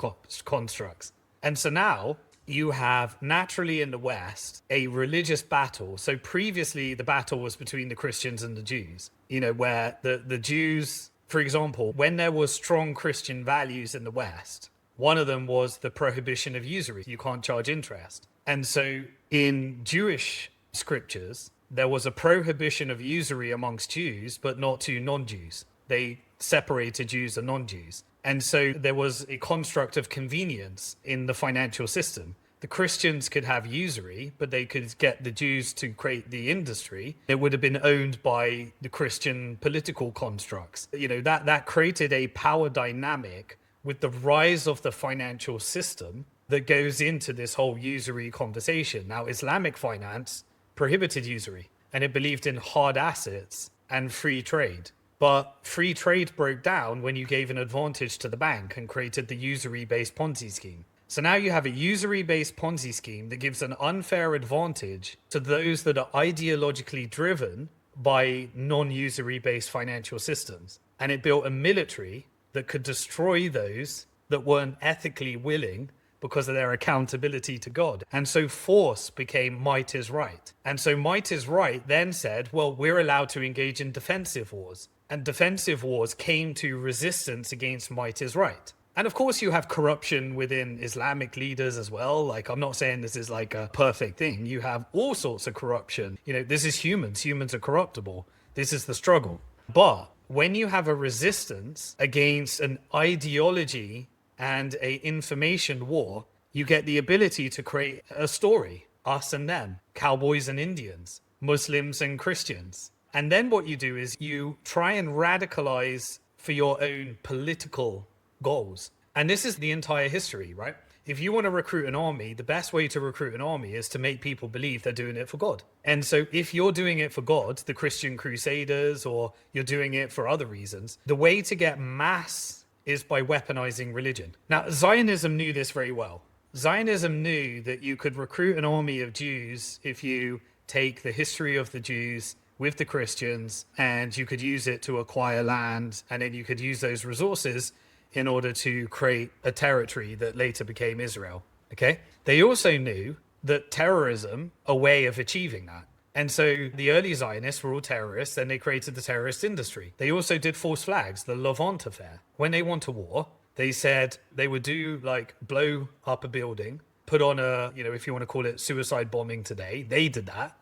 A: constructs. And so now you have naturally in the West a religious battle. So previously the battle was between the Christians and the Jews, where the Jews, for example, when there was strong Christian values in the West, one of them was the prohibition of usury. You can't charge interest. And so in Jewish scriptures, there was a prohibition of usury amongst Jews, but not to non-Jews. They separated Jews and non-Jews. And so there was a construct of convenience in the financial system. The Christians could have usury, but they could get the Jews to create the industry. It would have been owned by the Christian political constructs. That created a power dynamic with the rise of the financial system that goes into this whole usury conversation. Now, Islamic finance prohibited usury, and it believed in hard assets and free trade. But free trade broke down when you gave an advantage to the bank and created the usury-based Ponzi scheme. So now you have a usury-based Ponzi scheme that gives an unfair advantage to those that are ideologically driven by non-usury-based financial systems. And it built a military that could destroy those that weren't ethically willing because of their accountability to God. And so force became might is right. And so might is right then said, well, we're allowed to engage in defensive wars. And defensive wars came to resistance against might is right. And of course, you have corruption within Islamic leaders as well. Like, I'm not saying this is like a perfect thing. You have all sorts of corruption. This is humans. Humans are corruptible. This is the struggle. But when you have a resistance against an ideology and a information war, you get the ability to create a story, us and them, cowboys and Indians, Muslims and Christians. And then what you do is you try and radicalize for your own political goals. And this is the entire history, right? If you want to recruit an army, the best way to recruit an army is to make people believe they're doing it for God. And so if you're doing it for God, the Christian Crusaders, or you're doing it for other reasons, the way to get mass is by weaponizing religion. Now, Zionism knew this very well. Zionism knew that you could recruit an army of Jews if you take the history of the Jews with the Christians, and you could use it to acquire land, and then you could use those resources in order to create a territory that later became Israel. Okay? They also knew that terrorism, a way of achieving that. And so the early Zionists were all terrorists, and they created the terrorist industry. They also did false flags, the Levant affair. When they went to war, they said they would do blow up a building, put on a, if you want to call it suicide bombing today, they did that.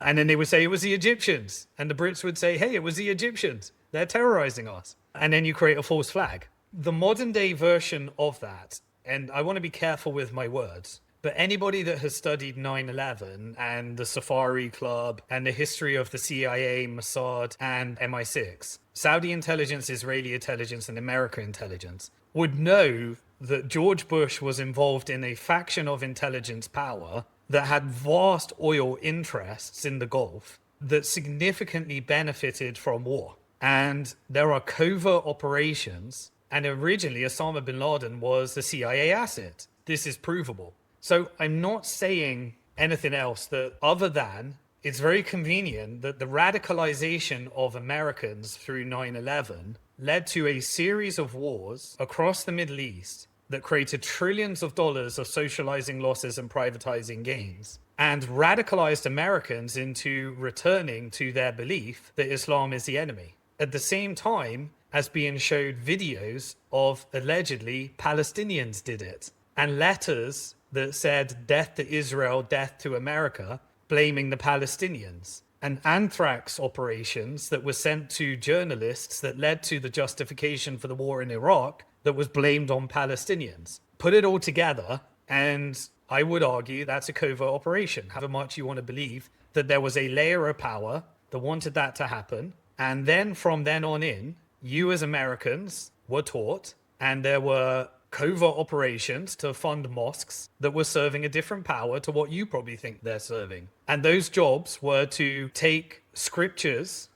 A: And then they would say it was the Egyptians. And the Brits would say, hey, it was the Egyptians. They're terrorizing us. And then you create a false flag. The modern day version of that, and I want to be careful with my words, but anybody that has studied 9/11 and the Safari Club and the history of the CIA, Mossad, and MI6, Saudi intelligence, Israeli intelligence, and American intelligence, would know that George Bush was involved in a faction of intelligence power that had vast oil interests in the Gulf that significantly benefited from war. And there are covert operations, and originally Osama bin Laden was the CIA asset. This is provable. So I'm not saying anything else that other than it's very convenient that the radicalization of Americans through 9/11 led to a series of wars across the Middle East that created trillions of dollars of socializing losses and privatizing gains, and radicalized Americans into returning to their belief that Islam is the enemy. At the same time as being showed videos of allegedly Palestinians did it, and letters that said death to Israel, death to America, blaming the Palestinians, and anthrax operations that were sent to journalists that led to the justification for the war in Iraq that was blamed on Palestinians. Put it all together, And I would argue that's a covert operation, however much you want to believe that there was a layer of power that wanted that to happen. And then from then on in, you as Americans were taught, and there were covert operations to fund mosques that were serving a different power to what you probably think they're serving. And those jobs were to take scriptures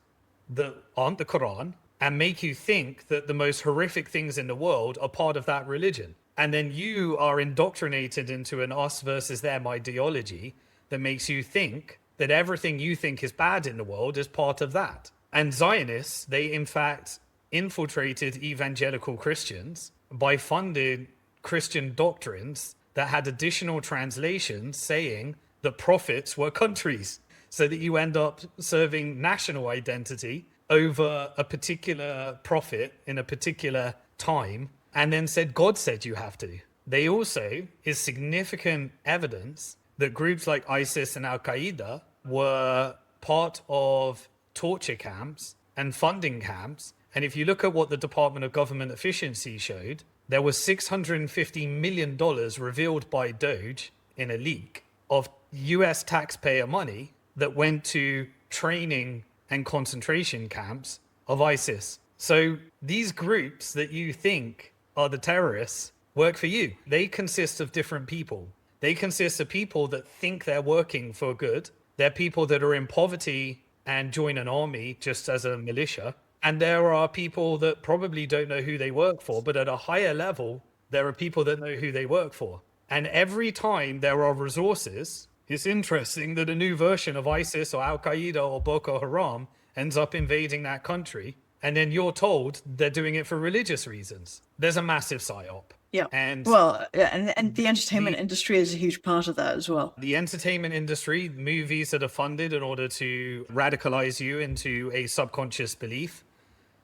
A: that aren't the Quran and make you think that the most horrific things in the world are part of that religion. And then you are indoctrinated into an us versus them ideology that makes you think that everything you think is bad in the world is part of that. And Zionists, they in fact infiltrated evangelical Christians by funding Christian doctrines that had additional translations saying that prophets were countries, so that you end up serving national identity over a particular prophet in a particular time, and then said God said you have to. They also is significant evidence that groups like ISIS and Al-Qaeda were part of torture camps and funding camps. And if you look at what the Department of Government Efficiency showed, there was $650 million revealed by Doge in a leak of US taxpayer money that went to training and concentration camps of ISIS. So these groups that you think are the terrorists work for you. They consist of different people. They consist of people that think they're working for good. They're people that are in poverty and join an army just as a militia. And there are people that probably don't know who they work for, but at a higher level, there are people that know who they work for. And every time there are resources, it's interesting that a new version of ISIS or Al-Qaeda or Boko Haram ends up invading that country. And then you're told they're doing it for religious reasons. There's a massive psyop.
B: Yeah.
A: And
B: the entertainment industry is a huge part of that as well.
A: The entertainment industry, movies that are funded in order to radicalize you into a subconscious belief.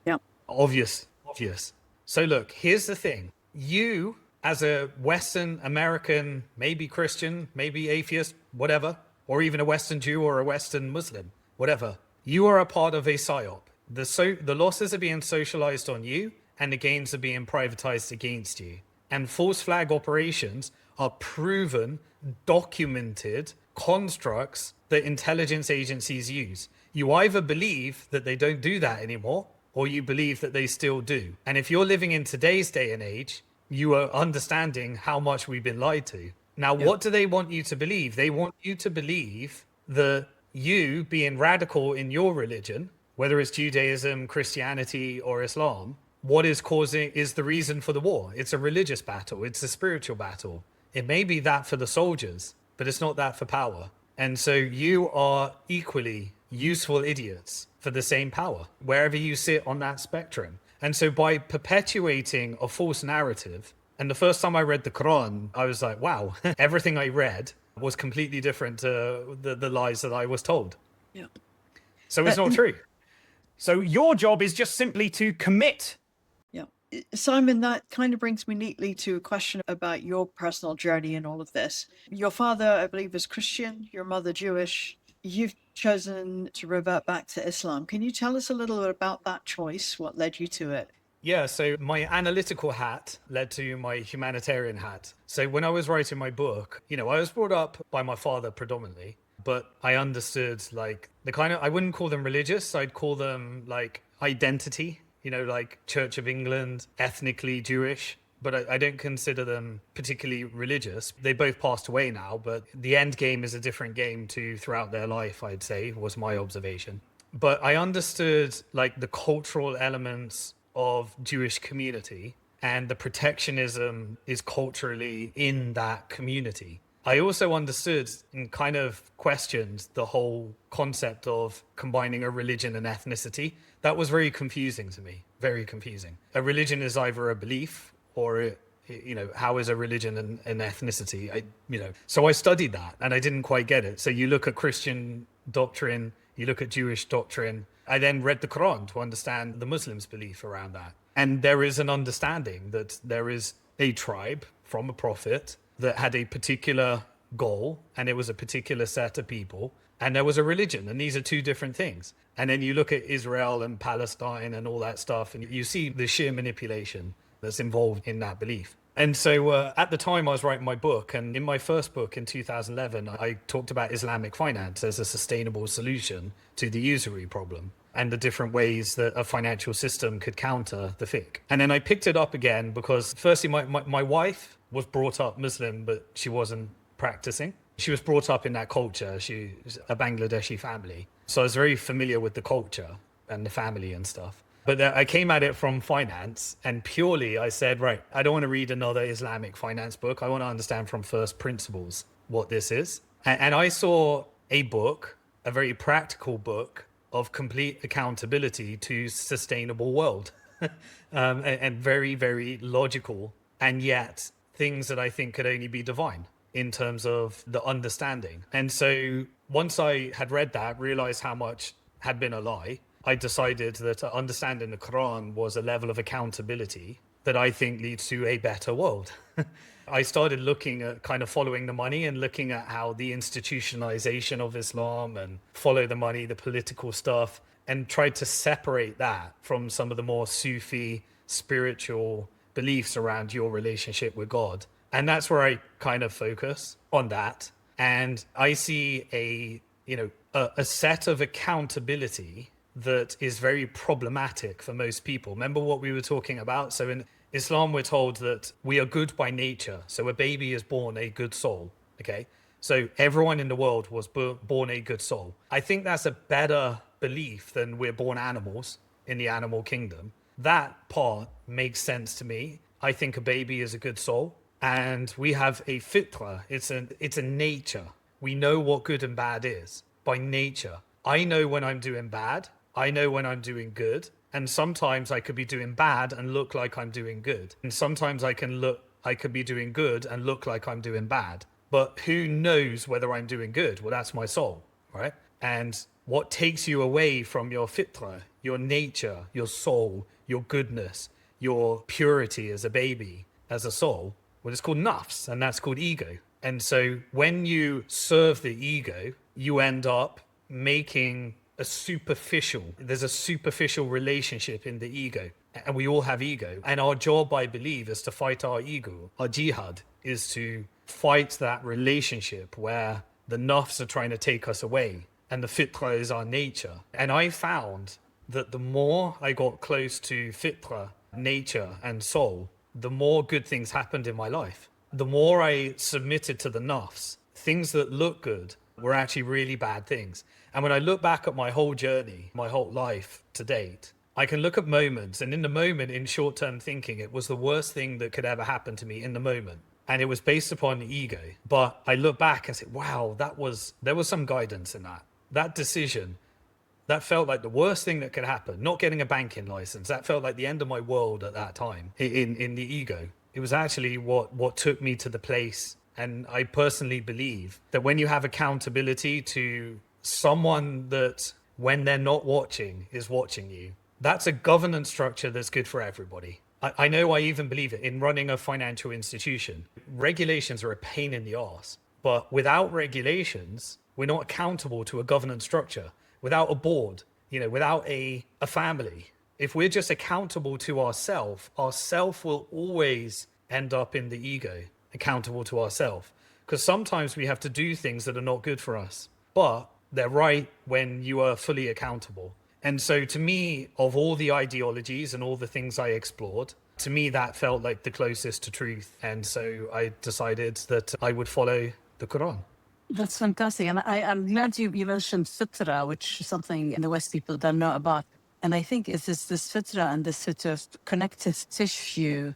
B: Yeah.
A: Obvious. So look, here's the thing. You, as a Western American, maybe Christian, maybe atheist, whatever, or even a Western Jew or a Western Muslim, whatever, you are a part of a psyop. The losses are being socialized on you, and the gains are being privatized against you. And false flag operations are proven, documented constructs that intelligence agencies use. You either believe that they don't do that anymore, or you believe that they still do. And if you're living in today's day and age, you are understanding how much we've been lied to. Now, what do they want you to believe? They want you to believe that you, being radical in your religion, whether it's Judaism, Christianity, or Islam, what is the reason for the war. It's a religious battle. It's a spiritual battle. It may be that for the soldiers, but it's not that for power. And so you are equally useful idiots for the same power, wherever you sit on that spectrum. And so by perpetuating a false narrative, and the first time I read the Quran, I was like, wow, everything I read was completely different to the lies that I was told.
B: Yeah.
A: So it's not true.
D: So your job is just simply to commit.
B: Yeah. Simon, that kind of brings me neatly to a question about your personal journey in all of this. Your father, I believe, is Christian, your mother Jewish. You've chosen to revert back to Islam. Can you tell us a little bit about that choice? What led you to it?
A: Yeah, so my analytical hat led to my humanitarian hat. So when I was writing my book, I was brought up by my father predominantly, but I understood like I wouldn't call them religious, I'd call them like identity, like Church of England, ethnically Jewish, but I don't consider them particularly religious. They both passed away now, but the end game is a different game to throughout their life, I'd say, was my observation. But I understood like the cultural elements of Jewish community, and the protectionism is culturally in that community. I also understood and kind of questioned the whole concept of combining a religion and ethnicity. That was very confusing to me, very confusing. A religion is either a belief or how is a religion and ethnicity? So I studied that and I didn't quite get it. So you look at Christian doctrine, you look at Jewish doctrine. I then read the Quran to understand the Muslims' belief around that. And there is an understanding that there is a tribe from a prophet that had a particular goal, and it was a particular set of people, and there was a religion, and these are two different things. And then you look at Israel and Palestine and all that stuff, and you see the sheer manipulation that's involved in that belief. And so at the time I was writing my book, and in my first book in 2011, I talked about Islamic finance as a sustainable solution to the usury problem and the different ways that a financial system could counter the fiqh. And then I picked it up again because firstly, my wife was brought up Muslim, but she wasn't practicing. She was brought up in that culture. She was a Bangladeshi family. So I was very familiar with the culture and the family and stuff. But I came at it from finance, and purely I said, right, I don't want to read another Islamic finance book. I want to understand from first principles what this is. And I saw a book, a very practical book of complete accountability to sustainable world and very, very logical, and yet things that I think could only be divine in terms of the understanding. And so once I had read that, realized how much had been a lie, I decided that understanding the Quran was a level of accountability that I think leads to a better world. I started looking at kind of following the money and looking at how the institutionalization of Islam and follow the money, the political stuff, and tried to separate that from some of the more Sufi spiritual beliefs around your relationship with God. And that's where I kind of focus on that. And I see a set of accountability that is very problematic for most people. Remember what we were talking about? So in Islam, we're told that we are good by nature. So a baby is born a good soul, okay? So everyone in the world was born a good soul. I think that's a better belief than we're born animals in the animal kingdom. That part makes sense to me. I think a baby is a good soul. And we have a fitra. It's a nature. We know what good and bad is by nature. I know when I'm doing bad. I know when I'm doing good. And sometimes I could be doing bad and look like I'm doing good. And sometimes I could be doing good and look like I'm doing bad. But who knows whether I'm doing good? Well, that's my soul, right? And what takes you away from your fitra, your nature, your soul, your goodness, your purity as a baby, as a soul, well, it's called nafs, and that's called ego. And so when you serve the ego, you end up making there's a superficial relationship in the ego. And we all have ego. And our job, I believe, is to fight our ego. Our jihad is to fight that relationship where the nafs are trying to take us away and the fitra is our nature. And I found that the more I got close to fitra, nature and soul, the more good things happened in my life. The more I submitted to the nafs, things that look good were actually really bad things. And when I look back at my whole journey, my whole life to date, I can look at moments, and in the moment, in short-term thinking, it was the worst thing that could ever happen to me in the moment. And it was based upon ego. But I look back and say, wow, there was some guidance in that. That decision, that felt like the worst thing that could happen. Not getting a banking license, that felt like the end of my world at that time in the ego. It was actually what took me to the place. And I personally believe that when you have accountability to someone that, when they're not watching, is watching you, that's a governance structure that's good for everybody. I know I even believe it in running a financial institution. Regulations are a pain in the arse, but without regulations, we're not accountable to a governance structure. Without a board, without a family, if we're just accountable to ourself will always end up in the ego, accountable to ourselves. Because sometimes we have to do things that are not good for us, but they're right when you are fully accountable. And so to me, of all the ideologies and all the things I explored, to me, that felt like the closest to truth. And so I decided that I would follow the Quran.
C: That's fantastic. And I'm glad you mentioned fitra, which is something in the West people don't know about. And I think it's this fitra and this sort of connective tissue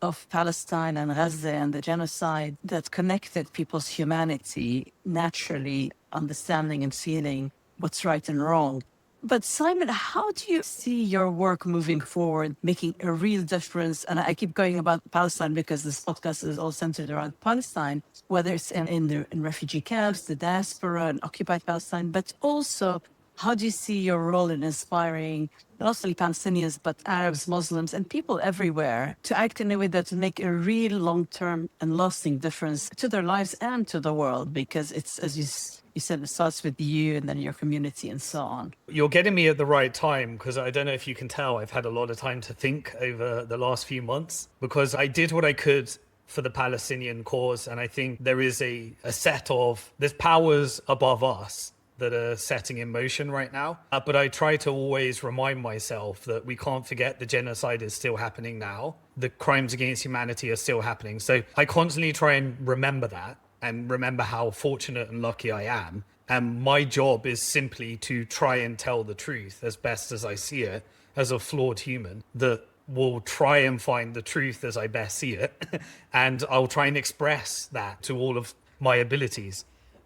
C: of Palestine and Gaza and the genocide that connected people's humanity, naturally understanding and feeling what's right and wrong. But Simon, how do you see your work moving forward, making a real difference? And I keep going about Palestine because this podcast is all centered around Palestine, whether it's in refugee camps, the diaspora, and occupied Palestine, but also How do you see your role in inspiring not only Palestinians, but Arabs, Muslims, and people everywhere to act in a way that will make a real long-term and lasting difference to their lives and to the world? Because it's, as you said, it starts with you and then your community and so on.
A: You're getting me at the right time, because I don't know if you can tell, I've had a lot of time to think over the last few months, because I did what I could for the Palestinian cause. And I think there is there's powers above us that are setting in motion right now. But I try to always remind myself that we can't forget the genocide is still happening now. The crimes against humanity are still happening. So I constantly try and remember that and remember how fortunate and lucky I am. And my job is simply to try and tell the truth as best as I see it, as a flawed human that will try and find the truth as I best see it. And I'll try and express that to all of my abilities.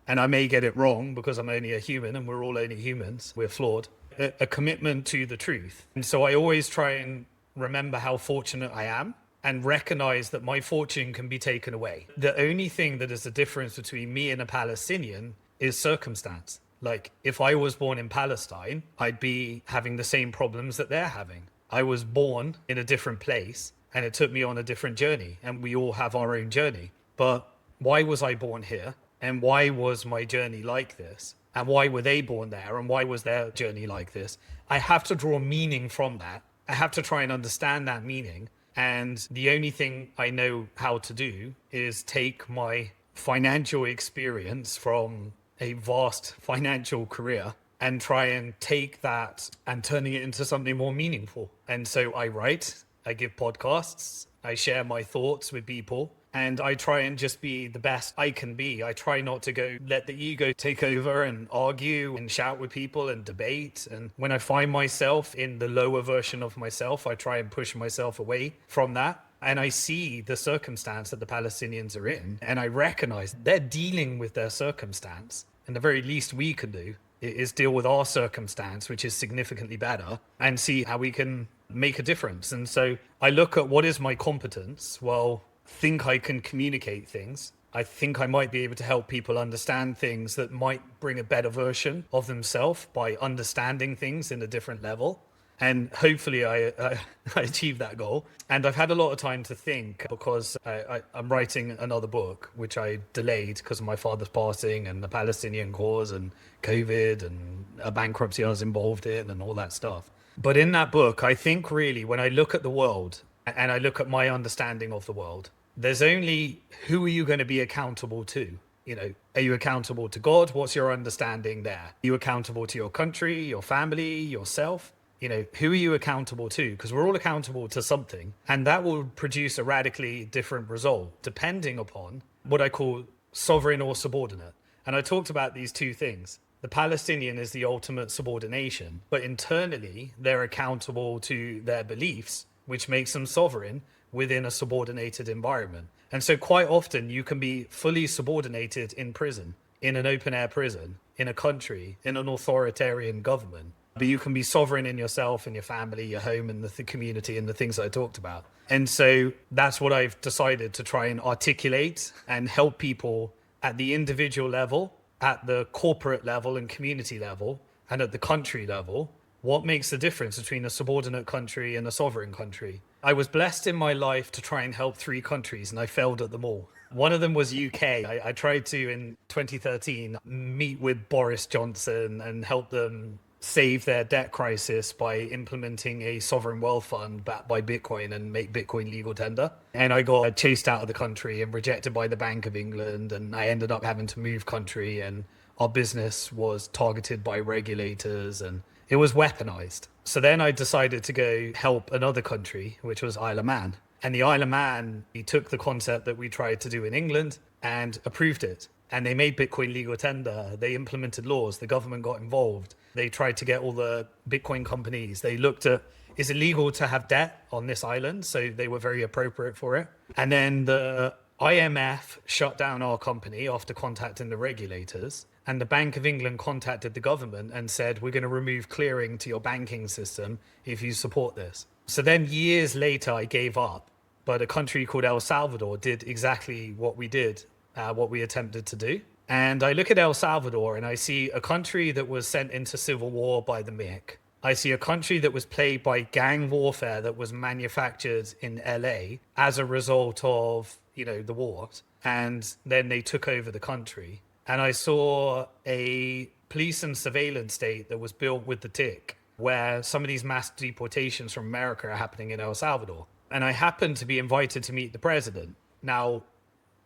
A: And I may get it wrong because I'm only a human and we're all only humans. We're flawed. A commitment to the truth. And so I always try and remember how fortunate I am and recognize that my fortune can be taken away. The only thing that is the difference between me and a Palestinian is circumstance. Like, if I was born in Palestine, I'd be having the same problems that they're having. I was born in a different place and it took me on a different journey, and we all have our own journey. But why was I born here? And why was my journey like this? And why were they born there? And why was their journey like this? I have to draw meaning from that. I have to try and understand that meaning. And the only thing I know how to do is take my financial experience from a vast financial career and try and take that and turning it into something more meaningful. And so I write, I give podcasts, I share my thoughts with people. And I try and just be the best I can be. I try not to let the ego take over and argue and shout with people and debate. And when I find myself in the lower version of myself, I try and push myself away from that. And I see the circumstance that the Palestinians are in. And I recognize they're dealing with their circumstance. And the very least we can do is deal with our circumstance, which is significantly better, and see how we can make a difference. And so I look at what is my competence. Well, think I can communicate things. I think I might be able to help people understand things that might bring a better version of themselves by understanding things in a different level. And hopefully I achieve that goal. And I've had a lot of time to think because I'm writing another book, which I delayed because of my father's passing and the Palestinian cause and COVID and a bankruptcy I was involved in and all that stuff. But in that book, I think really when I look at the world and I look at my understanding of the world, there's only who are you going to be accountable to? You know, are you accountable to God? What's your understanding there? Are you accountable to your country, your family, yourself? You know, who are you accountable to? Because we're all accountable to something, and that will produce a radically different result depending upon what I call sovereign or subordinate. And I talked about these two things. The Palestinian is the ultimate subordination, but internally they're accountable to their beliefs, which makes them sovereign within a subordinated environment. And so quite often you can be fully subordinated in prison, in an open air prison, in a country, in an authoritarian government. But you can be sovereign in yourself and your family, your home and the community and the things I talked about. And so that's what I've decided to try and articulate and help people at the individual level, at the corporate level and community level, and at the country level. What makes the difference between a subordinate country and a sovereign country? I was blessed in my life to try and help 3 countries, and I failed at them all. One of them was UK. I tried to, in 2013, meet with Boris Johnson and help them save their debt crisis by implementing a sovereign wealth fund backed by Bitcoin and make Bitcoin legal tender. And I got chased out of the country and rejected by the Bank of England, and I ended up having to move country, and our business was targeted by regulators and it was weaponized. So then I decided to go help another country, which was Isle of Man. And the Isle of Man, he took the concept that we tried to do in England and approved it. And they made Bitcoin legal tender. They implemented laws. The government got involved. They tried to get all the Bitcoin companies. They looked at, is it legal to have debt on this island? So they were very appropriate for it. And then the IMF shut down our company after contacting the regulators. And the Bank of England contacted the government and said, we're going to remove clearing to your banking system if you support this. So then years later, I gave up. But a country called El Salvador did exactly what we did, what we attempted to do. And I look at El Salvador and I see a country that was sent into civil war by the MIC. I see a country that was plagued by gang warfare that was manufactured in LA as a result of, the wars. And then they took over the country. And I saw a police and surveillance state that was built with the tick, where some of these mass deportations from America are happening in El Salvador. And I happened to be invited to meet the president. Now,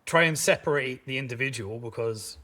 A: try and separate the individual because,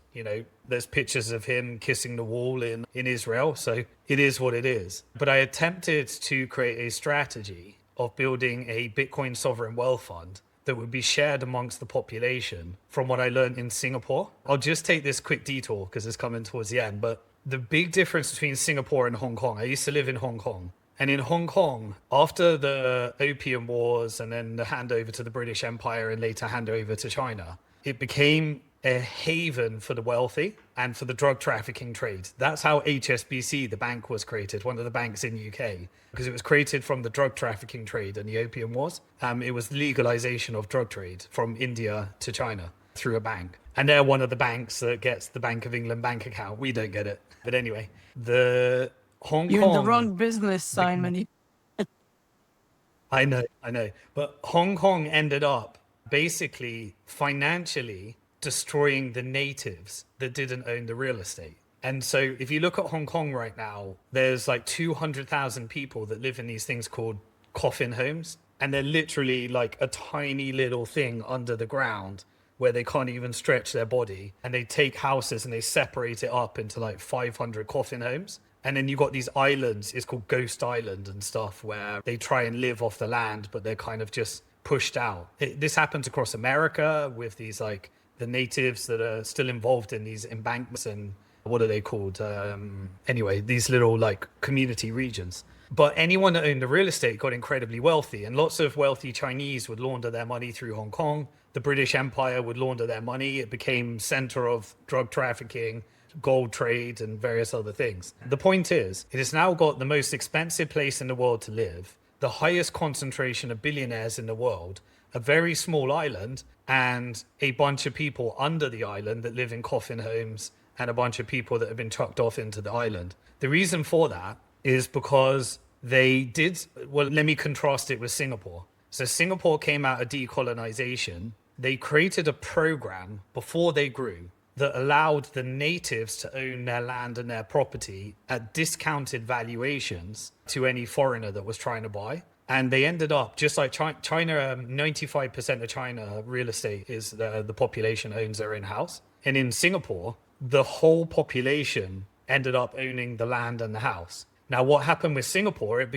A: there's pictures of him kissing the wall in Israel. So it is what it is. But I attempted to create a strategy of building a Bitcoin sovereign wealth fund that would be shared amongst the population from what I learned in Singapore. I'll just take this quick detour because it's coming towards the end. But the big difference between Singapore and Hong Kong, I used to live in Hong Kong. And in Hong Kong, after the Opium Wars and then the handover to the British Empire and later handover to China, it became a haven for the wealthy and for the drug trafficking trade. That's how HSBC, the bank, was created, one of the banks in the UK, because it was created from the drug trafficking trade and the Opium Wars. It was legalization of drug trade from India to China through a bank. And they're one of the banks that gets the Bank of England bank account. We don't get it. But anyway, the Hong
C: You're
A: Kong...
C: in the wrong business, Simon.
A: I know. But Hong Kong ended up basically financially destroying the natives that didn't own the real estate. And so if you look at Hong Kong right now, there's like 200,000 people that live in these things called coffin homes. And they're literally like a tiny little thing under the ground where they can't even stretch their body. And they take houses and they separate it up into like 500 coffin homes. And then you've got these islands, it's called Ghost Island and stuff, where they try and live off the land, but they're kind of just pushed out. This happens across America with these like the natives that are still involved in these embankments and what are they called? Anyway, these little like community regions. But anyone that owned the real estate got incredibly wealthy, and lots of wealthy Chinese would launder their money through Hong Kong. The British Empire would launder their money. It became center of drug trafficking, gold trade, and various other things. The point is, it has now got the most expensive place in the world to live, the highest concentration of billionaires in the world, a very small island, and a bunch of people under the island that live in coffin homes, and a bunch of people that have been chucked off into the island. The reason for that is because let me contrast it with Singapore. So Singapore came out of decolonization. They created a program before they grew that allowed the natives to own their land and their property at discounted valuations to any foreigner that was trying to buy. And they ended up, just like China, 95% of China real estate is the population owns their own house. And in Singapore, the whole population ended up owning the land and the house. Now, what happened with Singapore, it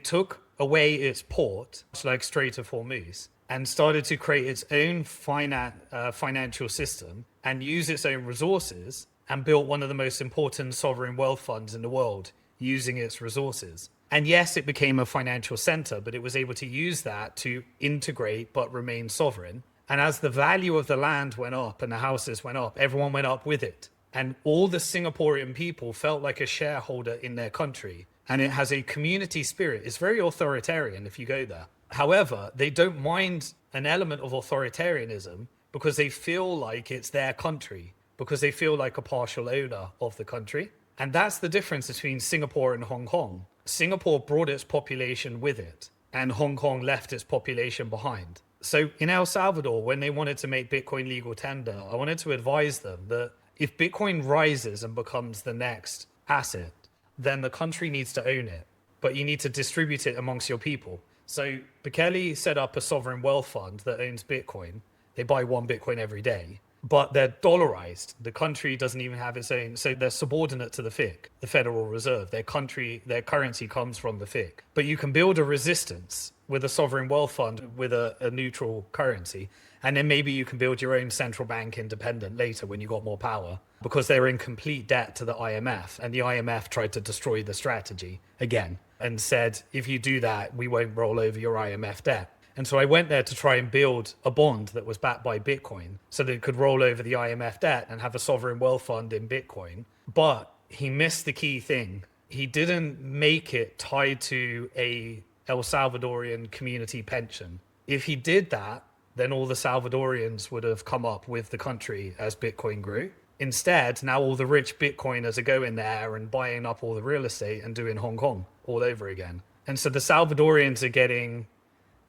A: took away its port, like Strait of Hormuz, and started to create its own financial system and use its own resources and built one of the most important sovereign wealth funds in the world using its resources. And yes, it became a financial center, but it was able to use that to integrate but remain sovereign. And as the value of the land went up and the houses went up, everyone went up with it. And all the Singaporean people felt like a shareholder in their country. And it has a community spirit. It's very authoritarian if you go there. However, they don't mind an element of authoritarianism because they feel like it's their country, because they feel like a partial owner of the country. And that's the difference between Singapore and Hong Kong. Singapore brought its population with it, and Hong Kong left its population behind. So in El Salvador, when they wanted to make Bitcoin legal tender, I wanted to advise them that if Bitcoin rises and becomes the next asset, then the country needs to own it, but you need to distribute it amongst your people. So Bukele set up a sovereign wealth fund that owns Bitcoin. They buy one Bitcoin every day, but they're dollarized. The country doesn't even have its own, so they're subordinate to the FIC, the Federal Reserve. Their currency comes from the FIC. But you can build a resistance with a sovereign wealth fund with a neutral currency. And then maybe you can build your own central bank independent later when you got more power, because they're in complete debt to the IMF. And the IMF tried to destroy the strategy again and said, if you do that, we won't roll over your IMF debt. And so I went there to try and build a bond that was backed by Bitcoin so that it could roll over the IMF debt and have a sovereign wealth fund in Bitcoin. But he missed the key thing. He didn't make it tied to a El Salvadorian community pension. If he did that, then all the Salvadorians would have come up with the country as Bitcoin grew. Instead, now all the rich Bitcoiners are going there and buying up all the real estate and doing Hong Kong all over again. And so the Salvadorians are getting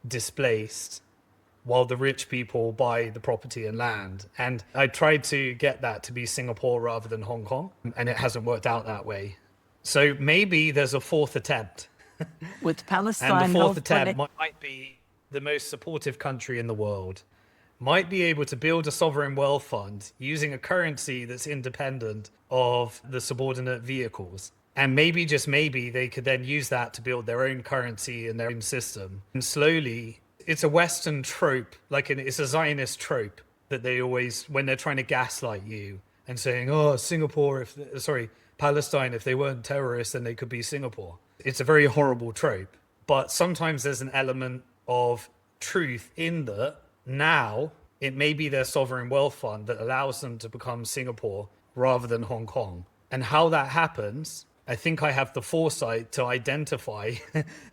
A: displaced while the rich people buy the property and land. And I tried to get that to be Singapore rather than Hong Kong, and it hasn't worked out that way. So maybe there's a fourth attempt.
C: With Palestine.
A: And the fourth attempt might be the most supportive country in the world, might be able to build a sovereign wealth fund using a currency that's independent of the subordinate vehicles. And maybe, just maybe, they could then use that to build their own currency and their own system. And slowly, it's a Western trope, it's a Zionist trope that they always, when they're trying to gaslight you and saying, oh, Palestine, if they weren't terrorists, then they could be Singapore. It's a very horrible trope. But sometimes there's an element of truth in that now it may be their sovereign wealth fund that allows them to become Singapore rather than Hong Kong. And how that happens, I think I have the foresight to identify,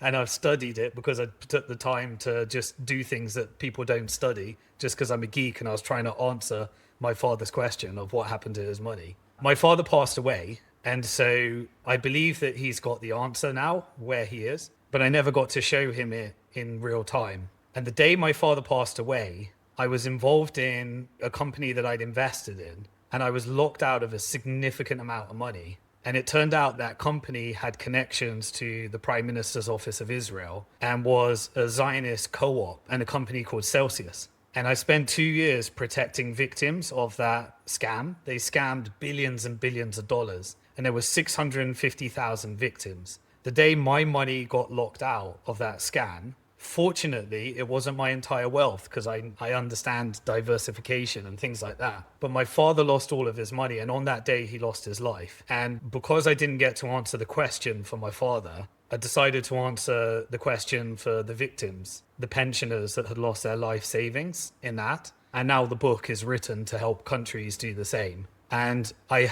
A: and I've studied it because I took the time to just do things that people don't study just because I'm a geek and I was trying to answer my father's question of what happened to his money. My father passed away, and so I believe that he's got the answer now where he is, but I never got to show him it in real time. And the day my father passed away, I was involved in a company that I'd invested in, and I was locked out of a significant amount of money. And it turned out that company had connections to the Prime Minister's Office of Israel and was a Zionist co-op and a company called Celsius. And I spent 2 years protecting victims of that scam. They scammed billions and billions of dollars, and there were 650,000 victims. The day my money got locked out of that scam, fortunately, it wasn't my entire wealth because I understand diversification and things like that. But my father lost all of his money, and on that day, he lost his life. And because I didn't get to answer the question for my father, I decided to answer the question for the victims, the pensioners that had lost their life savings in that. And now the book is written to help countries do the same. And I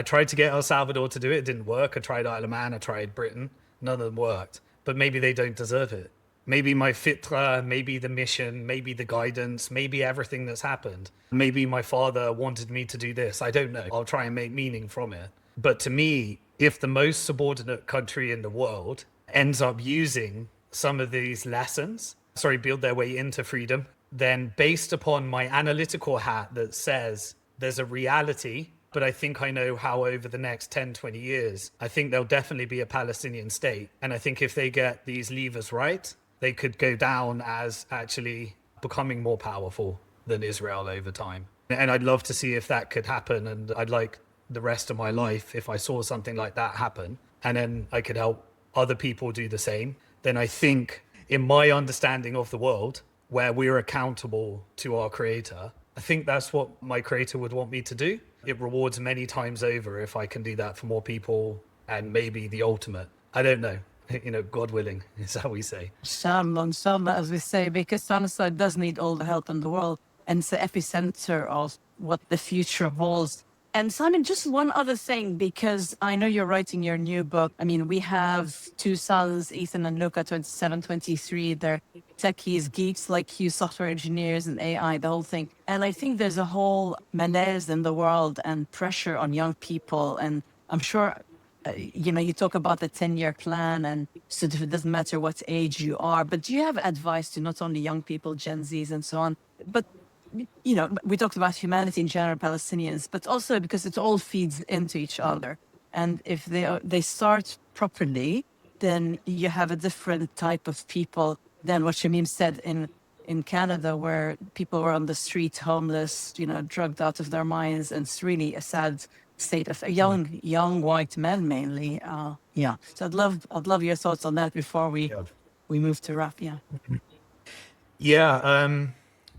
A: tried to get El Salvador to do it. It didn't work. I tried Isle of Man. I tried Britain. None of them worked. But maybe they don't deserve it. Maybe my fitra, maybe the mission, maybe the guidance, maybe everything that's happened. Maybe my father wanted me to do this. I don't know. I'll try and make meaning from it. But to me, if the most subordinate country in the world ends up using some of these lessons, build their way into freedom, then based upon my analytical hat that says there's a reality, but I think I know how over the next 10, 20 years, I think there'll definitely be a Palestinian state. And I think if they get these levers right, they could go down as actually becoming more powerful than Israel over time. And I'd love to see if that could happen. And I'd like the rest of my life, if I saw something like that happen, and then I could help other people do the same, then I think in my understanding of the world, where we're accountable to our creator, I think that's what my creator would want me to do. It rewards many times over if I can do that for more people, and maybe the ultimate. I don't know. God willing, is how we say.
C: Inshallah, as we say, because genocide does need all the help in the world, and it's the epicenter of what the future holds. And Simon, just one other thing, because I know you're writing your new book. I mean, we have two sons, Ethan and Luca, 27, 23. They're techies, geeks like you, software engineers and AI, the whole thing. And I think there's a whole malaise in the world and pressure on young people. And I'm sure you talk about the 10-year plan, and so it doesn't matter what age you are, but do you have advice to not only young people, Gen Zs and so on, but, we talked about humanity in general, Palestinians, but also because it all feeds into each other. And if they start properly, then you have a different type of people than what Shamim said in Canada, where people were on the street, homeless, drugged out of their minds, and it's really a sad state of young white men mainly. So I'd love your thoughts on that before we move to wrap.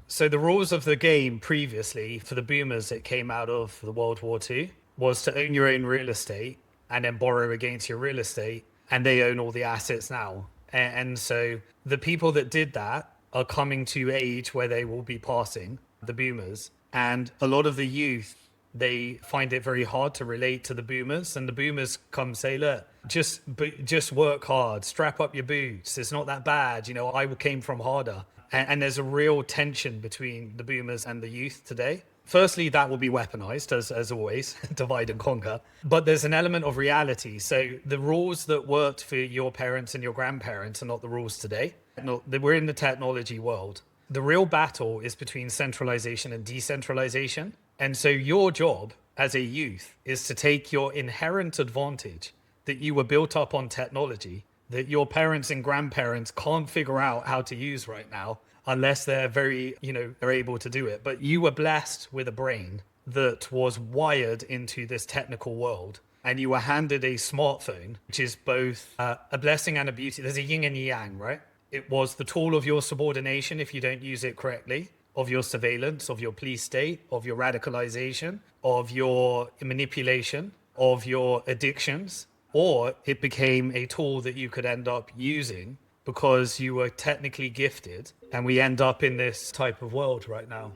A: So the rules of the game previously for the boomers that came out of the World War II was to own your own real estate and then borrow against your real estate, and they own all the assets now. And so the people that did that are coming to age where they will be passing, the boomers, and a lot of the youth, they find it very hard to relate to the boomers, and the boomers come say, look, Just work hard, strap up your boots. It's not that bad. I came from harder. And there's a real tension between the boomers and the youth today. Firstly, that will be weaponized, as always, divide and conquer. But there's an element of reality. So the rules that worked for your parents and your grandparents are not the rules today. No, we're in the technology world. The real battle is between centralization and decentralization. And so your job as a youth is to take your inherent advantage that you were built up on technology, that your parents and grandparents can't figure out how to use right now, unless they're they're able to do it. But you were blessed with a brain that was wired into this technical world. And you were handed a smartphone, which is both a blessing and a beauty. There's a yin and yang, right? It was the tool of your subordination if you don't use it correctly, of your surveillance, of your police state, of your radicalization, of your manipulation, of your addictions. Or it became a tool that you could end up using because you were technically gifted, and we end up in this type of world right now.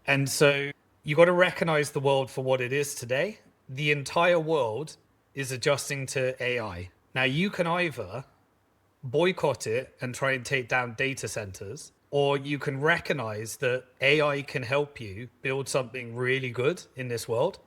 A: And so you got to recognize the world for what it is today. The entire world is adjusting to AI. Now, you can either boycott it and try and take down data centers, or you can recognize that AI can help you build something really good in this world.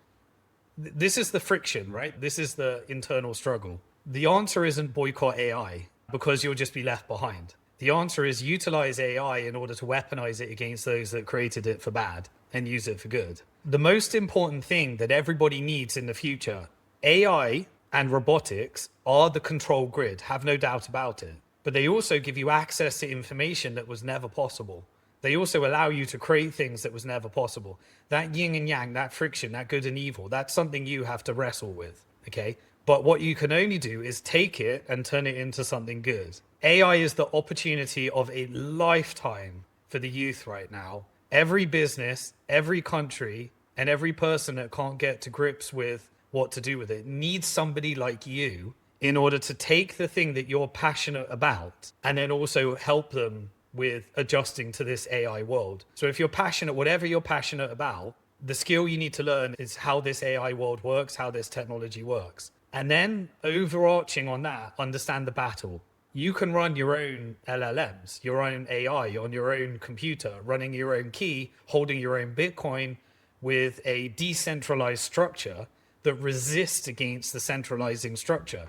A: This is the friction, right? This is the internal struggle. The answer isn't boycott AI, because you'll just be left behind. The answer is utilize AI in order to weaponize it against those that created it for bad and use it for good. The most important thing that everybody needs in the future, AI and robotics are the control grid, have no doubt about it. But they also give you access to information that was never possible. They also allow you to create things that was never possible. That yin and yang, that friction, that good and evil, that's something you have to wrestle with, okay? But what you can only do is take it and turn it into something good. AI is the opportunity of a lifetime for the youth right now. Every business, every country, and every person that can't get to grips with what to do with it needs somebody like you in order to take the thing that you're passionate about and then also help them with adjusting to this AI world. So if you're passionate, whatever you're passionate about, the skill you need to learn is how this AI world works, how this technology works. And then overarching on that, understand the battle. You can run your own LLMs, your own AI on your own computer, running your own key, holding your own Bitcoin with a decentralized structure that resists against the centralizing structure.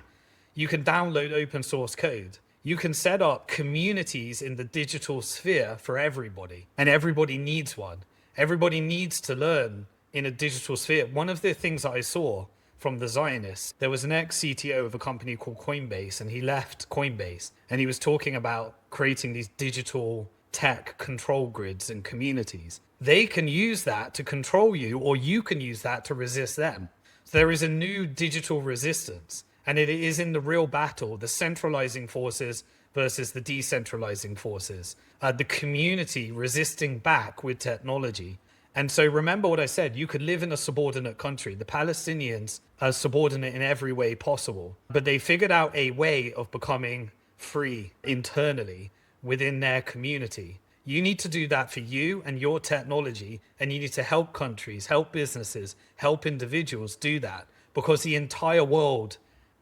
A: You can download open source code. You can set up communities in the digital sphere for everybody, and everybody needs one. Everybody needs to learn in a digital sphere. One of the things that I saw from the Zionists, there was an ex-CTO of a company called Coinbase, and he left Coinbase, and he was talking about creating these digital tech control grids and communities. They can use that to control you, or you can use that to resist them. So there is a new digital resistance, and it is in the real battle, the centralizing forces versus the decentralizing forces, the community resisting back with technology. And so remember what I said, you could live in a subordinate country. The Palestinians are subordinate in every way possible, but they figured out a way of becoming free internally within their community. You need to do that for you and your technology, and you need to help countries, help businesses, help individuals do that, because the entire world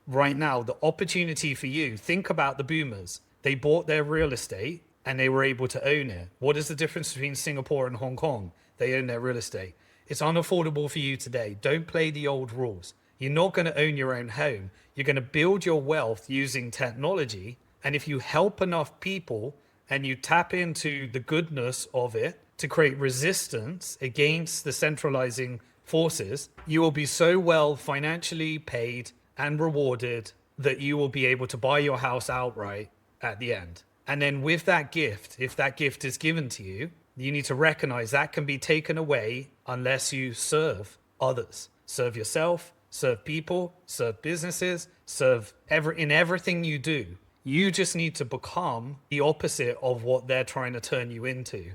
A: right now, the opportunity for you, think about the boomers. They bought their real estate and they were able to own it. What is the difference between Singapore and Hong Kong? They own their real estate. It's unaffordable for you today. Don't play the old rules. You're not going to own your own home. You're going to build your wealth using technology. And if you help enough people and you tap into the goodness of it to create resistance against the centralizing forces, you will be so well financially paid and rewarded that you will be able to buy your house outright at the end. And then with that gift, if that gift is given to you, you need to recognize that can be taken away unless you serve others. Serve yourself, serve people, serve businesses, serve in everything you do. You just need to become the opposite of what they're trying to turn you into.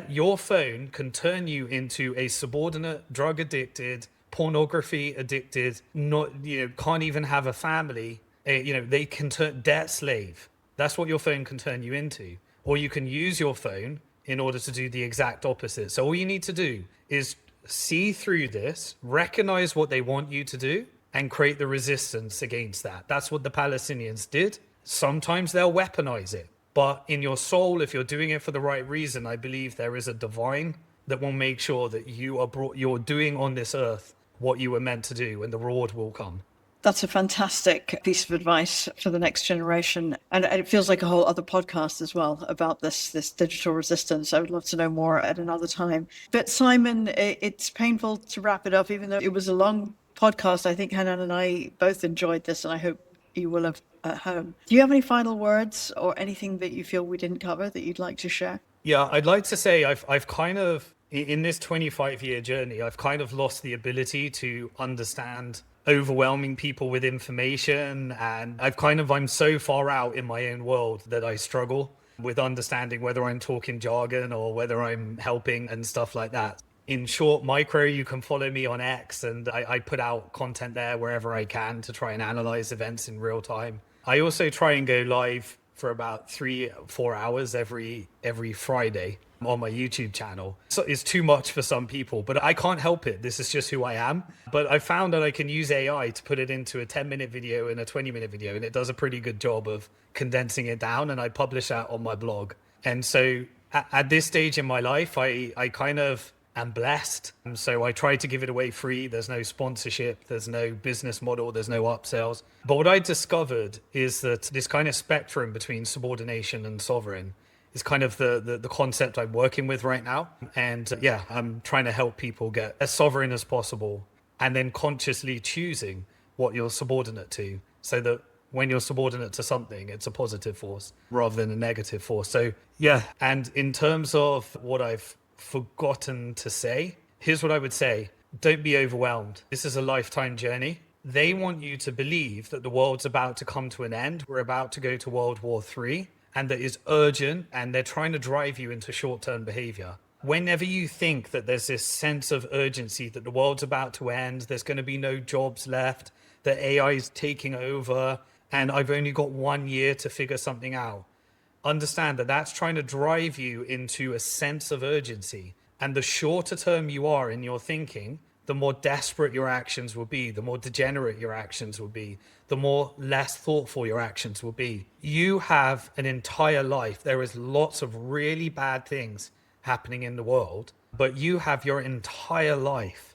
A: Your phone can turn you into a subordinate, drug addicted, pornography addicted, can't even have a family. They can turn debt slave. That's what your phone can turn you into. Or you can use your phone in order to do the exact opposite. So all you need to do is see through this, recognize what they want you to do, and create the resistance against that. That's what the Palestinians did. Sometimes they'll weaponize it. But in your soul, if you're doing it for the right reason, I believe there is a divine that will make sure that you're doing on this earth what you were meant to do, and the reward will come.
B: That's a fantastic piece of advice for the next generation. And it feels like a whole other podcast as well about this digital resistance. I would love to know more at another time. But Simon, it's painful to wrap it up, even though it was a long podcast. I think Hanan and I both enjoyed this, and I hope you will have at home. Do you have any final words or anything that you feel we didn't cover that you'd like to share?
A: Yeah, I'd like to say I've kind of, in this 25-year journey, I've kind of lost the ability to understand overwhelming people with information, and I'm so far out in my own world that I struggle with understanding whether I'm talking jargon or whether I'm helping and stuff like that. In short, micro, you can follow me on X, and I put out content there wherever I can to try and analyze events in real time. I also try and go live for about 3-4 hours every Friday on my YouTube channel. So it's too much for some people, but I can't help it. This is just who I am. But I found that I can use AI to put it into a 10-minute video and a 20-minute video, and it does a pretty good job of condensing it down, and I publish that on my blog. And so at this stage in my life, I kind of am blessed. And so I try to give it away free. There's no sponsorship, there's no business model, there's no upsells. But what I discovered is that this kind of spectrum between subordination and sovereign is kind of the concept I'm working with right now. And I'm trying to help people get as sovereign as possible, and then consciously choosing what you're subordinate to, so that when you're subordinate to something, it's a positive force rather than a negative force. So and in terms of what I've forgotten to say, here's what I would say. Don't be overwhelmed. This is a lifetime journey. They want you to believe that the world's about to come to an end. We're about to go to World War III, and that is urgent, and they're trying to drive you into short-term behavior. Whenever you think that there's this sense of urgency, that the world's about to end, there's going to be no jobs left, that AI is taking over, and I've only got 1 year to figure something out, understand that that's trying to drive you into a sense of urgency. And the shorter term you are in your thinking, the more desperate your actions will be, the more degenerate your actions will be, the more less thoughtful your actions will be. You have an entire life. There is lots of really bad things happening in the world, but you have your entire life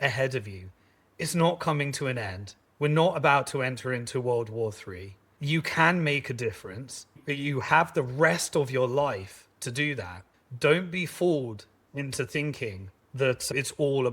A: ahead of you. It's not coming to an end. We're not about to enter into World War III. You can make a difference, but you have the rest of your life to do that. Don't be fooled into thinking that it's all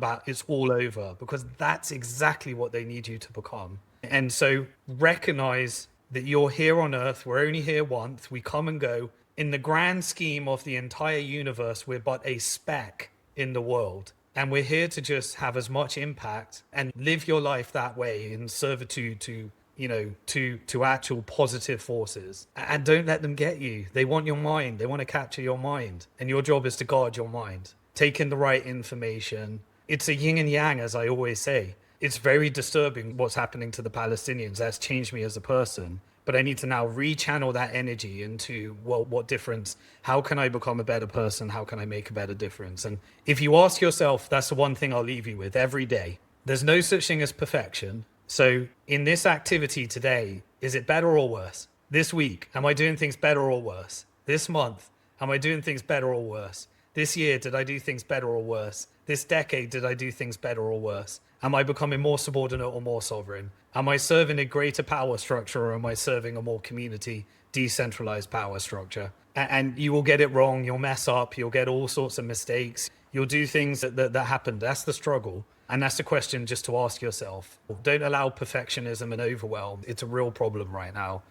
A: over, because that's exactly what they need you to become. And so recognize that you're here on Earth. We're only here once. We come and go. In the grand scheme of the entire universe, we're but a speck in the world. And we're here to just have as much impact and live your life that way, in servitude to actual positive forces. And don't let them get you. They want your mind. They want to capture your mind. And your job is to guard your mind. Take in the right information. It's a yin and yang, as I always say. It's very disturbing what's happening to the Palestinians. That's changed me as a person. But I need to now rechannel that energy into, well, what difference? How can I become a better person? How can I make a better difference? And if you ask yourself, that's the one thing I'll leave you with every day. There's no such thing as perfection. So in this activity today, is it better or worse? This week, am I doing things better or worse? This month, am I doing things better or worse? This year, did I do things better or worse? This decade, did I do things better or worse? Am I becoming more subordinate or more sovereign? Am I serving a greater power structure, or am I serving a more community, decentralized power structure? And you will get it wrong. You'll mess up. You'll get all sorts of mistakes. You'll do things that happen. That's the struggle. And that's the question just to ask yourself. Don't allow perfectionism and overwhelm. It's a real problem right now.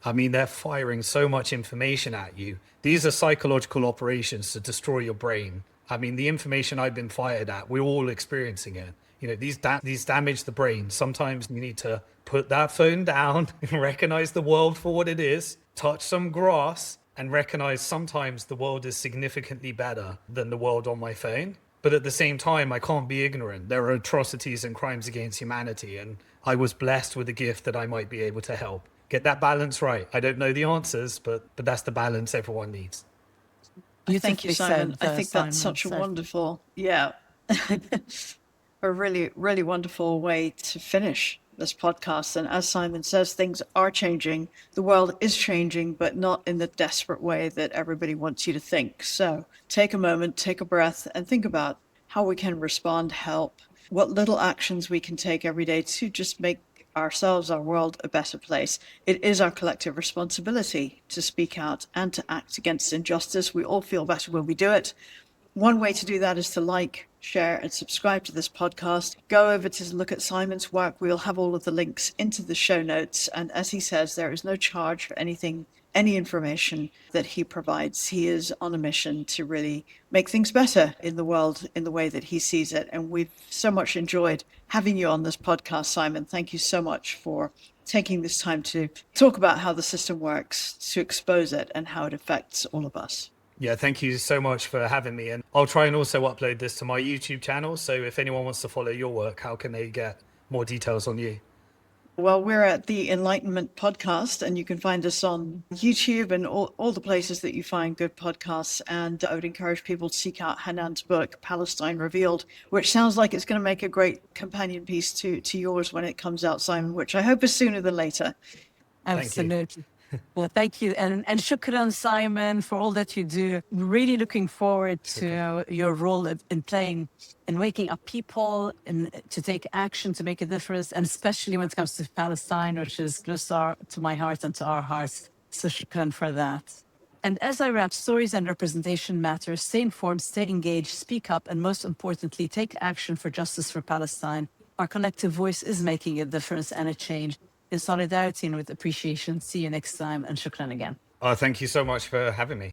A: I mean, they're firing so much information at you. These are psychological operations to destroy your brain. I mean, the information I've been fired at, we're all experiencing it. You know, these damage the brain. Sometimes you need to put that phone down and recognize the world for what it is, touch some grass, and recognize sometimes the world is significantly better than the world on my phone. But at the same time, I can't be ignorant. There are atrocities and crimes against humanity, and I was blessed with a gift that I might be able to help. Get that balance right. I don't know the answers, but that's the balance everyone needs.
B: Thank you, Simon. I think that's such a wonderful, a really, really wonderful way to finish this podcast. And as Simon says, things are changing. The world is changing, but not in the desperate way that everybody wants you to think. So take a moment, take a breath, and think about how we can respond, help, what little actions we can take every day to just make ourselves, our world, a better place. It is our collective responsibility to speak out and to act against injustice. We all feel better when we do it. One way to do that is to like, share, and subscribe to this podcast. Go over to look at Simon's work. We'll have all of the links into the show notes. And as he says, there is no charge for anything, any information that he provides. He is on a mission to really make things better in the world in the way that he sees it. And we've so much enjoyed having you on this podcast, Simon. Thank you so much for taking this time to talk about how the system works, to expose it, and how it affects all of us.
A: Yeah, thank you so much for having me. And I'll try and also upload this to my YouTube channel. So if anyone wants to follow your work, how can they get more details on you?
B: Well, we're at the Enlightenment Podcast, and you can find us on YouTube and all the places that you find good podcasts. And I would encourage people to seek out Hanan's book, Palestine Revealed, which sounds like it's going to make a great companion piece to yours when it comes out, Simon, which I hope is sooner than later.
C: Absolutely. Well, thank you. And shukran, Simon, for all that you do. Really looking forward to your role in playing and waking up people and to take action to make a difference, and especially when it comes to Palestine, which is close to my heart and to our hearts. So shukran for that. And as I wrap, stories and representation matter. Stay informed, stay engaged, speak up, and most importantly, take action for justice for Palestine. Our collective voice is making a difference and a change. In solidarity and with appreciation. See you next time, and shukran again.
A: Thank you so much for having me.